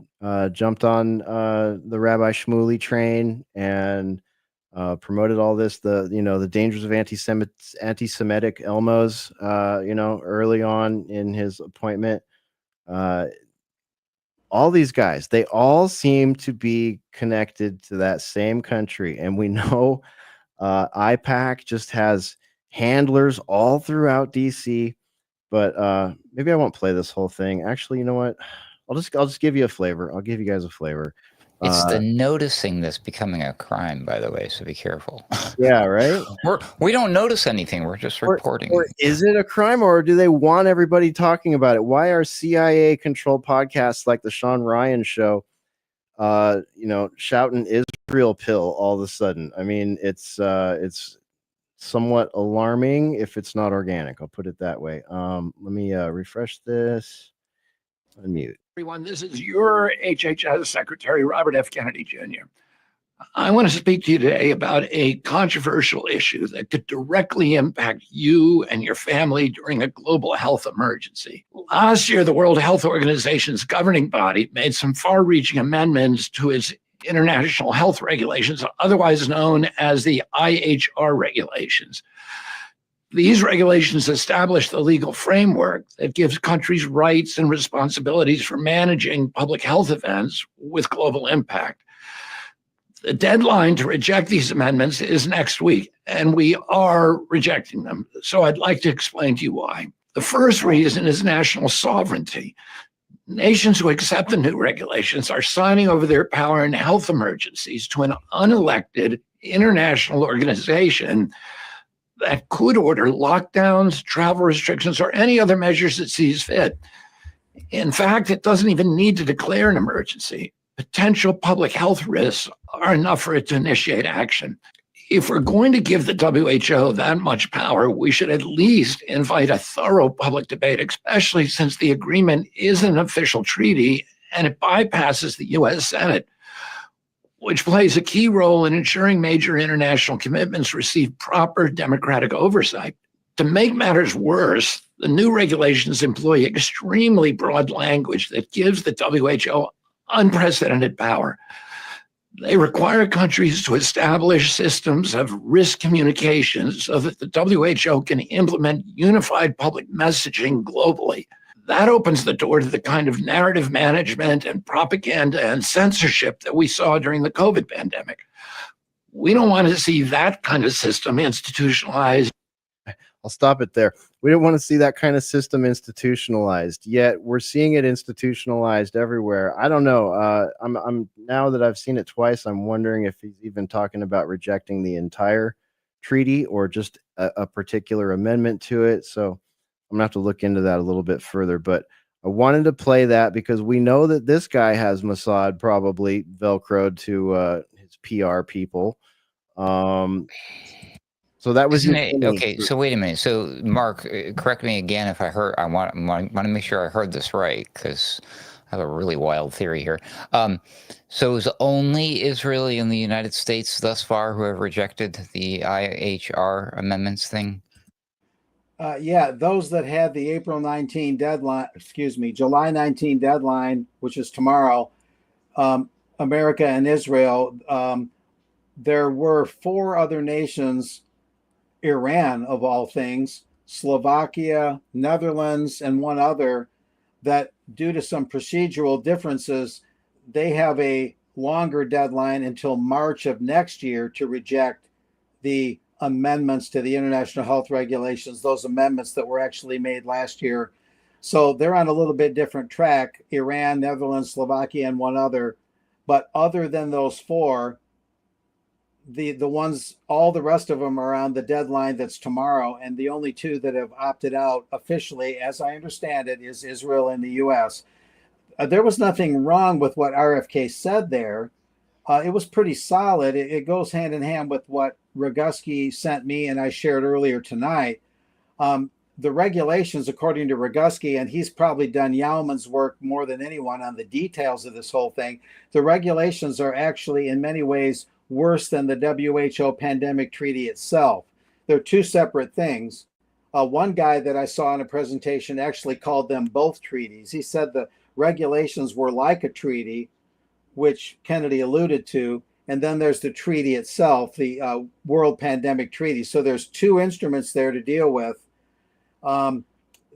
jumped on the Rabbi Shmuley train and promoted all this, the dangers of anti-Semitic Elmos, early on in his appointment. All these guys, they all seem to be connected to that same country. And we know IPAC just has handlers all throughout DC. But maybe I won't play this whole thing. Actually, you know what? I'll just give you a flavor. I'll give you guys a flavor. It's the noticing that's becoming a crime, by the way, so be careful. Yeah, right? We don't notice anything. We're just reporting. Or is it a crime, or do they want everybody talking about it? Why are CIA-controlled podcasts like the Sean Ryan Show, shouting Israel pill all of a sudden? I mean, it's somewhat alarming if it's not organic. I'll put it that way. Let me refresh this. Unmute. Everyone, this is your HHS Secretary Robert F. Kennedy Jr. I want to speak to you today about a controversial issue that could directly impact you and your family during a global health emergency. Last year, the World Health Organization's governing body made some far-reaching amendments to its international health regulations, otherwise known as the IHR regulations. These regulations establish the legal framework that gives countries rights and responsibilities for managing public health events with global impact. The deadline to reject these amendments is next week, and we are rejecting them. So I'd like to explain to you why. The first reason is national sovereignty. Nations who accept the new regulations are signing over their power in health emergencies to an unelected international organization that could order lockdowns, travel restrictions, or any other measures it sees fit. In fact, it doesn't even need to declare an emergency. Potential public health risks are enough for it to initiate action. If we're going to give the WHO that much power, we should at least invite a thorough public debate, especially since the agreement is an official treaty and it bypasses the US Senate, which plays a key role in ensuring major international commitments receive proper democratic oversight. To make matters worse, the new regulations employ extremely broad language that gives the WHO unprecedented power. They require countries to establish systems of risk communication so that the WHO can implement unified public messaging globally. That opens the door to the kind of narrative management and propaganda and censorship that we saw during the COVID pandemic. We don't want to see that kind of system institutionalized. I'll stop it there. We don't want to see that kind of system institutionalized, yet we're seeing it institutionalized everywhere. I don't know. I'm now that I've seen it twice, I'm wondering if he's even talking about rejecting the entire treaty or just a particular amendment to it. So I'm gonna have to look into that a little bit further, but I wanted to play that because we know that this guy has Mossad probably velcroed to his PR people. So that was okay. So wait a minute. So Mark, correct me again if I heard. I want to make sure I heard this right because I have a really wild theory here. So is only Israel and the United States thus far who have rejected the IHR amendments thing? Yeah, those that had the July 19 deadline, which is tomorrow, America and Israel. There were 4 other nations, Iran of all things, Slovakia, Netherlands, and one other, that due to some procedural differences, they have a longer deadline until March of next year to reject the amendments to the international health regulations, those amendments that were actually made last year. So they're on a little bit different track, Iran, Netherlands, Slovakia, and one other. But other than those 4, the ones, all the rest of them are on the deadline that's tomorrow. And the only 2 that have opted out officially, as I understand it, is Israel and the US. There was nothing wrong with what RFK said there. It was pretty solid. It goes hand in hand with what Roguski sent me and I shared earlier tonight. the regulations, according to Roguski, and he's probably done Yauman's work more than anyone on the details of this whole thing. The regulations are actually in many ways worse than the WHO pandemic treaty itself. They're two separate things. One guy that I saw in a presentation actually called them both treaties. He said the regulations were like a treaty, which Kennedy alluded to, and then there's the treaty itself, the World Pandemic Treaty. So there's two instruments there to deal with. The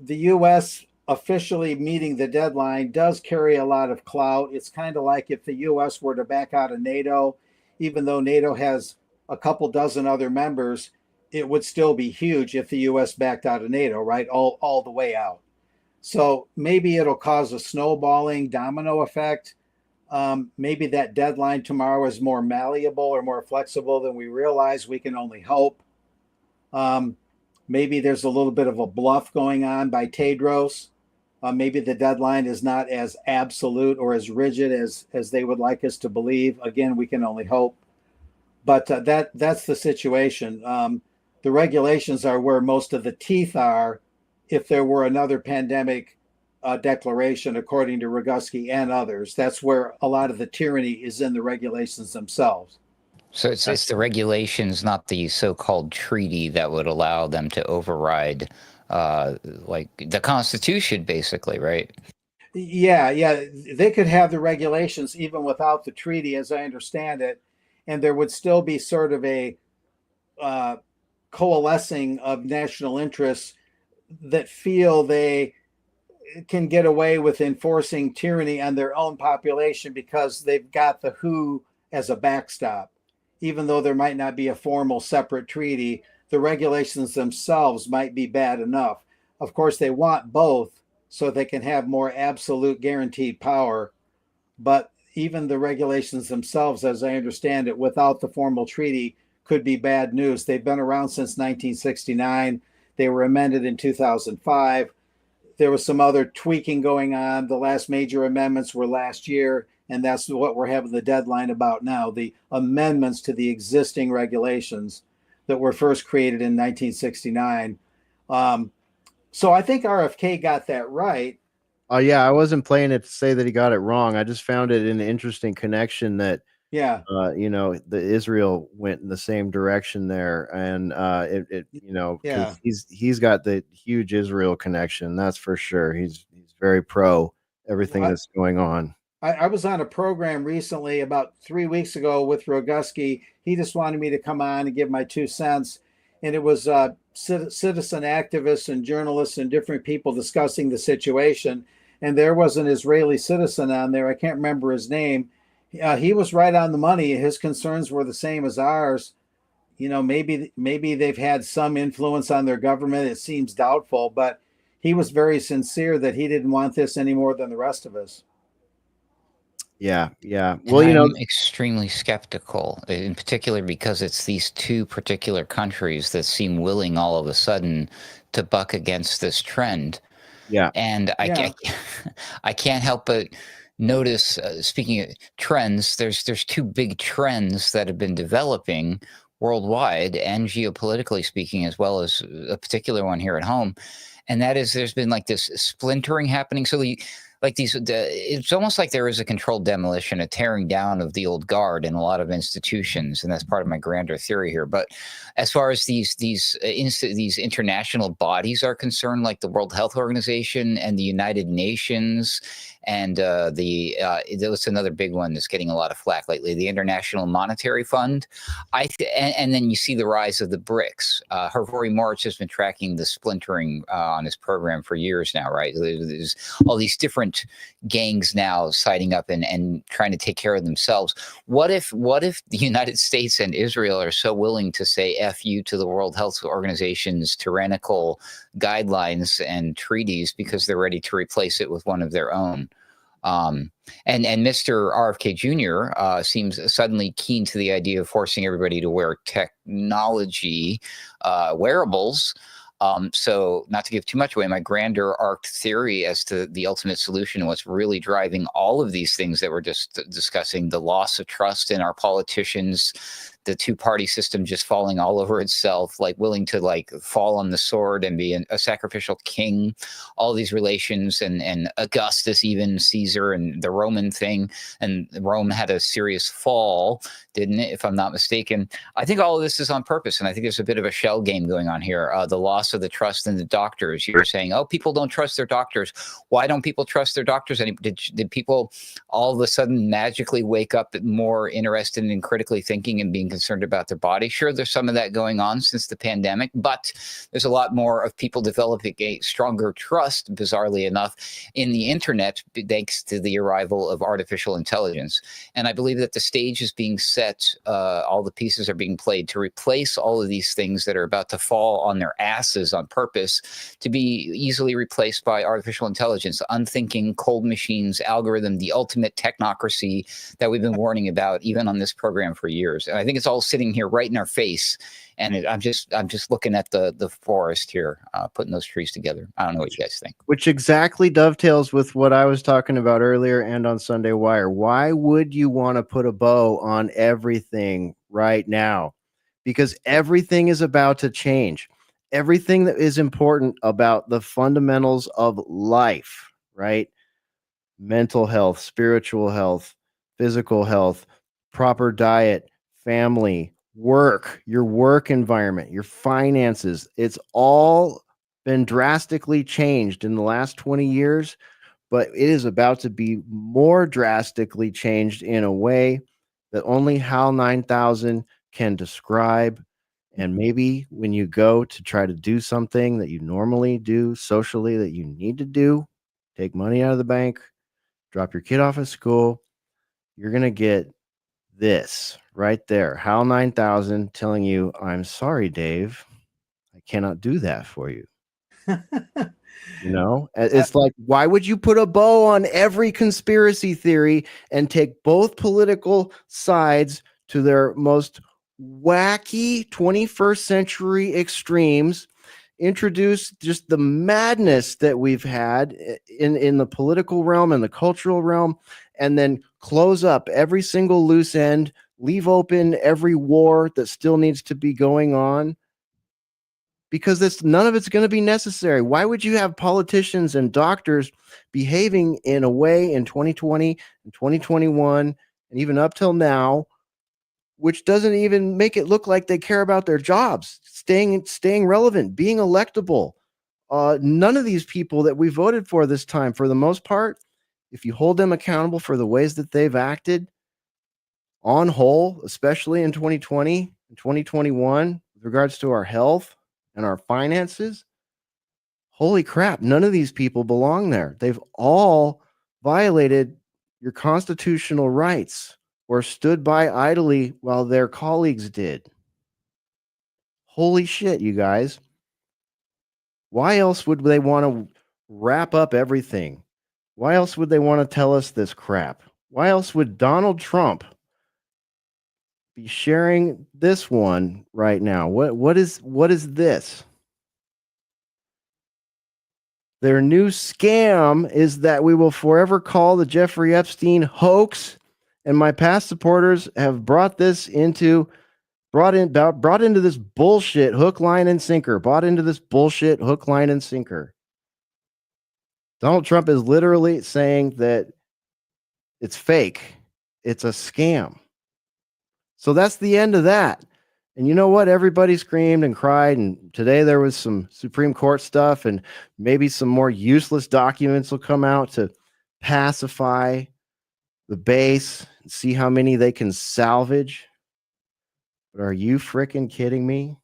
U.S. officially meeting the deadline does carry a lot of clout. It's kind of like if the U.S. were to back out of NATO, even though NATO has a couple dozen other members, it would still be huge if the U.S. backed out of NATO, right? All the way out. So maybe it'll cause a snowballing domino effect. Maybe that deadline tomorrow is more malleable or more flexible than we realize. We can only hope. Maybe there's a little bit of a bluff going on by Tedros. Maybe the deadline is not as absolute or as rigid as they would like us to believe. Again, we can only hope. But that's the situation. The regulations are where most of the teeth are if there were another pandemic declaration, according to Roguski and others. That's where a lot of the tyranny is in the regulations themselves. So it's the regulations, not the so-called treaty, that would allow them to override like the Constitution, basically, right? Yeah. They could have the regulations even without the treaty, as I understand it, and there would still be sort of a coalescing of national interests that feel they can get away with enforcing tyranny on their own population because they've got the WHO as a backstop. Even though there might not be a formal separate treaty, the regulations themselves might be bad enough. Of course, they want both so they can have more absolute guaranteed power. But even the regulations themselves, as I understand it, without the formal treaty, could be bad news. They've been around since 1969. They were amended in 2005. There was some other tweaking going on. The last major amendments were last year. And that's what we're having the deadline about now, the amendments to the existing regulations that were first created in 1969. So I think RFK got that right. Oh, yeah. I wasn't playing it to say that he got it wrong. I just found it an interesting connection that, the Israel went in the same direction there. And because he's got the huge Israel connection. That's for sure. He's very pro everything that's going on. I was on a program recently about 3 weeks ago with Roguski. He just wanted me to come on and give my 2 cents. And it was citizen activists and journalists and different people discussing the situation. And there was an Israeli citizen on there. I can't remember his name. He was right on the money. His concerns were the same as ours. Maybe they've had some influence on their government. It seems doubtful, but he was very sincere that he didn't want this any more than the rest of us. Yeah. Well, I'm extremely skeptical, in particular because it's these two particular countries that seem willing all of a sudden to buck against this trend. Yeah. And I can't help but notice, speaking of trends, there's two big trends that have been developing worldwide and geopolitically speaking, as well as a particular one here at home. And that is, there's been like this splintering happening. So it's almost like there is a controlled demolition, a tearing down of the old guard in a lot of institutions, and that's part of my grander theory here. But as far as these international bodies are concerned, like the World Health Organization and the United Nations, and there was another big one that's getting a lot of flack lately, the International Monetary Fund. And then you see the rise of the BRICS. Rory Moritz has been tracking the splintering on his program for years now, right? There's all these different gangs now siding up and trying to take care of themselves. What if the United States and Israel are so willing to say F you to the World Health Organization's tyrannical guidelines and treaties because they're ready to replace it with one of their own? And Mr. RFK Jr. Seems suddenly keen to the idea of forcing everybody to wear technology wearables. So not to give too much away, my grander arc theory as to the ultimate solution, what's really driving all of these things that we're just discussing, the loss of trust in our politicians, the two-party system just falling all over itself, like willing to like fall on the sword and be a sacrificial king, all these relations, and Augustus, even Caesar, and the Roman thing, and Rome had a serious fall, didn't it, if I'm not mistaken? I think all of this is on purpose, and I think there's a bit of a shell game going on here. The loss of the trust in the doctors. You're saying, oh, people don't trust their doctors. Why don't people trust their doctors? Did people all of a sudden magically wake up more interested in critically thinking and being concerned about their body? Sure, there's some of that going on since the pandemic, but there's a lot more of people developing a stronger trust, bizarrely enough, in the internet, thanks to the arrival of artificial intelligence. And I believe that the stage is being set, all the pieces are being played to replace all of these things that are about to fall on their asses on purpose, to be easily replaced by artificial intelligence, unthinking, cold machines, algorithm, the ultimate technocracy that we've been warning about even on this program for years. And I think it's all sitting here right in our face. And I'm just looking at the forest here, putting those trees together. I don't know what you guys think. Which exactly dovetails with what I was talking about earlier and on Sunday Wire. Why would you want to put a bow on everything right now? Because everything is about to change. Everything that is important about the fundamentals of life, right? Mental health, spiritual health, physical health, proper diet, family, work, your work environment, your finances. It's all been drastically changed in the last 20 years, but it is about to be more drastically changed in a way that only HAL 9000 can describe. And maybe when you go to try to do something that you normally do socially that you need to do, take money out of the bank, drop your kid off at school, you're going to get this right there. HAL 9000 telling you, I'm sorry, Dave. I cannot do that for you. You know, it's like, why would you put a bow on every conspiracy theory and take both political sides to their most wacky 21st century extremes, introduce just the madness that we've had in the political realm and the cultural realm, and then close up every single loose end, leave open every war that still needs to be going on? Because none of it's going to be necessary. Why would you have politicians and doctors behaving in a way in 2020 and 2021 and even up till now, which doesn't even make it look like they care about their jobs, staying relevant, being electable? None of these people that we voted for this time, for the most part, if you hold them accountable for the ways that they've acted on whole, especially in 2020 and 2021, with regards to our health and our finances, holy crap, none of these people belong there. They've all violated your constitutional rights or stood by idly while their colleagues did. Holy shit, you guys. Why else would they want to wrap up everything? Why else would they want to tell us this crap? Why else would Donald Trump be sharing this one right now? What is this? Their new scam is that we will forever call the Jeffrey Epstein hoax, and my past supporters have brought into this bullshit hook, line, and sinker. Bought into this bullshit hook, line, and sinker. Donald Trump is literally saying that it's fake. It's a scam. So that's the end of that. And you know what? Everybody screamed and cried. And today there was some Supreme Court stuff, and maybe some more useless documents will come out to pacify the base and see how many they can salvage. But are you freaking kidding me?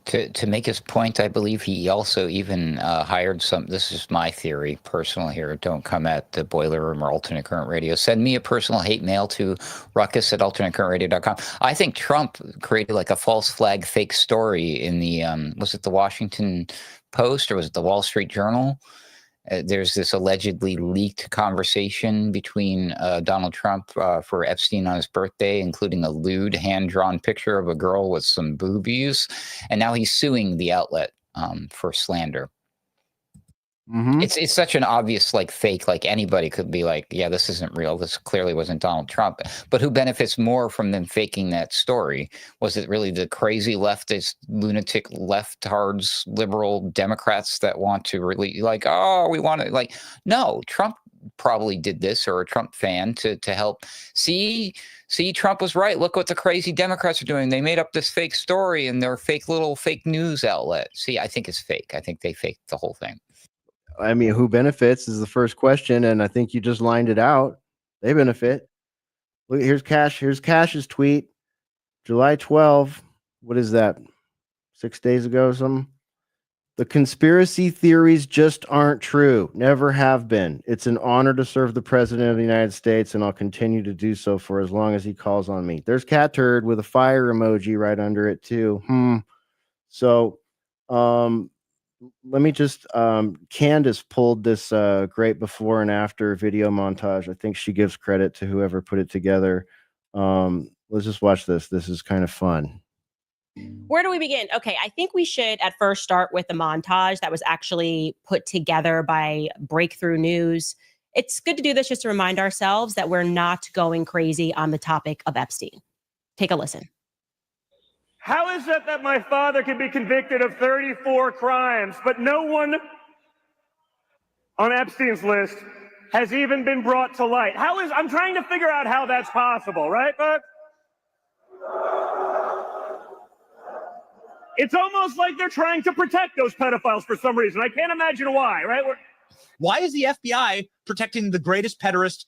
To make his point, I believe he also even hired some. This is my theory, personal here. Don't come at the Boiler Room or Alternate Current Radio. Send me a personal hate mail to ruckus@alternatecurrentradio.com. I think Trump created like a false flag fake story in the, was it the Washington Post or was it the Wall Street Journal? There's this allegedly leaked conversation between Donald Trump for Epstein on his birthday, including a lewd hand-drawn picture of a girl with some boobies. And now he's suing the outlet for slander. Mhm. It's such an obvious like fake. Like anybody could be like, yeah, this isn't real. This clearly wasn't Donald Trump. But who benefits more from them faking that story? Was it really the crazy leftist, lunatic, leftards, liberal Democrats that want to really like, oh, we want to like, no, Trump probably did this, or a Trump fan to help see Trump was right. Look what the crazy Democrats are doing. They made up this fake story and their fake little fake news outlet. See, I think it's fake. I think they faked the whole thing. I mean, who benefits is the first question, and I think you just lined it out. They benefit. Look, here's Cash. Here's Cash's tweet, July 12. What is that? 6 days ago, something. The conspiracy theories just aren't true. Never have been. It's an honor to serve the president of the United States, and I'll continue to do so for as long as he calls on me. There's cat turd with a fire emoji right under it too. So, let me just Candace pulled this great before and after video montage. I think she gives credit to whoever put it together. Let's just watch this. This is kind of fun. Where do we begin? Okay, I think we should at first start with the montage that was actually put together by Breakthrough News. It's good to do this just to remind ourselves that we're not going crazy on the topic of Epstein. Take a listen. How is it that my father can be convicted of 34 crimes, but no one on Epstein's list has even been brought to light? I'm trying to figure out how that's possible, right, folks? It's almost like they're trying to protect those pedophiles for some reason. I can't imagine why, right? Why is the FBI protecting the greatest pederast,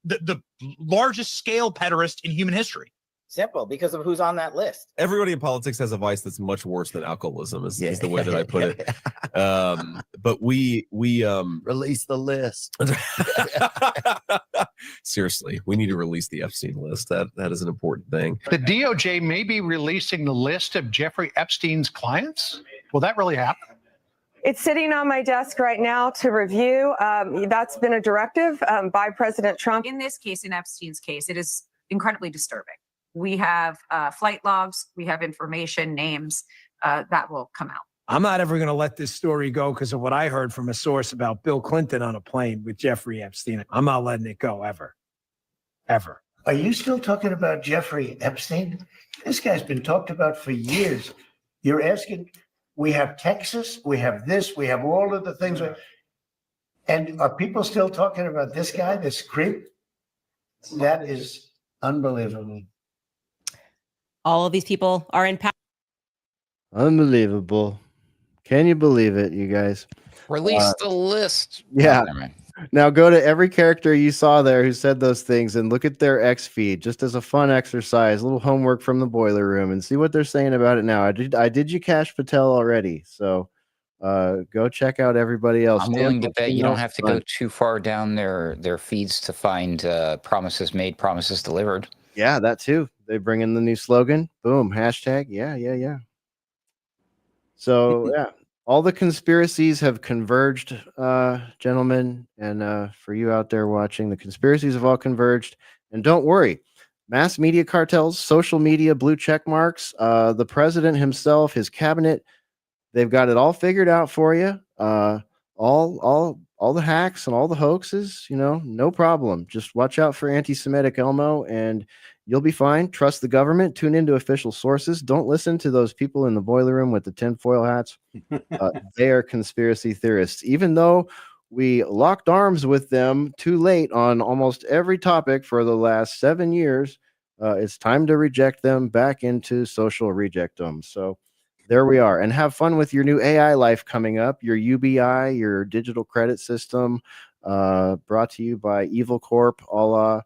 the largest scale pederast in human history? Simple, because of who's on that list. Everybody in politics has a vice that's much worse than alcoholism, is the way that I put it. But we Release the list. Seriously, we need to release the Epstein list. That is an important thing. The DOJ may be releasing the list of Jeffrey Epstein's clients. Will that really happen? It's sitting on my desk right now to review. That's been a directive by President Trump. In this case, in Epstein's case, it is incredibly disturbing. We have flight logs, we have information, names that will come out. I'm not ever going to let this story go because of what I heard from a source about Bill Clinton on a plane with Jeffrey Epstein. I'm not letting it go ever. Ever. Are you still talking about Jeffrey Epstein? This guy's been talked about for years. You're asking, we have Texas, we have this, we have all of the things. And are people still talking about this guy, this creep? That is unbelievable. All of these people are in power. Unbelievable. Can you believe it, you guys? Release the list. Yeah. Oh, now go to every character you saw there who said those things and look at their X feed just as a fun exercise, a little homework from the boiler room, and see what they're saying about it now. I did you Cash Patel already, so go check out everybody else. I'm willing to bet you don't have to go too far down their feeds to find promises made, promises delivered. Yeah, that too. They bring in the new slogan. Boom. Hashtag. Yeah. So yeah, all the conspiracies have converged, gentlemen. And for you out there watching, the conspiracies have all converged. And don't worry, mass media cartels, social media, blue check marks, the president himself, his cabinet, they've got it all figured out for you. All the hacks and all the hoaxes, no problem. Just watch out for anti-Semitic Elmo and you'll be fine. Trust the government. Tune into official sources. Don't listen to those people in the boiler room with the tinfoil hats. They are conspiracy theorists. Even though we locked arms with them too late on almost every topic for the last 7 years, it's time to reject them back into social rejectdom. So there we are. And have fun with your new AI life coming up, your UBI, your digital credit system, brought to you by Evil Corp, a la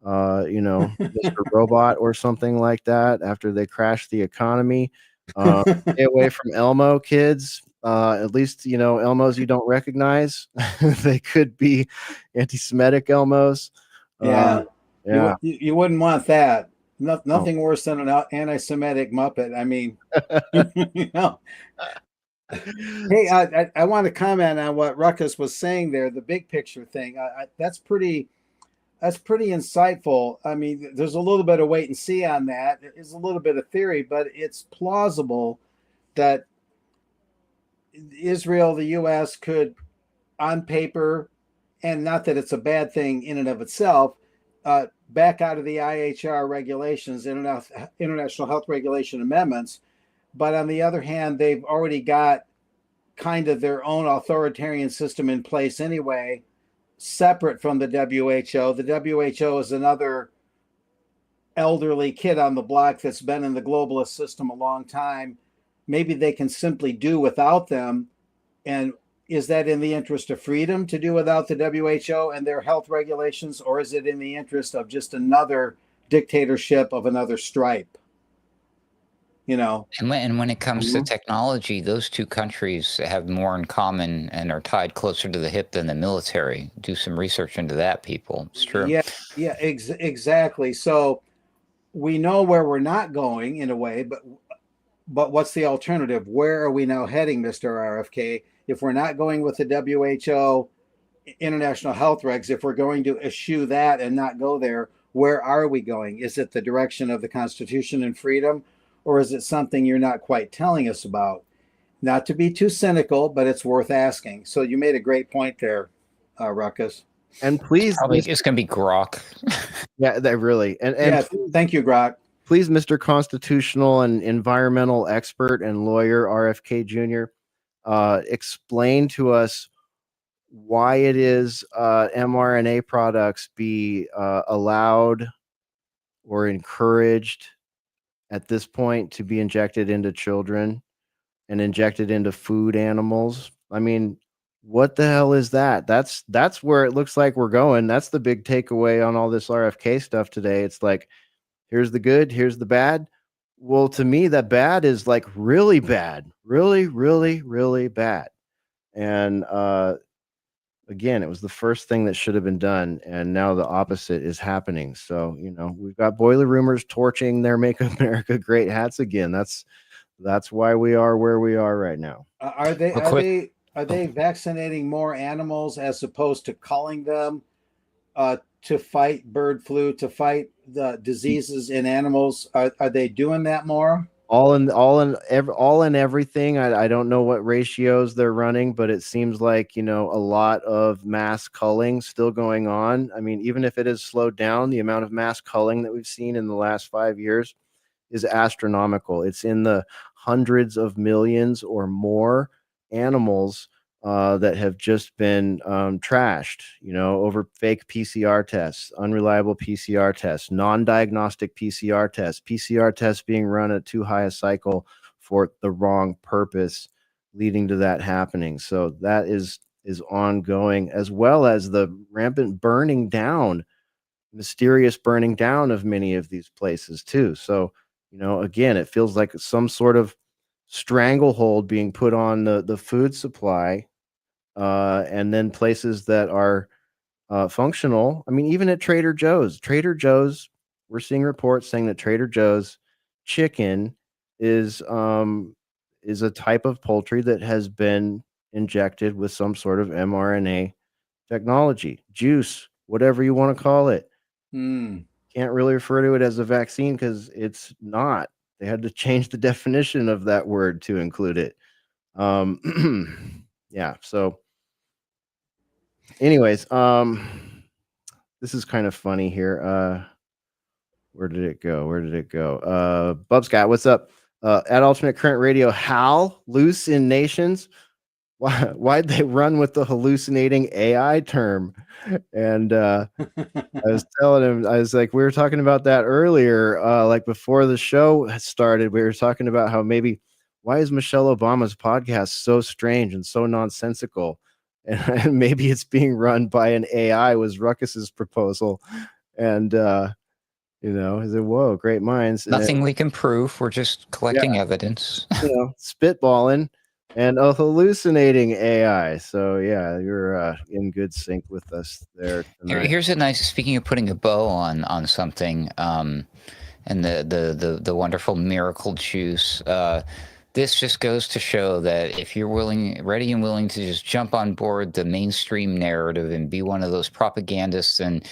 Mr. Robot or something like that after they crash the economy. Stay away from Elmo, kids. At least, Elmos you don't recognize. They could be anti-Semitic Elmos. Yeah. Yeah. You wouldn't want that. Nothing worse than an anti-Semitic Muppet. I mean, Hey, I want to comment on what Ruckus was saying there, the big picture thing. That's pretty insightful. I mean, there's a little bit of wait and see on that. It's a little bit of theory, but it's plausible that Israel, the U.S. could on paper, and not that it's a bad thing in and of itself, back out of the IHR regulations, International Health Regulation Amendments. But on the other hand, they've already got kind of their own authoritarian system in place anyway, separate from the WHO. The WHO is another elderly kid on the block that's been in the globalist system a long time. Maybe they can simply do without them. And is that in the interest of freedom to do without the WHO and their health regulations, or is it in the interest of just another dictatorship of another stripe? You know, And when it comes to technology, those two countries have more in common and are tied closer to the hip than the military. Do some research into that, people. It's true. Yeah, exactly. So we know where we're not going in a way, but what's the alternative? Where are we now heading, Mr. RFK? If we're not going with the WHO international health regs, if we're going to eschew that and not go there, where are we going? Is it the direction of the Constitution and freedom, or is it something you're not quite telling us about? Not to be too cynical, but it's worth asking. So you made a great point there, Ruckus. And please, it's going to be Grok. Yeah, that really. And yeah, thank you, Grok. Please, Mr. Constitutional and environmental expert and lawyer RFK Jr., explain to us why it is mRNA products be allowed or encouraged at this point to be injected into children and injected into food animals. I mean, what the hell is that? That's where it looks like we're going. That's the big takeaway on all this RFK stuff today. It's like, here's the good, here's the bad. Well, to me, that bad is like really bad, really, really, really bad. And again, it was the first thing that should have been done, and now the opposite is happening. So, you know, we've got boiler roomers torching their "Make America Great" hats again. That's why we are where we are right now. Are they vaccinating more animals as opposed to culling them to fight bird flu, to fight the diseases in animals? Are they doing that more? All in everything. I don't know what ratios they're running, but it seems like, you know, a lot of mass culling still going on. I mean, even if it has slowed down, the amount of mass culling that we've seen in the last 5 years is astronomical. It's in the hundreds of millions or more animals that have just been trashed, you know, over fake PCR tests, unreliable PCR tests, non-diagnostic PCR tests being run at too high a cycle for the wrong purpose, leading to that happening. So that is ongoing, as well as the rampant mysterious burning down of many of these places too. So, you know, again, it feels like some sort of stranglehold being put on the food supply, and then places that are functional. I mean, even at Trader Joe's, we're seeing reports saying that Trader Joe's chicken is a type of poultry that has been injected with some sort of mRNA technology, juice, whatever you want to call it. Can't really refer to it as a vaccine because it's not. They had to change the definition of that word to include it. Yeah. So anyways, this is kind of funny here. Where did it go? Bub Scott, what's up? At Alternate Current Radio, loose in nations. Why'd they run with the hallucinating AI term? And I was telling him, I was like, we were talking about that earlier, like before the show started. We were talking about how why is Michelle Obama's podcast so strange and so nonsensical? And maybe it's being run by an AI, was Ruckus's proposal. And you know, he said, whoa, great minds. Nothing we can prove. We're just collecting evidence. You know, spitballing and a hallucinating AI. So yeah, you're in good sync with us there tonight. Here's a nice, speaking of putting a bow on something, and the wonderful miracle juice. This just goes to show that if you're ready and willing to just jump on board the mainstream narrative and be one of those propagandists and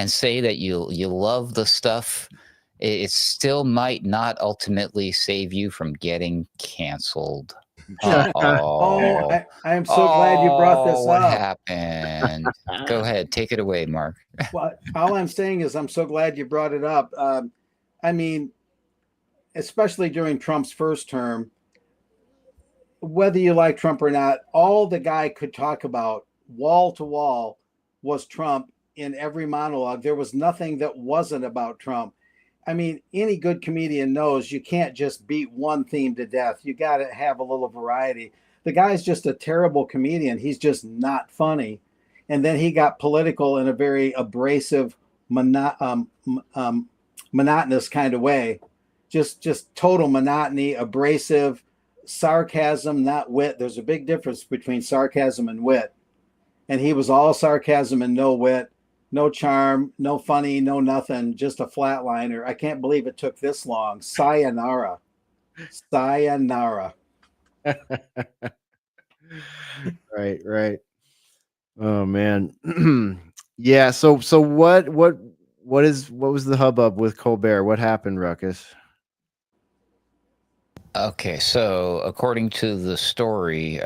say that you love the stuff, it still might not ultimately save you from getting canceled. Oh, I am so glad you brought this What up. happened? Go ahead, take it away, Mark. Well, all I'm saying is I'm so glad you brought it up. I mean, especially during Trump's first term, whether you like Trump or not, all the guy could talk about wall to wall was Trump in every monologue. There was nothing that wasn't about Trump. I mean, any good comedian knows you can't just beat one theme to death. You got to have a little variety. The guy's just a terrible comedian. He's just not funny. And then he got political in a very abrasive, monotonous kind of way. Just total monotony, abrasive, sarcasm, not wit. There's a big difference between sarcasm and wit. And he was all sarcasm and no wit, no charm, no funny, no nothing, just a flatliner. I can't believe it took this long. Sayonara. Sayonara. Right. Oh man. Yeah, so what was the hubbub with Colbert? What happened, Ruckus? Okay, so according to the story,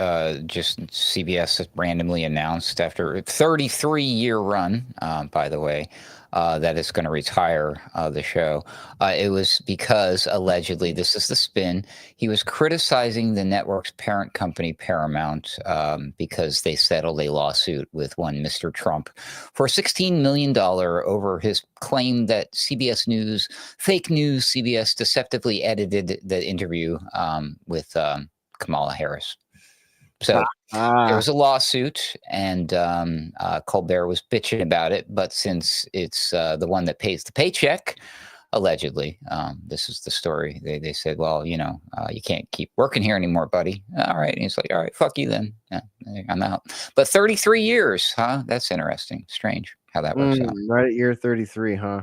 just CBS randomly announced after a 33-year run, by the way, that it's going to retire the show. It was because allegedly, this is the spin, he was criticizing the network's parent company, Paramount, because they settled a lawsuit with one Mr. Trump for $16 million over his claim that CBS News, fake news, CBS deceptively edited the interview with Kamala Harris. So there was a lawsuit, and Colbert was bitching about it. But since it's the one that pays the paycheck, allegedly, this is the story. They said, well, you can't keep working here anymore, buddy. All right. And he's like, all right, fuck you then. Yeah, I'm out. But 33 years, huh? That's interesting. Strange how that works out. Right at year 33, huh?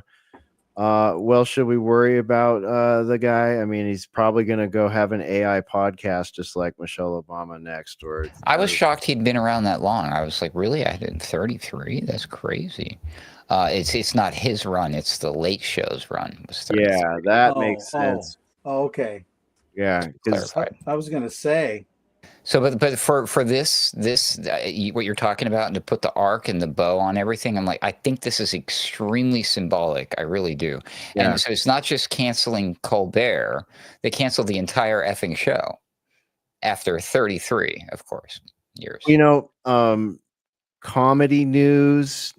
Well, should we worry about the guy? I mean, he's probably going to go have an AI podcast just like Michelle Obama next. I was shocked he'd been around that long. I was like, really? I did 33? That's crazy. It's not his run. It's the Late Show's run. Yeah, that makes sense. Okay. Yeah, because I was going to say. So, but for this what you're talking about, and to put the arc and the bow on everything, I'm like, I think this is extremely symbolic. I really do. Yeah. And so it's not just canceling Colbert; they canceled the entire effing show after 33, of course, years. Comedy news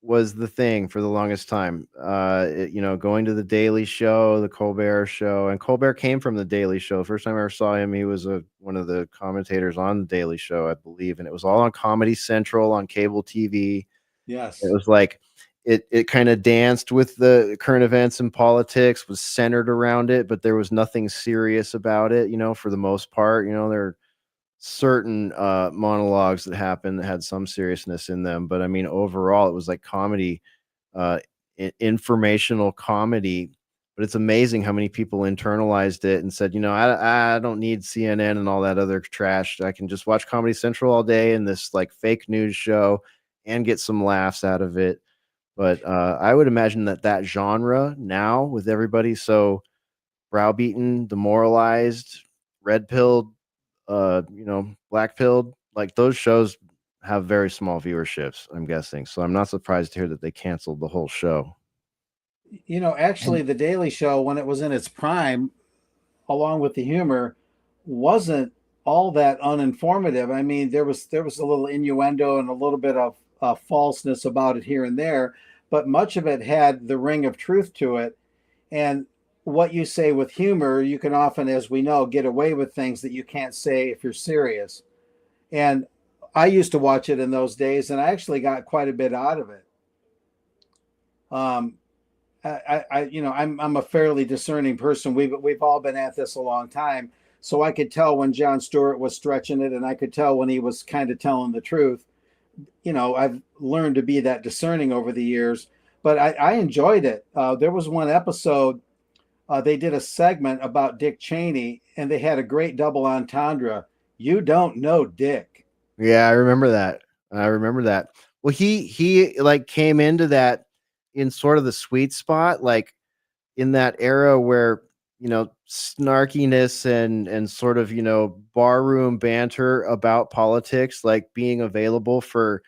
was the thing for the longest time. Going to the Daily Show, the Colbert Show, and Colbert came from the Daily Show. First time I ever saw him, he was one of the commentators on the Daily Show, I believe, and it was all on Comedy Central on cable TV. Yes, it was like it kind of danced with the current events and politics, was centered around it, but there was nothing serious about it. For the most part, there certain monologues that happened that had some seriousness in them, but I mean overall it was like comedy, informational comedy. But it's amazing how many people internalized it and said, I don't need CNN and all that other trash. I can just watch Comedy Central all day and this like fake news show and get some laughs out of it. But I would imagine that genre now, with everybody so browbeaten, demoralized, red pilled, black pilled, like those shows have very small viewerships, I'm guessing. So I'm not surprised to hear that they canceled the whole show. Actually, the Daily Show, when it was in its prime, along with the humor, wasn't all that uninformative. I mean, there was a little innuendo and a little bit of falseness about it here and there, but much of it had the ring of truth to it. And what you say with humor, you can often, as we know, get away with things that you can't say if you're serious. And I used to watch it in those days, and I actually got quite a bit out of it. I'm a fairly discerning person. We've all been at this a long time, so I could tell when Jon Stewart was stretching it, and I could tell when he was kind of telling the truth. I've learned to be that discerning over the years, but I enjoyed it. There was one episode. They did a segment about Dick Cheney, and they had a great double entendre. You don't know Dick. Yeah, I remember that. Well, he like came into that in sort of the sweet spot, like in that era where snarkiness and sort of, barroom banter about politics, like being available for,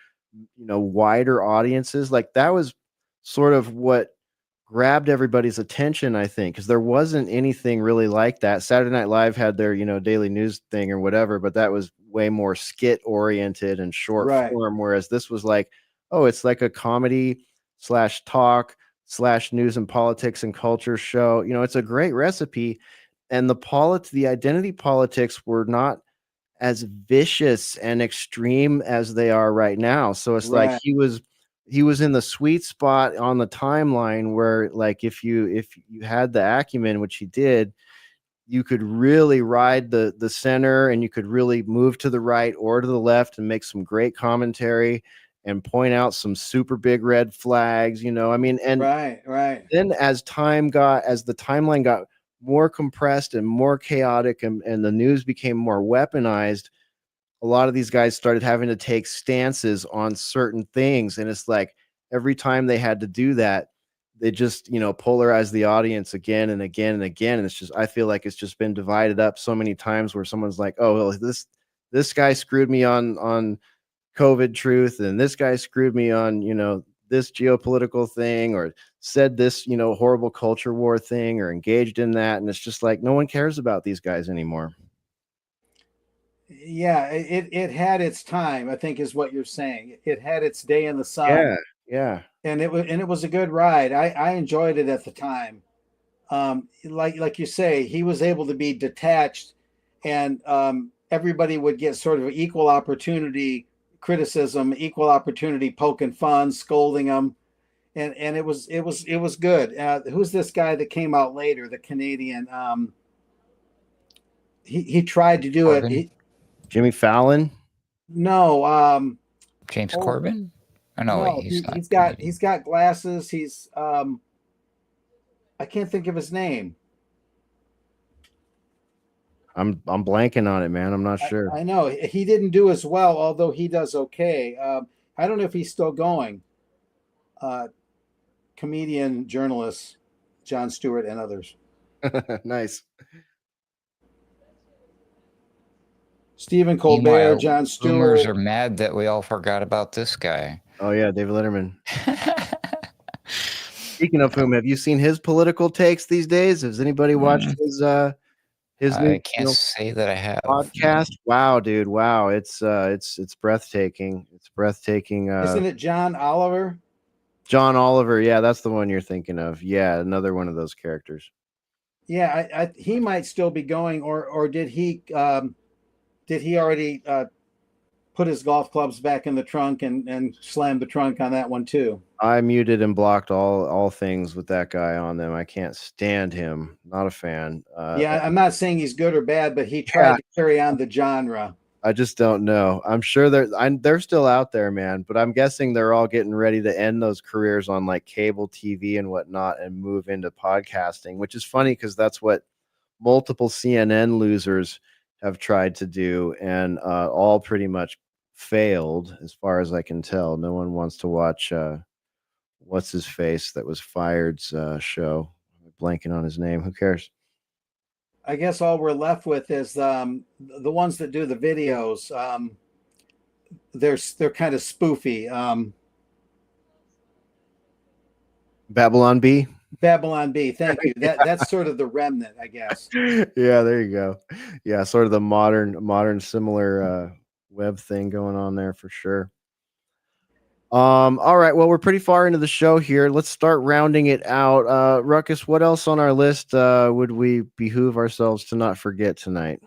wider audiences. Like that was sort of what grabbed everybody's attention, I think, because there wasn't anything really like that. Saturday Night Live had their, daily news thing or whatever, but that was way more skit oriented and short Right. form. Whereas this was like, oh, it's like a comedy slash talk slash news and politics and culture show. It's a great recipe. And the identity politics were not as vicious and extreme as they are right now. So it's like Right. he was in the sweet spot on the timeline where, like, if you had the acumen, which he did, you could really ride the center, and you could really move to the right or to the left and make some great commentary and point out some super big red flags, I mean, and Right. then as the timeline got more compressed and more chaotic, and the news became more weaponized, a lot of these guys started having to take stances on certain things. And it's like every time they had to do that, they just, polarize the audience again and again and again. And it's just, I feel like it's just been divided up so many times where someone's like, oh, well, this guy screwed me on COVID truth, and this guy screwed me on, this geopolitical thing, or said this, horrible culture war thing, or engaged in that. And it's just like, no one cares about these guys anymore. Yeah, it had its time, I think is what you're saying. It had its day in the sun. Yeah. And it was a good ride. I enjoyed it at the time. Like you say, he was able to be detached, and everybody would get sort of equal opportunity criticism, equal opportunity poking fun, scolding them. And it was good. Who's this guy that came out later, the Canadian? He tried to do it. Jimmy Fallon? No, James Corbin? Oh, no, he's got glasses. He's I can't think of his name. I'm blanking on it, man. I'm not sure. I know he didn't do as well, although he does okay. I don't know if he's still going. Comedian, journalist, Jon Stewart, and others. Nice. Stephen Colbert, Meanwhile, Jon boomers Stewart. are mad that we all forgot about this guy. Oh yeah, David Letterman. Speaking of whom, have you seen his political takes these days? Has anybody watched his new, I can't say that I have. podcast? Wow, dude. Wow. It's breathtaking. It's breathtaking. Isn't it John Oliver? John Oliver. Yeah, that's the one you're thinking of. Yeah, another one of those characters. Yeah, he might still be going, or did he already put his golf clubs back in the trunk and slam the trunk on that one too? I muted and blocked all things with that guy on them. I can't stand him. Not a fan. Yeah, I'm not saying he's good or bad, but he tried to carry on the genre. I just don't know. I'm sure they're still out there, man. But I'm guessing they're all getting ready to end those careers on like cable TV and whatnot and move into podcasting, which is funny because that's what multiple CNN losers have tried to do, and all pretty much failed, as far as I can tell. No one wants to watch what's his face that was fired's show. I'm blanking on his name. Who cares? I guess all we're left with is the ones that do the videos. They're kind of spoofy. Babylon Bee. Babylon Bee. Thank you. That's sort of the remnant, I guess. Yeah, there you go. Yeah, sort of the modern similar web thing going on there for sure. All right, well, we're pretty far into the show here. Let's start rounding it out. Ruckus, what else on our list would we behoove ourselves to not forget tonight?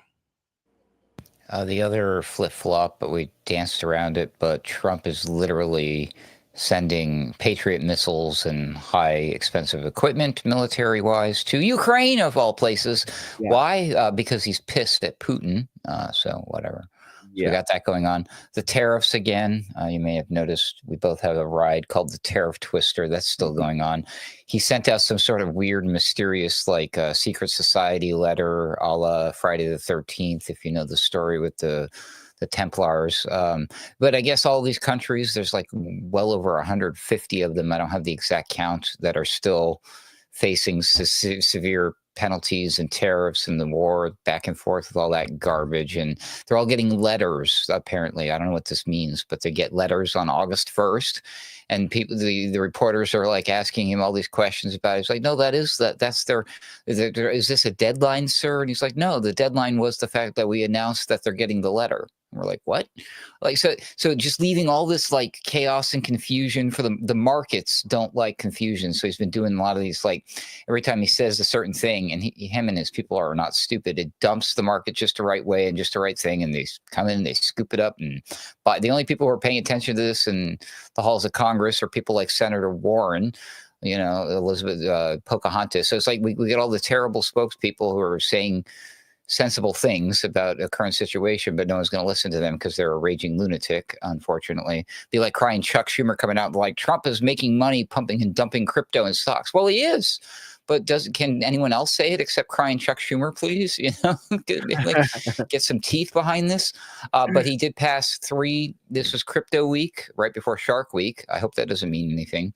The other flip-flop, but we danced around it, but Trump is literally sending Patriot missiles and high expensive equipment military-wise to Ukraine, of all places. Yeah. Why? Because he's pissed at Putin. So whatever. So we got that going on. The tariffs again. You may have noticed we both have a ride called the Tariff Twister. That's still going on. He sent out some sort of weird, mysterious, like secret society letter a la Friday the 13th, if you know the story with the Templars. But I guess all these countries, there's like well over 150 of them. I don't have the exact count, that are still facing severe penalties and tariffs and the war back and forth with all that garbage. And they're all getting letters, apparently. I don't know what this means, but they get letters on August 1st. And people, the reporters are like asking him all these questions about it. He's like, no, that's their, is this a deadline, sir? And he's like, no, the deadline was the fact that we announced that they're getting the letter. And we're like, what? Like, so just leaving all this like chaos and confusion for the markets don't like confusion. So he's been doing a lot of these, like every time he says a certain thing, and him and his people are not stupid, it dumps the market just the right way and just the right thing. And they come in, they scoop it up. And but the only people who are paying attention to this in the halls of Congress are people like Senator Warren, you know, Elizabeth Pocahontas. So it's like we get all the terrible spokespeople who are saying sensible things about a current situation, but no one's going to listen to them because they're a raging lunatic, unfortunately. Be like crying Chuck Schumer coming out like Trump is making money pumping and dumping crypto and stocks. Well, he is, but can anyone else say it except crying Chuck Schumer, please? You know, get some teeth behind this. But he did pass 3. This was crypto week right before Shark Week. I hope that doesn't mean anything.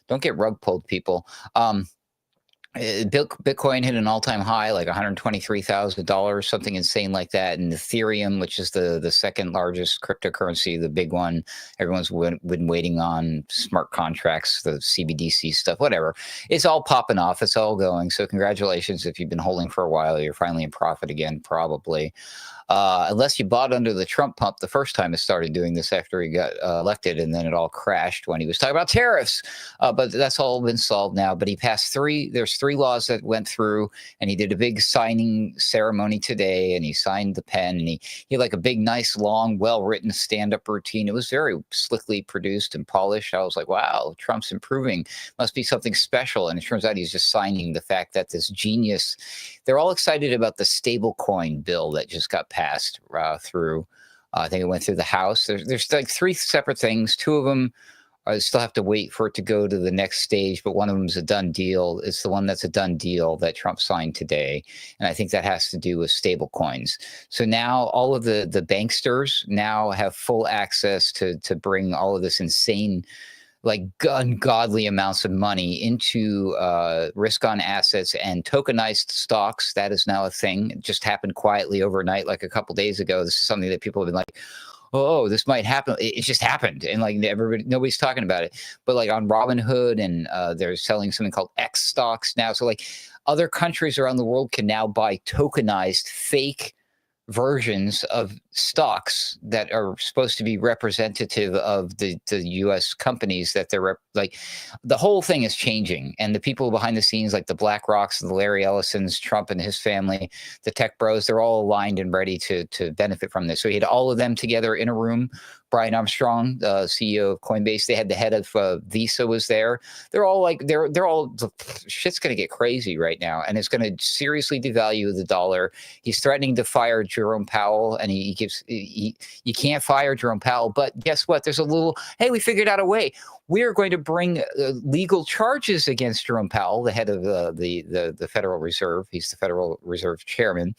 Don't get rug pulled, people. Bitcoin hit an all-time high, like $123,000, something insane like that. And Ethereum, which is the second largest cryptocurrency, the big one, everyone's been waiting on smart contracts, the CBDC stuff, whatever. It's all popping off. It's all going. So congratulations if you've been holding for a while. You're finally in profit again, probably. Unless you bought under the Trump pump the first time it started doing this after he got elected, and then it all crashed when he was talking about tariffs. But that's all been solved now. But he passed there's 3 laws that went through, and he did a big signing ceremony today, and he signed the pen, and he had like a big, nice, long, well-written stand-up routine. It was very slickly produced and polished. I was like, wow, Trump's improving. Must be something special. And it turns out he's just signing the fact that this genius, they're all excited about the stable coin bill that just got passed through. I think it went through the House. There's like 3 separate things. 2 of them I still have to wait for it to go to the next stage, but one of them is a done deal. It's the one that's a done deal that Trump signed today. And I think that has to do with stable coins. So now all of the banksters now have full access to bring all of this insane, like ungodly amounts of money into risk on assets and tokenized stocks. That is now a thing. It just happened quietly overnight, like a couple days ago. This is something that people have been like, oh, this might happen. It just happened. And like nobody's talking about it. But like on Robinhood, and they're selling something called X stocks now. So like other countries around the world can now buy tokenized fake versions of stocks that are supposed to be representative of the U.S. companies that they're like. The whole thing is changing, and the people behind the scenes, like the BlackRocks and the Larry Ellisons, Trump and his family, the tech bros, they're all aligned and ready to benefit from this. So he had all of them together in a room. Brian Armstrong, the CEO of Coinbase, they had the head of Visa was there. They're all like, they're all, shit's going to get crazy right now, and it's going to seriously devalue the dollar. He's threatening to fire Jerome Powell, and you can't fire Jerome Powell, but guess what? There's a little, hey, we figured out a way. We're going to bring legal charges against Jerome Powell, the head of the Federal Reserve. He's the Federal Reserve chairman.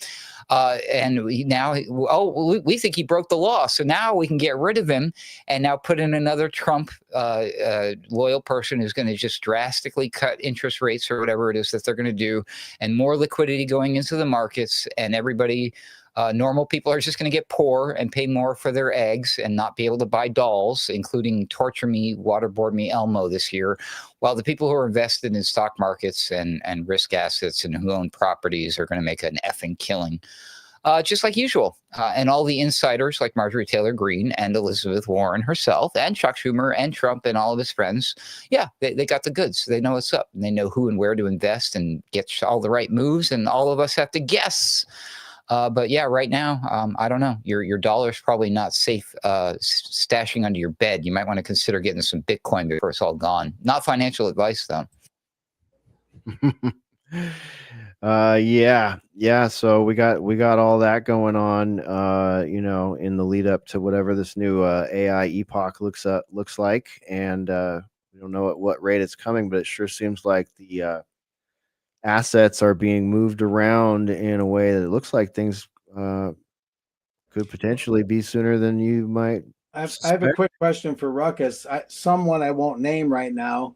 And we think he broke the law. So now we can get rid of him and now put in another Trump loyal person who's going to just drastically cut interest rates or whatever it is that they're going to do, and more liquidity going into the markets, and everybody, normal people are just going to get poor and pay more for their eggs and not be able to buy dolls, including Torture Me, Waterboard Me, Elmo this year, while the people who are invested in stock markets and risk assets and who own properties are going to make an effing killing, just like usual. And all the insiders like Marjorie Taylor Greene and Elizabeth Warren herself and Chuck Schumer and Trump and all of his friends, yeah, they got the goods. They know what's up, and they know who and where to invest and get all the right moves, and all of us have to guess. But yeah, right now, I don't know. Your dollar's probably not safe stashing under your bed. You might want to consider getting some Bitcoin before it's all gone. Not financial advice, though. Yeah. So we got all that going on, in the lead up to whatever this new AI epoch looks like, and we don't know at what rate it's coming, but it sure seems like the assets are being moved around in a way that it looks like things could potentially be sooner than you might. I have a quick question for Ruckus. Someone I won't name right now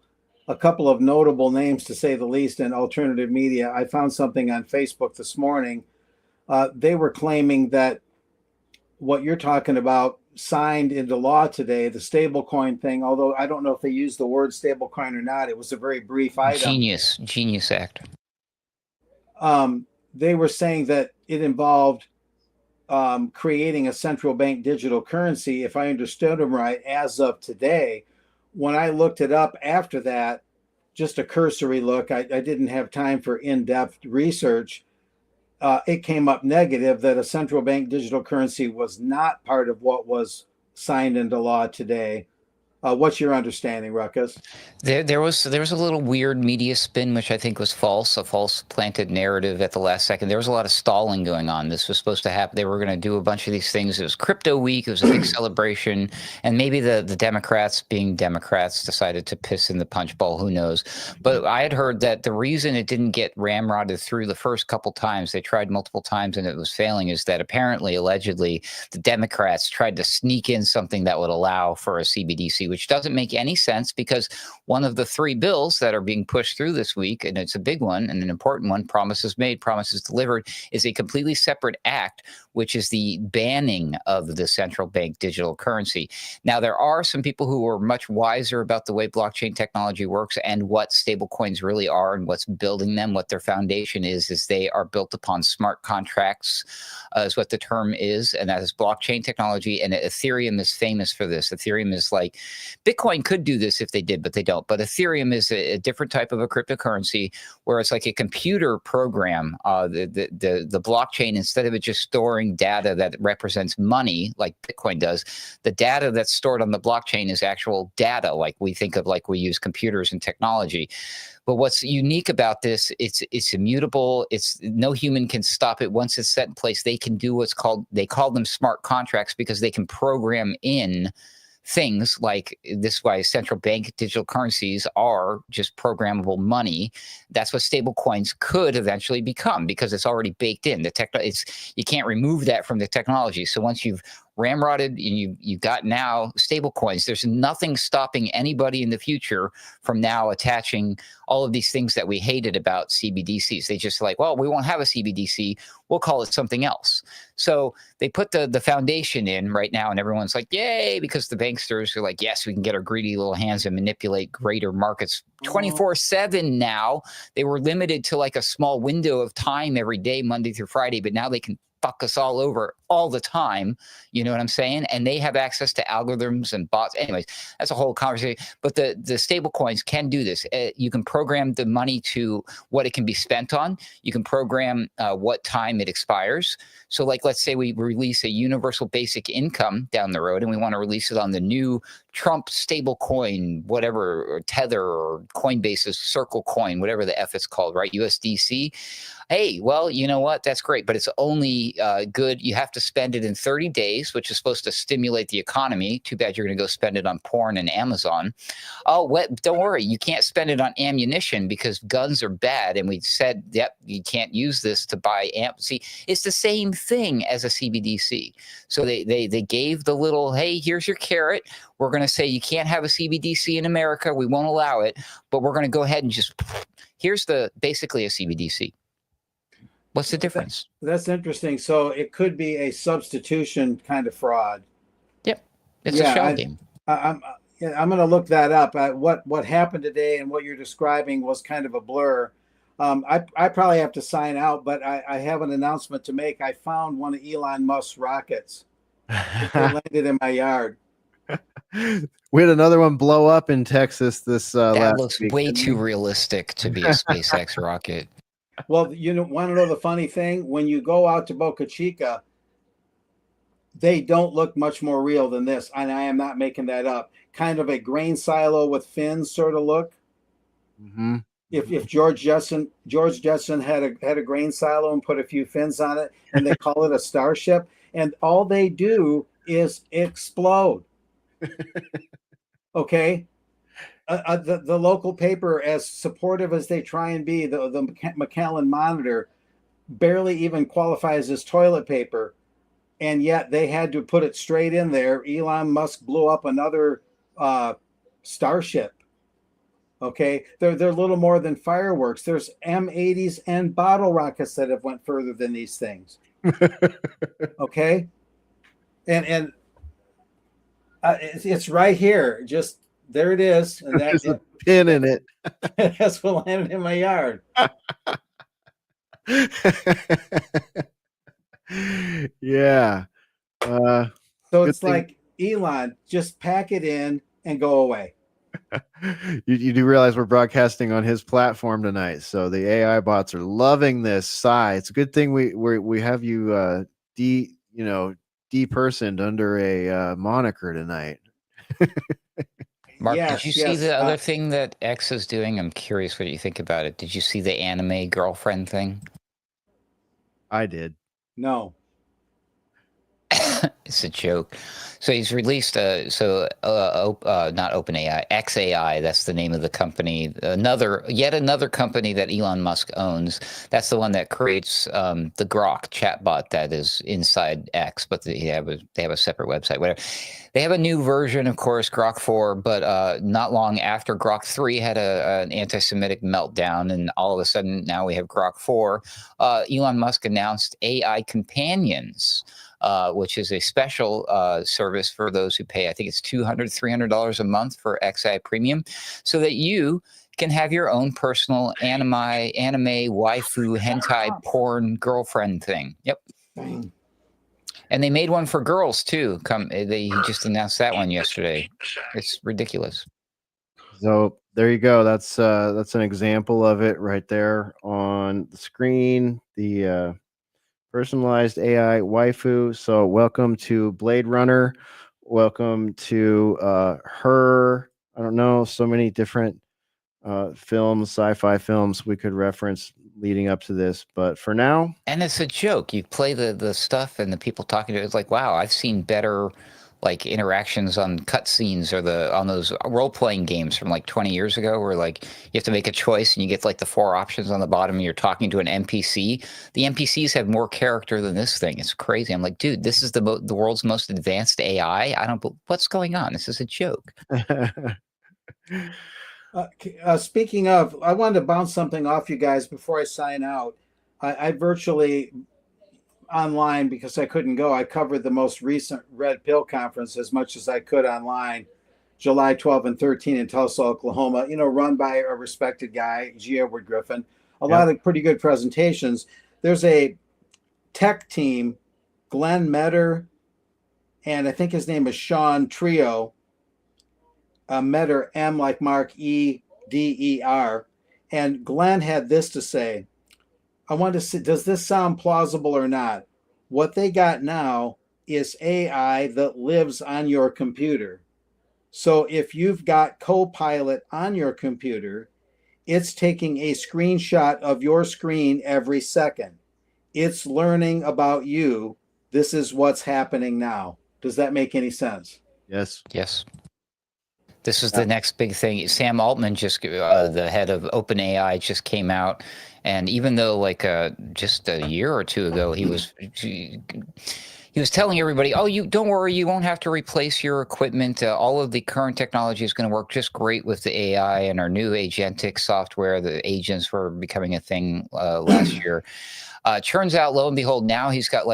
a couple of notable names, to say the least, in alternative media. I found something on Facebook this morning. They were claiming that what you're talking about signed into law today, the stablecoin thing, although I don't know if they used the word stablecoin or not. It was a very brief item. Genius act. They were saying that it involved creating a central bank digital currency, if I understood them right, as of today. When I looked it up after that, just a cursory look, I didn't have time for in-depth research. It came up negative that a central bank digital currency was not part of what was signed into law today. What's your understanding, Ruckus? There was a little weird media spin, which I think was false, a false planted narrative at the last second. There was a lot of stalling going on. This was supposed to happen. They were going to do a bunch of these things. It was crypto week. It was a big celebration. And maybe the Democrats, being Democrats, decided to piss in the punch bowl. Who knows? But I had heard that the reason it didn't get ramrodded through the first couple times, they tried multiple times and it was failing, is that apparently, allegedly, the Democrats tried to sneak in something that would allow for a CBDC, which doesn't make any sense, because one of the 3 bills that are being pushed through this week, and it's a big one and an important one, promises made, promises delivered, is a completely separate act, which is the banning of the central bank digital currency. Now, there are some people who are much wiser about the way blockchain technology works and what stablecoins really are and what's building them. What their foundation is they are built upon smart contracts, is what the term is, and that is blockchain technology. And Ethereum is famous for this. Ethereum is like, Bitcoin could do this if they did, but they don't. But Ethereum is a different type of a cryptocurrency, where it's like a computer program. The blockchain, instead of it just storing data that represents money like Bitcoin does, the data that's stored on the blockchain is actual data, like we think of, like we use computers and technology. But what's unique about this, it's immutable. It's no human can stop it. Once it's set in place, they can do what's called, they call them smart contracts, because they can program in things like this. Why central bank digital currencies are just programmable money. That's what stable coins could eventually become, because it's already baked in. You can't remove that from the technology. So once you've ramrodded and you've got now stable coins, there's nothing stopping anybody in the future from now attaching all of these things that we hated about CBDCs. They just like, well, we won't have a CBDC, we'll call it something else. So they put the foundation in right now, and everyone's like, yay, because the banksters are like, yes, we can get our greedy little hands and manipulate greater markets 24/7 now. They were limited to like a small window of time every day, Monday through Friday, but now they can fuck us all over all the time. You know what I'm saying? And they have access to algorithms and bots. Anyways, that's a whole conversation. But the stable coins can do this. You can program the money to what it can be spent on. You can program what time it expires. So like, let's say we release a universal basic income down the road, and we want to release it on the new Trump stable coin, whatever, or Tether or Coinbase's Circle coin, whatever the F it's called, right? USDC. Hey, well, you know what? That's great, but it's only good. You have to spend it in 30 days, which is supposed to stimulate the economy. Too bad you're going to go spend it on porn and Amazon. Oh, don't worry. You can't spend it on ammunition because guns are bad. And we said, yep, you can't use this to buy amp. See, it's the same thing as a CBDC. So they gave the little, hey, here's your carrot. We're going to say you can't have a CBDC in America. We won't allow it, but we're going to go ahead and just, here's basically a CBDC. What's the difference? That's interesting. So it could be a substitution kind of fraud. Yep, it's a shell game. I'm going to look that up. What happened today and what you're describing was kind of a blur. I probably have to sign out, but I have an announcement to make. I found one of Elon Musk's rockets. It landed in my yard. We had another one blow up in Texas this that last looks week. way too realistic to be a SpaceX rocket. Well, you want to know the funny thing? When you go out to Boca Chica, they don't look much more real than this. And I am not making that up. Kind of a grain silo with fins sort of look. Mm-hmm. If George Jetson had a grain silo and put a few fins on it, and they call it a starship, and all they do is explode. Okay. The local paper, as supportive as they try and be, the McAllen Monitor barely even qualifies as toilet paper, and yet they had to put it straight in there. Elon Musk blew up another starship. Okay, they're little more than fireworks. There's M80s and bottle rockets that have went further than these things. Okay, and it's right here. Just there it is, and There's a pin in it. that's what landed in my yard. Yeah. So good it's thing- like Elon, just pack it in and go away. you do realize we're broadcasting on his platform tonight, so the AI bots are loving this. It's a good thing we have you depersoned under a moniker tonight. Mark, Yes, did you see yes, the other thing that X is doing? I'm curious what you think about it. Did you see the anime girlfriend thing? I did. No. It's a joke. So he's released not OpenAI, XAI. That's the name of the company. Yet another company that Elon Musk owns. That's the one that creates the Grok chatbot that is inside X, but they have a separate website. Whatever. They have a new version, of course, Grok 4, but not long after Grok 3 had an anti-Semitic meltdown, and all of a sudden now we have Grok 4. Elon Musk announced AI companions. Which is a special service for those who pay, I think it's $200, $300 a month for XI Premium, so that you can have your own personal anime waifu hentai porn girlfriend thing. Yep. And they made one for girls too. He just announced that one yesterday. It's ridiculous. So there you go. That's an example of it right there on the screen. The personalized AI waifu. So welcome to Blade Runner. Welcome to Her. I don't know, so many different films, sci-fi films we could reference leading up to this. But for now, and it's a joke. You play the stuff and the people talking to it. It's like, wow, I've seen better like interactions on cutscenes or on those role-playing games from like 20 years ago where like you have to make a choice and you get like the 4 options on the bottom and you're talking to an NPC. The NPCs have more character than this thing. It's crazy. I'm like, dude, this is the world's most advanced AI. What's going on? This is a joke. Speaking of, I wanted to bounce something off you guys before I sign out. I virtually online, because I couldn't go, I covered the most recent Red Pill conference as much as I could online, July 12 and 13 in Tulsa, Oklahoma, run by a respected guy, G. Edward Griffin. A lot of pretty good presentations. There's a tech team, Glenn Metter, and I think his name is Sean Trio. Metter, M like Mark, E-D-E-R. And Glenn had this to say. I want to see, does this sound plausible or not? What they got now is AI that lives on your computer. So if you've got Copilot on your computer, it's taking a screenshot of your screen every second. It's learning about you. This is what's happening now. Does that make any sense? Yes. Yes. This is the next big thing. Sam Altman, the head of OpenAI, just came out, and even though just a year or two ago he was telling everybody, "Oh, you don't worry, you won't have to replace your equipment. All of the current technology is going to work just great with the AI and our new agentic software. The agents were becoming a thing last year." Turns out, lo and behold, now he's got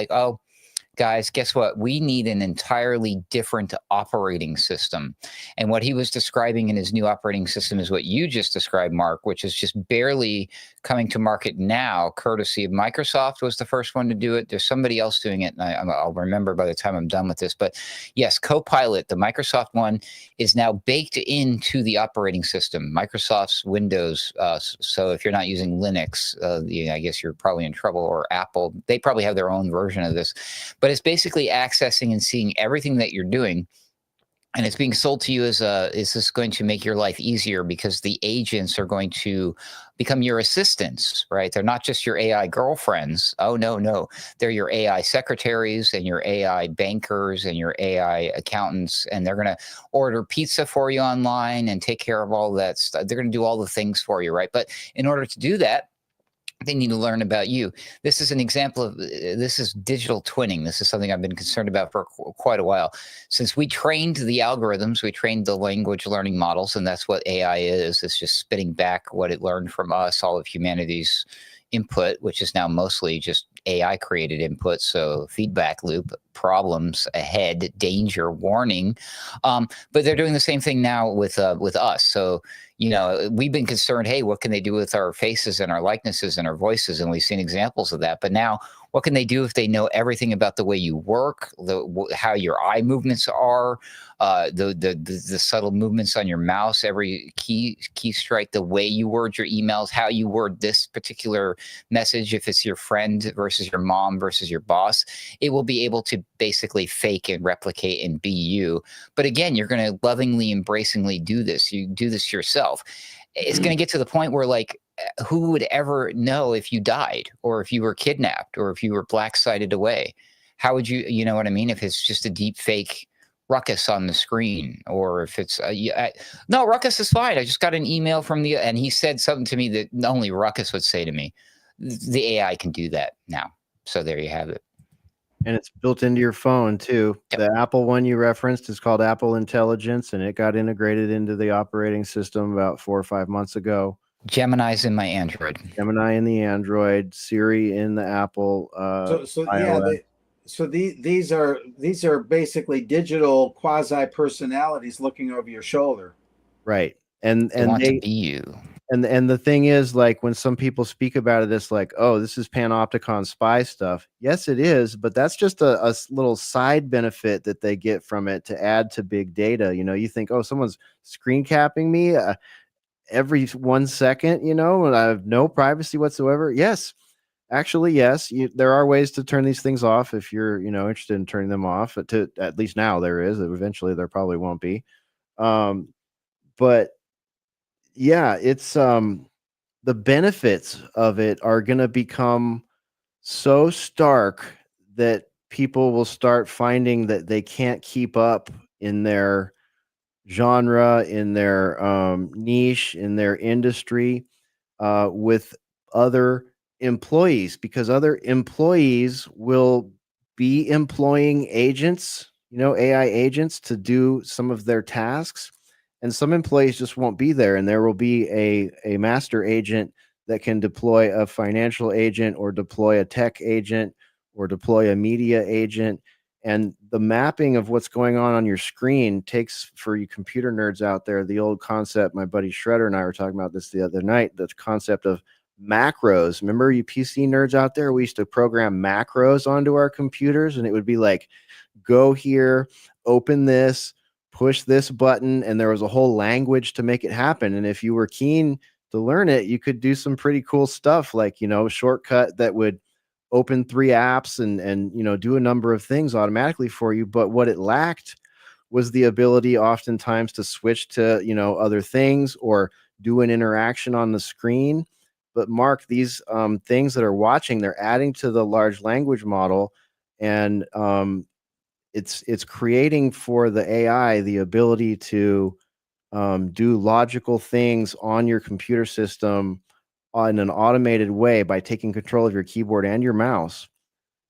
guys, guess what? We need an entirely different operating system. And what he was describing in his new operating system is what you just described, Mark, which is just barely coming to market now, courtesy of Microsoft was the first one to do it. There's somebody else doing it, and I'll remember by the time I'm done with this. But yes, Copilot, the Microsoft one, is now baked into the operating system, Microsoft's Windows. So if you're not using Linux, I guess you're probably in trouble, or Apple. They probably have their own version of this. But it's basically accessing and seeing everything that you're doing. And it's being sold to you as is this going to make your life easier because the agents are going to become your assistants, right? They're not just your AI girlfriends. Oh, no. They're your AI secretaries and your AI bankers and your AI accountants. And they're going to order pizza for you online and take care of all that stuff. They're going to do all the things for you, right? But in order to do that, They need to learn about you. This is an example of this is digital twinning. This is something I've been concerned about for quite a while. Since we trained the algorithms, we trained the language learning models, and that's what AI is. It's just spitting back what it learned from us, all of humanity's input, which is now mostly just AI created input. So feedback loop, problems ahead, danger, warning. But they're doing the same thing now with us. So we've been concerned, hey, what can they do with our faces and our likenesses and our voices? And we've seen examples of that. But now, what can they do if they know everything about the way you work, how your eye movements are, the subtle movements on your mouse, every key strike, the way you word your emails, how you word this particular message, if it's your friend versus your mom versus your boss, it will be able to basically fake and replicate and be you. But again, you're going to lovingly, embracingly do this. You do this yourself. It's going to get to the point where, like, who would ever know if you died or if you were kidnapped or if you were black-sided away? How would you know what I mean? If it's just a deep fake Ruckus on the screen, or if it's no, Ruckus is fine. I just got an email from and he said something to me that only Ruckus would say to me. The AI can do that now. So there you have it. And it's built into your phone too. Yep. The Apple one you referenced is called Apple Intelligence, and it got integrated into the operating system about 4 or 5 months ago. Gemini's in my Android. Gemini in the Android, Siri in the Apple. These are basically digital quasi personalities looking over your shoulder. Right. And they want to be you. And the thing is, like, when some people speak about it, it's like, oh, this is panopticon spy stuff. Yes, it is, but that's just a little side benefit that they get from it to add to big data. You think, oh, someone's screen capping me every 1 second, and I have no privacy whatsoever. Yes, actually, yes. There are ways to turn these things off if you're, interested in turning them off. At least now there is. Eventually, there probably won't be. But yeah, it's the benefits of it are going to become so stark that people will start finding that they can't keep up in their genre, in their niche, in their industry with other employees, because other employees will be employing agents, AI agents, to do some of their tasks. And some employees just won't be there, and there will be a master agent that can deploy a financial agent or deploy a tech agent or deploy a media agent. And the mapping of what's going on your screen takes, for you computer nerds out there, the old concept. My buddy Shredder and I were talking about this the other night, the concept of macros. Remember, you PC nerds out there, we used to program macros onto our computers, and it would be like, go here, open this, push this button, and there was a whole language to make it happen. And if you were keen to learn it, you could do some pretty cool stuff, like, a shortcut that would open 3 apps and do a number of things automatically for you. But what it lacked was the ability oftentimes to switch to, other things or do an interaction on the screen. But Mark, these things that are watching, they're adding to the large language model, and it's creating for the AI the ability to do logical things on your computer system in an automated way by taking control of your keyboard and your mouse.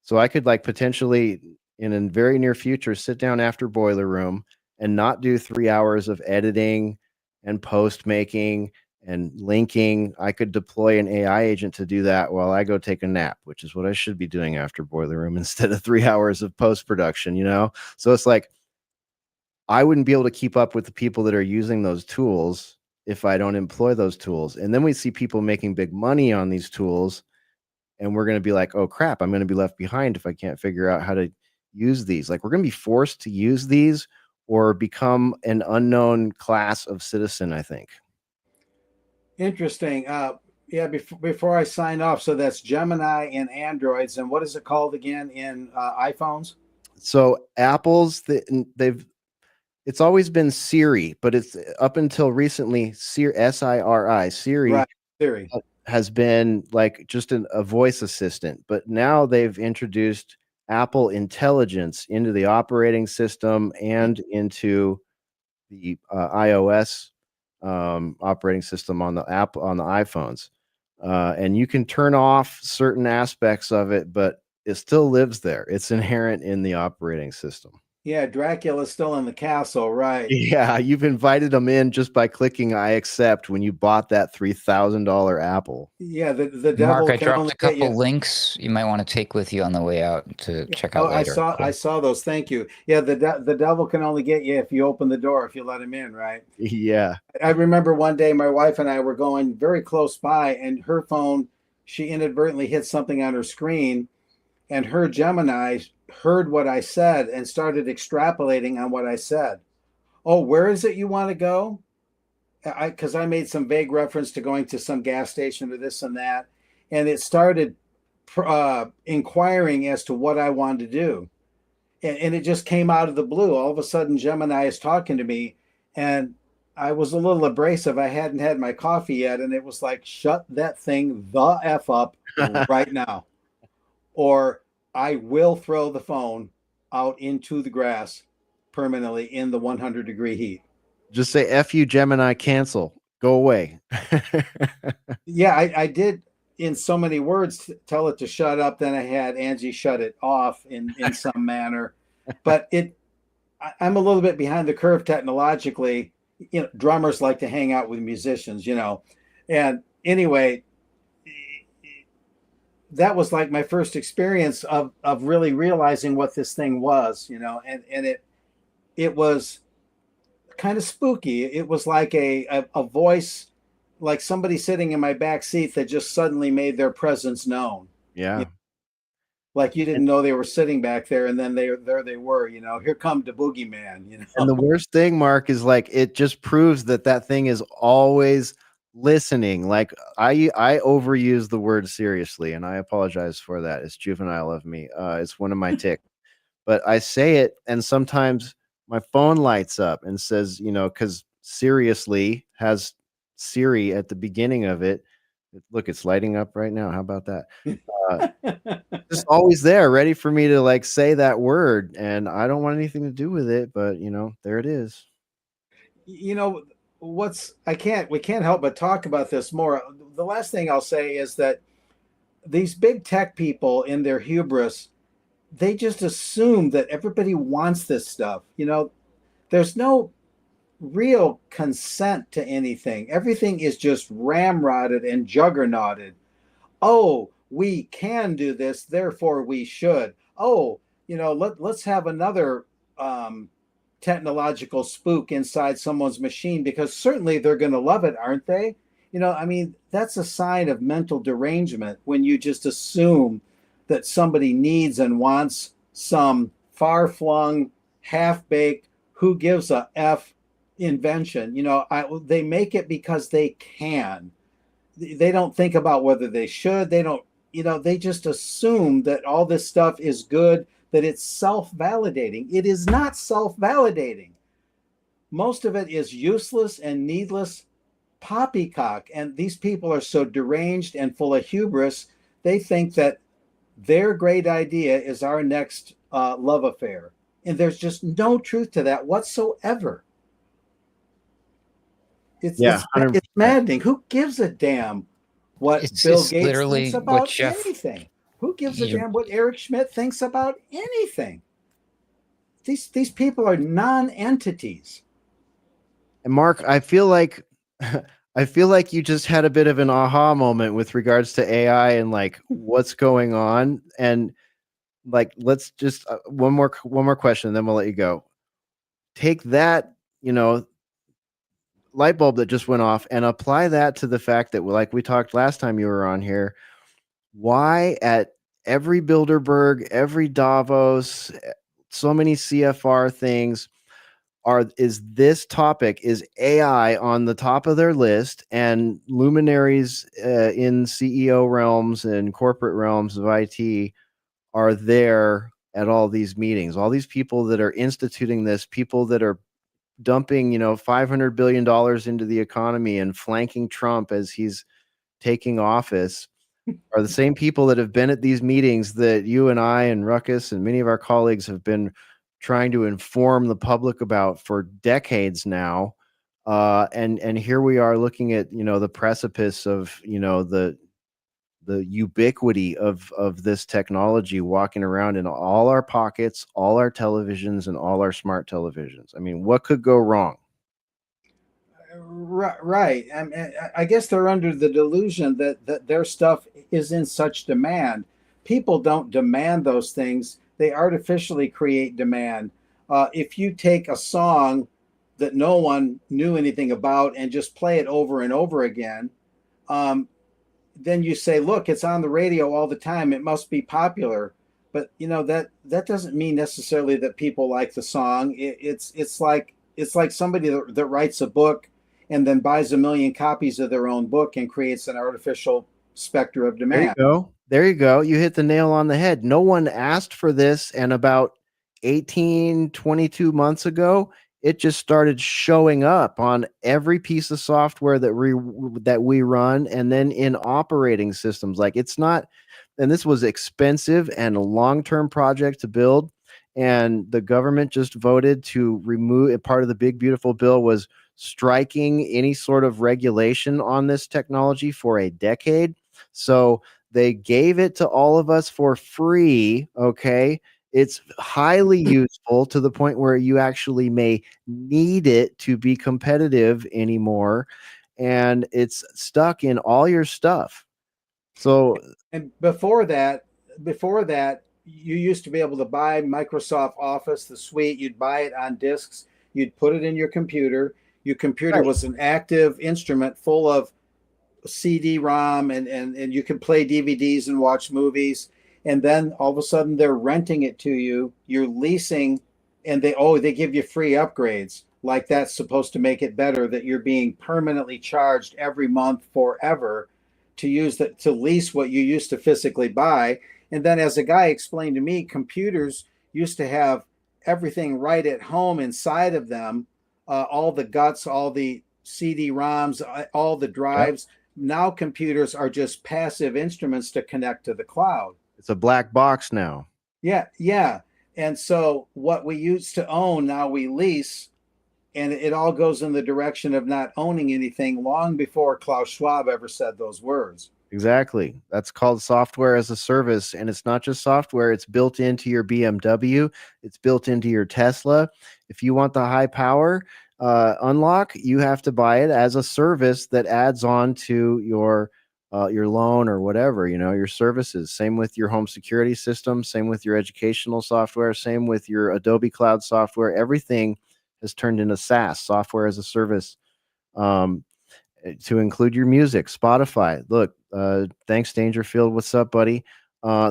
So I could, like, potentially in a very near future sit down after Boiler Room and not do 3 hours of editing and post making and linking. I could deploy an AI agent to do that while I go take a nap, which is what I should be doing after Boiler Room, instead of 3 hours of post production, So it's like, I wouldn't be able to keep up with the people that are using those tools if I don't employ those tools. And then we see people making big money on these tools, and we're going to be like, oh crap, I'm going to be left behind if I can't figure out how to use these. Like, we're going to be forced to use these or become an unknown class of citizen, I think. Interesting. Yeah, before I sign off, so that's Gemini in Androids, and what is it called again in iPhones? So Apple's, it's always been Siri, but it's up until recently Siri, S-I-R-I, Siri, right, Siri has been like just a voice assistant. But now they've introduced Apple Intelligence into the operating system and into the iOS operating system on the iPhones. And you can turn off certain aspects of it, but it still lives there. It's inherent in the operating system. Yeah, Dracula's still in the castle, right? Yeah, you've invited them in just by clicking I accept when you bought that $3,000 Apple. Yeah, the devil Mark, I can dropped only a get couple you. links you might want to take with you on the way out to check Oh, out later. I saw those. Thank you. Yeah, the devil can only get you if you open the door, if you let him in, right? Yeah. I remember one day my wife and I were going very close by, and her phone, she inadvertently hit something on her screen, and her Gemini heard what I said and started extrapolating on what I said. Oh, where is it you want to go? Because I made some vague reference to going to some gas station or this and that, and it started inquiring as to what I wanted to do, and it just came out of the blue. All of a sudden, Gemini is talking to me, and I was a little abrasive. I hadn't had my coffee yet, and it was like, "Shut that thing the f up right now, or I will throw the phone out into the grass permanently in the 100-degree heat." Just say F you, Gemini, cancel. Go away. Yeah, I did in so many words tell it to shut up. Then I had Angie shut it off in some manner. But I'm a little bit behind the curve technologically. You know, drummers like to hang out with musicians, you know. And anyway, that was like my first experience of really realizing what this thing was, you know, and it was kind of spooky. It was like a voice, like somebody sitting in my back seat that just suddenly made their presence known. Yeah. Like you didn't know they were sitting back there, and then there they were. You know, here come the boogeyman. You know, And the worst thing, Mark, is like it just proves that that thing is always listening. Like I overuse the word seriously, and I apologize for that. It's juvenile of me. It's one of my ticks. But I say it, and sometimes my phone lights up and says, you know, because seriously has Siri at the beginning of it. Look, it's lighting up right now. How about that? Just always there, ready for me to like say that word, and I don't want anything to do with it, but you know, there it is. you know we can't help but talk about this more. The last thing I'll say is that these big tech people in their hubris, they just assume that everybody wants this stuff. You know, there's no real consent to anything. Everything is just ramrodded and juggernauted. Oh, we can do this, therefore we should. Oh, you know, let's have another technological spook inside someone's machine because certainly they're going to love it, aren't they? You know, I mean, that's a sign of mental derangement when you just assume that somebody needs and wants some far flung, half baked, who gives a F invention. You know, they make it because they can. They don't think about whether they should. They don't, you know, they just assume that all this stuff is good, that it's self-validating. It is not self-validating. Most of it is useless and needless poppycock. And these people are so deranged and full of hubris, they think that their great idea is our next love affair. And there's just no truth to that whatsoever. It's maddening. Who gives a damn what Bill Gates thinks about anything? Who gives a damn what Eric Schmidt thinks about anything? These people are non-entities. And Mark, I feel like you just had a bit of an aha moment with regards to AI and like what's going on. And like, let's just one more question, then we'll let you go. Take that, you know, light bulb that just went off and apply that to the fact that, like we talked last time you were on here, why at every Bilderberg, every Davos, so many CFR things is this topic, is AI on the top of their list, and luminaries in CEO realms and corporate realms of IT are there at all these meetings, all these people that are instituting this, people that are dumping, you know, $500 billion into the economy and flanking Trump as he's taking office are the same people that have been at these meetings that you and I and Ruckus and many of our colleagues have been trying to inform the public about for decades now. And here we are looking at, you know, the precipice of, you know, the the ubiquity of this technology walking around in all our pockets, all our televisions, and all our smart televisions. I mean, what could go wrong? Right. I guess they're under the delusion that their stuff is in such demand. People don't demand those things. They artificially create demand. If you take a song that no one knew anything about and just play it over and over again, then you say, look, it's on the radio all the time. It must be popular. But you know that doesn't mean necessarily that people like the song. It's like somebody that writes a book and then buys a million copies of their own book and creates an artificial specter of There you demand. go. There you go. You hit the nail on the head. No one asked for this. And about 18, 22 months ago, it just started showing up on every piece of software that we run, and then in operating systems. Like, it's not, and this was expensive and a long-term project to build. And the government just voted to remove part of the big beautiful bill was striking any sort of regulation on this technology for a decade. So they gave it to all of us for free. Okay. It's highly useful to the point where you actually may need it to be competitive anymore. And it's stuck in all your stuff. So, and before that, you used to be able to buy Microsoft Office, the suite. You'd buy it on discs. You'd put it in your computer. Your computer was an active instrument full of CD-ROM, and you could play DVDs and watch movies. And then all of a sudden they're renting it to you. You're leasing, and they give you free upgrades. Like, that's supposed to make it better, that you're being permanently charged every month forever to use that, to lease what you used to physically buy. And then, as a guy explained to me, computers used to have everything right at home inside of them, all the guts, all the CD-ROMs, all the drives. Yep. Now computers are just passive instruments to connect to the cloud. It's a black box now. Yeah. And so what we used to own, now we lease, and it all goes in the direction of not owning anything, long before Klaus Schwab ever said those words. Exactly. That's called software as a service. And it's not just software, it's built into your BMW, it's built into your Tesla. If you want the high power unlock, you have to buy it as a service that adds on to your loan or whatever, your services. Same with your home security system, same with your educational software, same with your Adobe Cloud software. Everything has turned into SaaS, software as a service. To include your music, Spotify. Look, thanks, Dangerfield. What's up, buddy?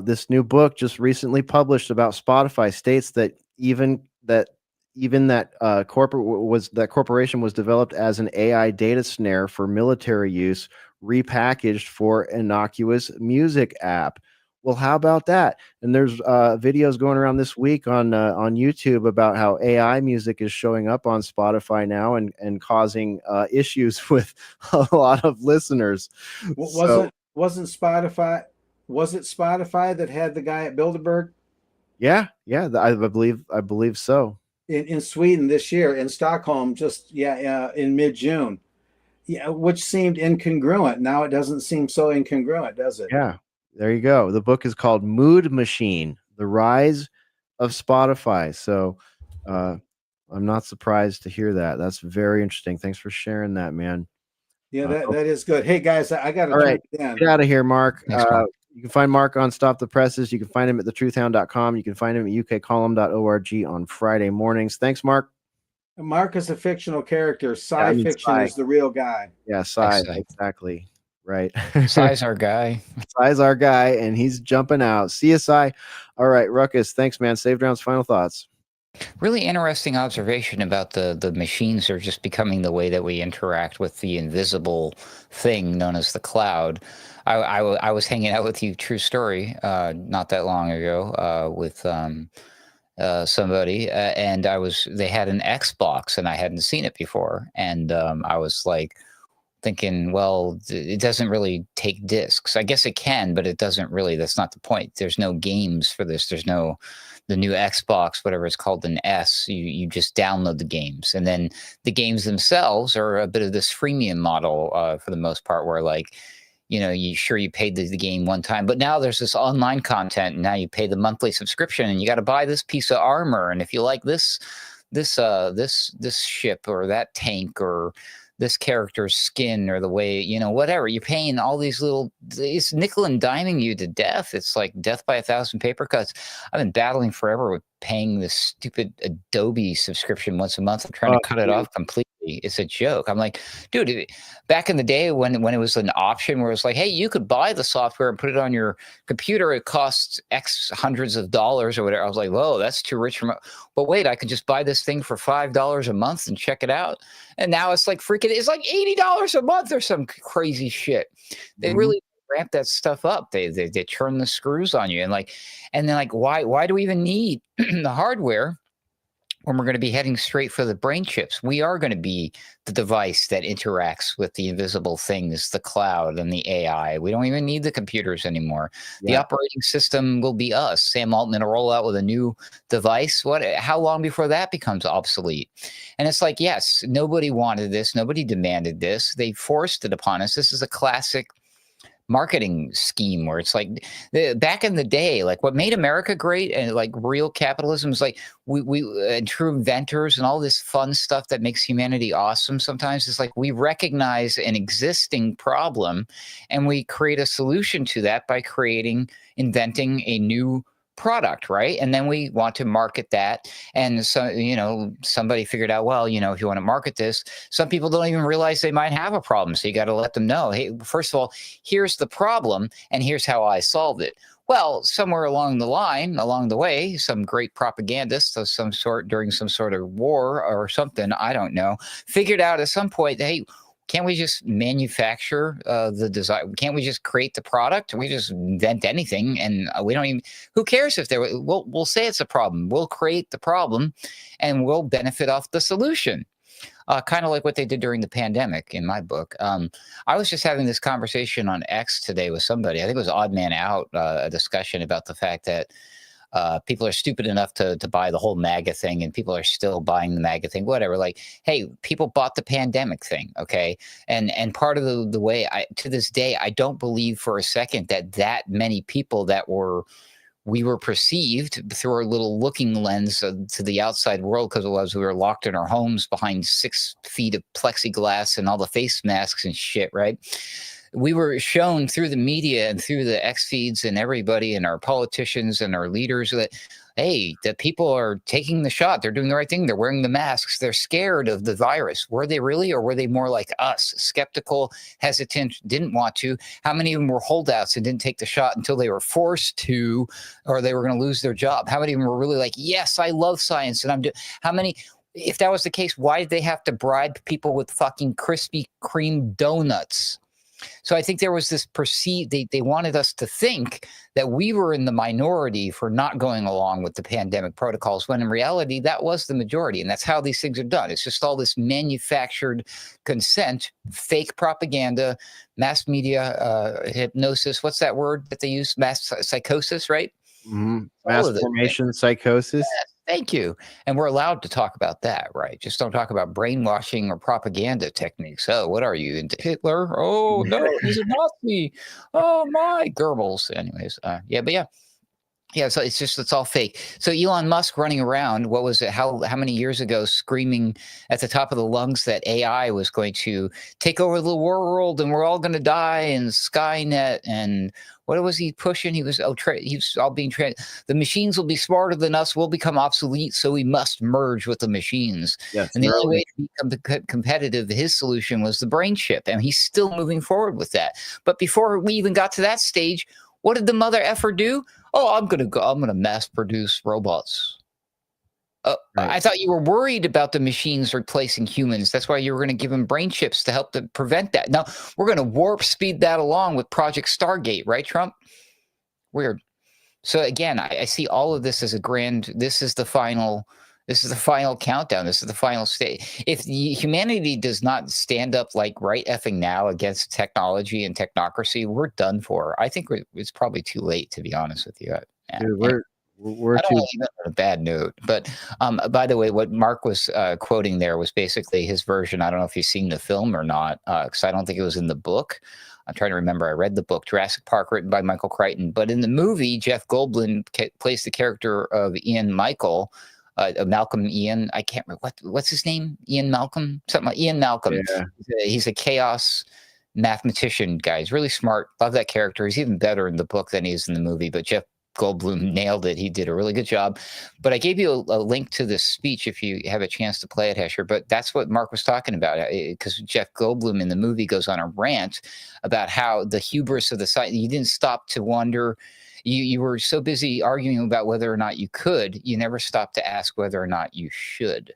This new book just recently published about Spotify states that that corporation was developed as an AI data snare for military use, repackaged for innocuous music app. Well, how about that? And there's videos going around this week on YouTube about how AI music is showing up on Spotify now and causing issues with a lot of listeners. Was it Spotify that had the guy at Bilderberg? Yeah, I believe so. In Sweden this year, in Stockholm, in mid-June. Yeah, which seemed incongruent. Now it doesn't seem so incongruent, does it? Yeah. There you go. The book is called Mood Machine: The Rise of Spotify. So I'm not surprised to hear that. That's very interesting. Thanks for sharing that, man. Yeah, that is good. Hey, guys, I got to turn it in. Get out of here, Mark. Thanks, Mark. You can find Mark on Stop the Presses. You can find him at thetruthhound.com. You can find him at ukcolumn.org on Friday mornings. Thanks, Mark. Mark is a fictional character. Fiction is the real guy. Yeah, exactly. Right. Sai's our guy. Sai's our guy, and he's jumping out. CSI. All right, Ruckus. Thanks, man. Saved Round's final thoughts. Really interesting observation about the machines are just becoming the way that we interact with the invisible thing known as the cloud. I was hanging out with you, true story, not that long ago with somebody, and they had an Xbox, and I hadn't seen it before, and I was like thinking, well, it doesn't really take discs. I guess it can, but it doesn't really. That's not the point. There's no games for this. There's no the new Xbox, whatever it's called, an S. You just download the games, and then the games themselves are a bit of this freemium model for the most part, where like you paid the game one time, but now there's this online content, and now you pay the monthly subscription, and you got to buy this piece of armor, and if you like this ship or that tank or this character's skin or the way, whatever, you're paying all these it's nickel and diming you to death. It's like death by 1,000 paper cuts. I've been battling forever with paying this stupid Adobe subscription once a month. I'm trying to cut it off completely. It's a joke. I'm like, dude, back in the day when it was an option where it's like, hey, you could buy the software and put it on your computer. It costs X hundreds of dollars or whatever. I was like, whoa, that's too rich for but wait, I could just buy this thing for $5 a month and check it out. And now it's like it's like $80 a month or some crazy shit. They really ramp that stuff up. They turn the screws on you, and then why do we even need the hardware when we're going to be heading straight for the brain chips? We are going to be the device that interacts with the invisible things, the cloud and the AI. We don't even need the computers anymore. The operating system will be us. Sam Altman will roll out with a new device. How long before that becomes obsolete? And it's like, yes, nobody wanted this. Nobody demanded this. They forced it upon us. This is a classic marketing scheme where it's like back in the day, like what made America great and like real capitalism is like we and true inventors and all this fun stuff that makes humanity awesome. Sometimes it's like we recognize an existing problem and we create a solution to that by inventing a new product, right? And then we want to market that. And so, somebody figured out, well, if you want to market this, some people don't even realize they might have a problem. So you got to let them know, hey, first of all, here's the problem and here's how I solved it. Well, somewhere along the way, some great propagandist of some sort during some sort of war or something, I don't know, figured out at some point, hey, can't we just manufacture the design? Can't we just create the product? We just invent anything, and we don't even. Who cares if we'll say it's a problem. We'll create the problem, and we'll benefit off the solution. Kind of like what they did during the pandemic in my book. I was just having this conversation on X today with somebody. I think it was Odd Man Out, a discussion about the fact that people are stupid enough to buy the whole MAGA thing, and people are still buying the MAGA thing, whatever. Like, hey, people bought the pandemic thing, okay? And part of the way to this day, I don't believe for a second that many people we were perceived through our little looking lens to the outside world, because we were locked in our homes behind 6 feet of plexiglass and all the face masks and shit, right? We were shown through the media and through the X feeds and everybody and our politicians and our leaders that, hey, the people are taking the shot. They're doing the right thing. They're wearing the masks. They're scared of the virus. Were they really, or were they more like us, skeptical, hesitant, didn't want to? How many of them were holdouts and didn't take the shot until they were forced to, or they were going to lose their job? How many of them were really like, yes, I love science, and I'm doing? How many? If that was the case, why did they have to bribe people with fucking Krispy Kreme donuts? So I think there was this they wanted us to think that we were in the minority for not going along with the pandemic protocols, when in reality, that was the majority. And that's how these things are done. It's just all this manufactured consent, fake propaganda, mass media, hypnosis. What's that word that they use? Mass psychosis, right? Mm-hmm. Mass formation psychosis. Yes, thank you. And we're allowed to talk about that, right? Just don't talk about brainwashing or propaganda techniques. Oh, what are you, into Hitler? Oh, no, he's a Nazi. Oh, my, Goebbels. Anyways, yeah, so it's all fake. So Elon Musk running around, what was it? How many years ago, screaming at the top of the lungs that AI was going to take over the world and we're all going to die, and Skynet, and what was he pushing? He was all being trained. The machines will be smarter than us. We'll become obsolete, so we must merge with the machines. Yes, and the only way to become competitive, his solution was the brain chip, and he's still moving forward with that. But before we even got to that stage, what did the mother effer do? Oh, I'm gonna mass produce robots. Right. I thought you were worried about the machines replacing humans. That's why you were going to give them brain chips to help to prevent that. Now we're going to warp speed that along with Project Stargate, right, Trump? Weird. So again, I see all of this as this is the final countdown. This is the final stage. If humanity does not stand up like right effing now against technology and technocracy, we're done for. I think it's probably too late, to be honest with you. Dude, we're too on a bad note. But by the way, what Mark was quoting there was basically his version. I don't know if you've seen the film or not, because I don't think it was in the book. I'm trying to remember. I read the book Jurassic Park, written by Michael Crichton. But in the movie, Jeff Goldblum plays the character of Ian Michael, Malcolm Ian. I can't remember what's his name. Ian Malcolm, something like Ian Malcolm. Yeah. He's a chaos mathematician guy. He's really smart. Love that character. He's even better in the book than he is in the movie. But Jeff Goldblum nailed it. He did a really good job. But I gave you a link to this speech if you have a chance to play it, Hesher. But that's what Mark was talking about, because Jeff Goldblum in the movie goes on a rant about how the hubris of the site. You didn't stop to wonder. You were so busy arguing about whether or not you could. You never stopped to ask whether or not you should.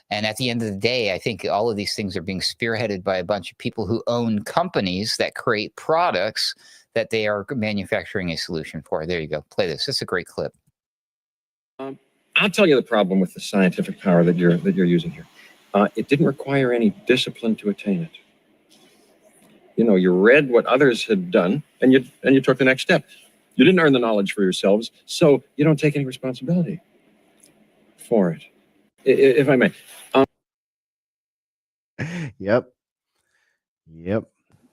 And at the end of the day, I think all of these things are being spearheaded by a bunch of people who own companies that create products that they are manufacturing a solution for. There you go. Play this. It's a great clip. I'll tell you the problem with the scientific power that you're using here. It didn't require any discipline to attain it. You know, you read what others had done, and you took the next step. You didn't earn the knowledge for yourselves, so you don't take any responsibility for it, if I may. Yep.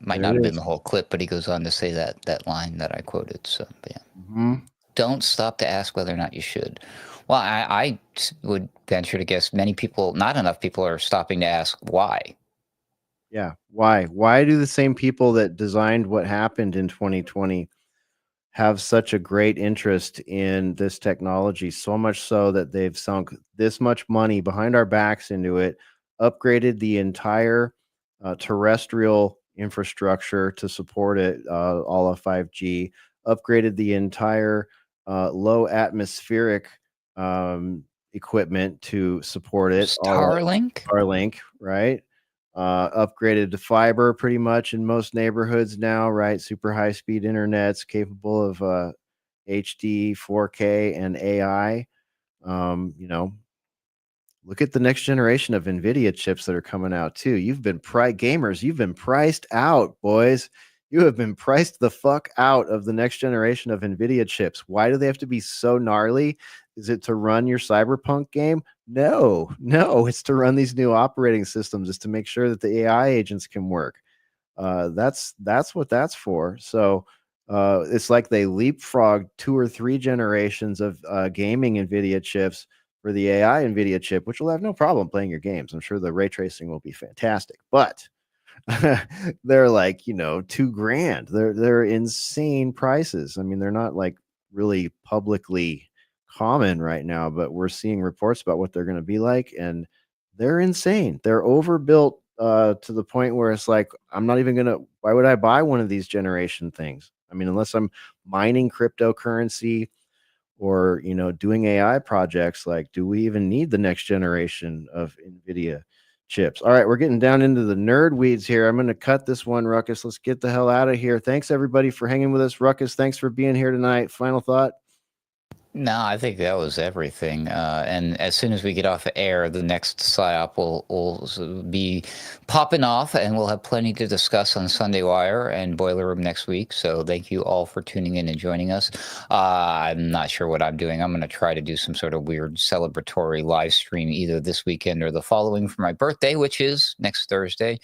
Might There not it have is. been the whole clip, but he goes on to say that line that I quoted. So, yeah. Mhm. Don't stop to ask whether or not you should. Well, I would venture to guess many people, not enough people, are stopping to ask why. Yeah. Why? Why do the same people that designed what happened in 2020 have such a great interest in this technology? So much so that they've sunk this much money behind our backs into it, upgraded the entire terrestrial infrastructure to support it, all of 5G, upgraded the entire low atmospheric equipment to support it. Starlink, right? Upgraded to fiber pretty much in most neighborhoods now, right? Super high speed internets capable of HD, 4K, and AI. You know, look at the next generation of NVIDIA chips that are coming out too. You've been gamers, you've been priced out, boys. You have been priced the fuck out of the next generation of NVIDIA chips. Why do they have to be so gnarly? Is it to run your cyberpunk game? No, it's to run these new operating systems. It's to make sure that the AI agents can work. That's what that's for. So it's like they leapfrogged 2 or 3 generations of gaming NVIDIA chips for the AI NVIDIA chip, which will have no problem playing your games. I'm sure the ray tracing will be fantastic, but they're like, $2,000. They're insane prices. I mean, they're not like really publicly common right now, but we're seeing reports about what they're going to be like, and they're insane. They're overbuilt to the point where it's like, why would I buy one of these generation things? I mean, unless I'm mining cryptocurrency or, doing AI projects, like, do we even need the next generation of NVIDIA chips? All right, we're getting down into the nerd weeds here. I'm going to cut this one, Ruckus. Let's get the hell out of here. Thanks, everybody, for hanging with us. Ruckus, thanks for being here tonight. Final thought? No, I think that was everything. And as soon as we get off the air, the next PSYOP will be popping off, and we'll have plenty to discuss on Sunday Wire and Boiler Room next week. So thank you all for tuning in and joining us. I'm not sure what I'm doing. I'm going to try to do some sort of weird celebratory live stream either this weekend or the following for my birthday, which is next Thursday.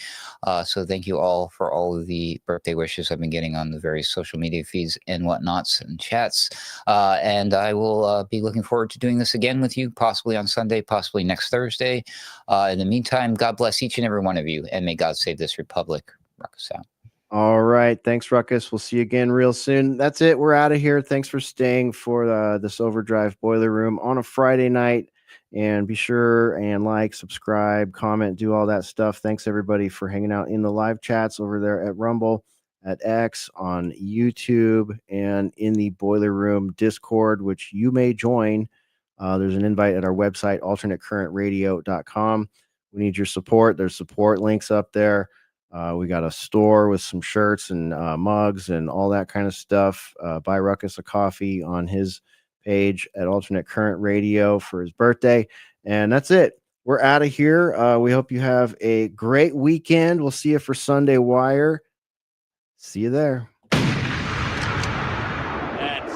So thank you all for all of the birthday wishes I've been getting on the various social media feeds and whatnots and chats. And I will be looking forward to doing this again with you, possibly on Sunday, possibly next Thursday. In the meantime, God bless each and every one of you, and may God save this republic. Ruckus out. All right. Thanks, Ruckus. We'll see you again real soon. That's it. We're out of here. Thanks for staying for this Overdrive Boiler Room on a Friday night. And be sure and subscribe, comment, do all that stuff. Thanks, everybody, for hanging out in the live chats over there at Rumble, at X, on YouTube, and in the Boiler Room Discord, which you may join. There's an invite at our website, alternatecurrentradio.com. We need your support. There's support links up there. We got a store with some shirts and mugs and all that kind of stuff. Buy Ruckus a coffee on his page at Alternate Current Radio for his birthday. And that's it. We're out of here. We hope you have a great weekend. We'll see you for Sunday Wire. See you there. That's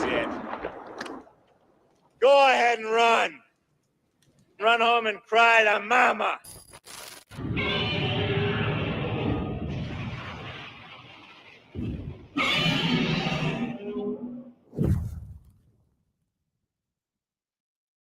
it. Go ahead and run. Run home and cry to mama.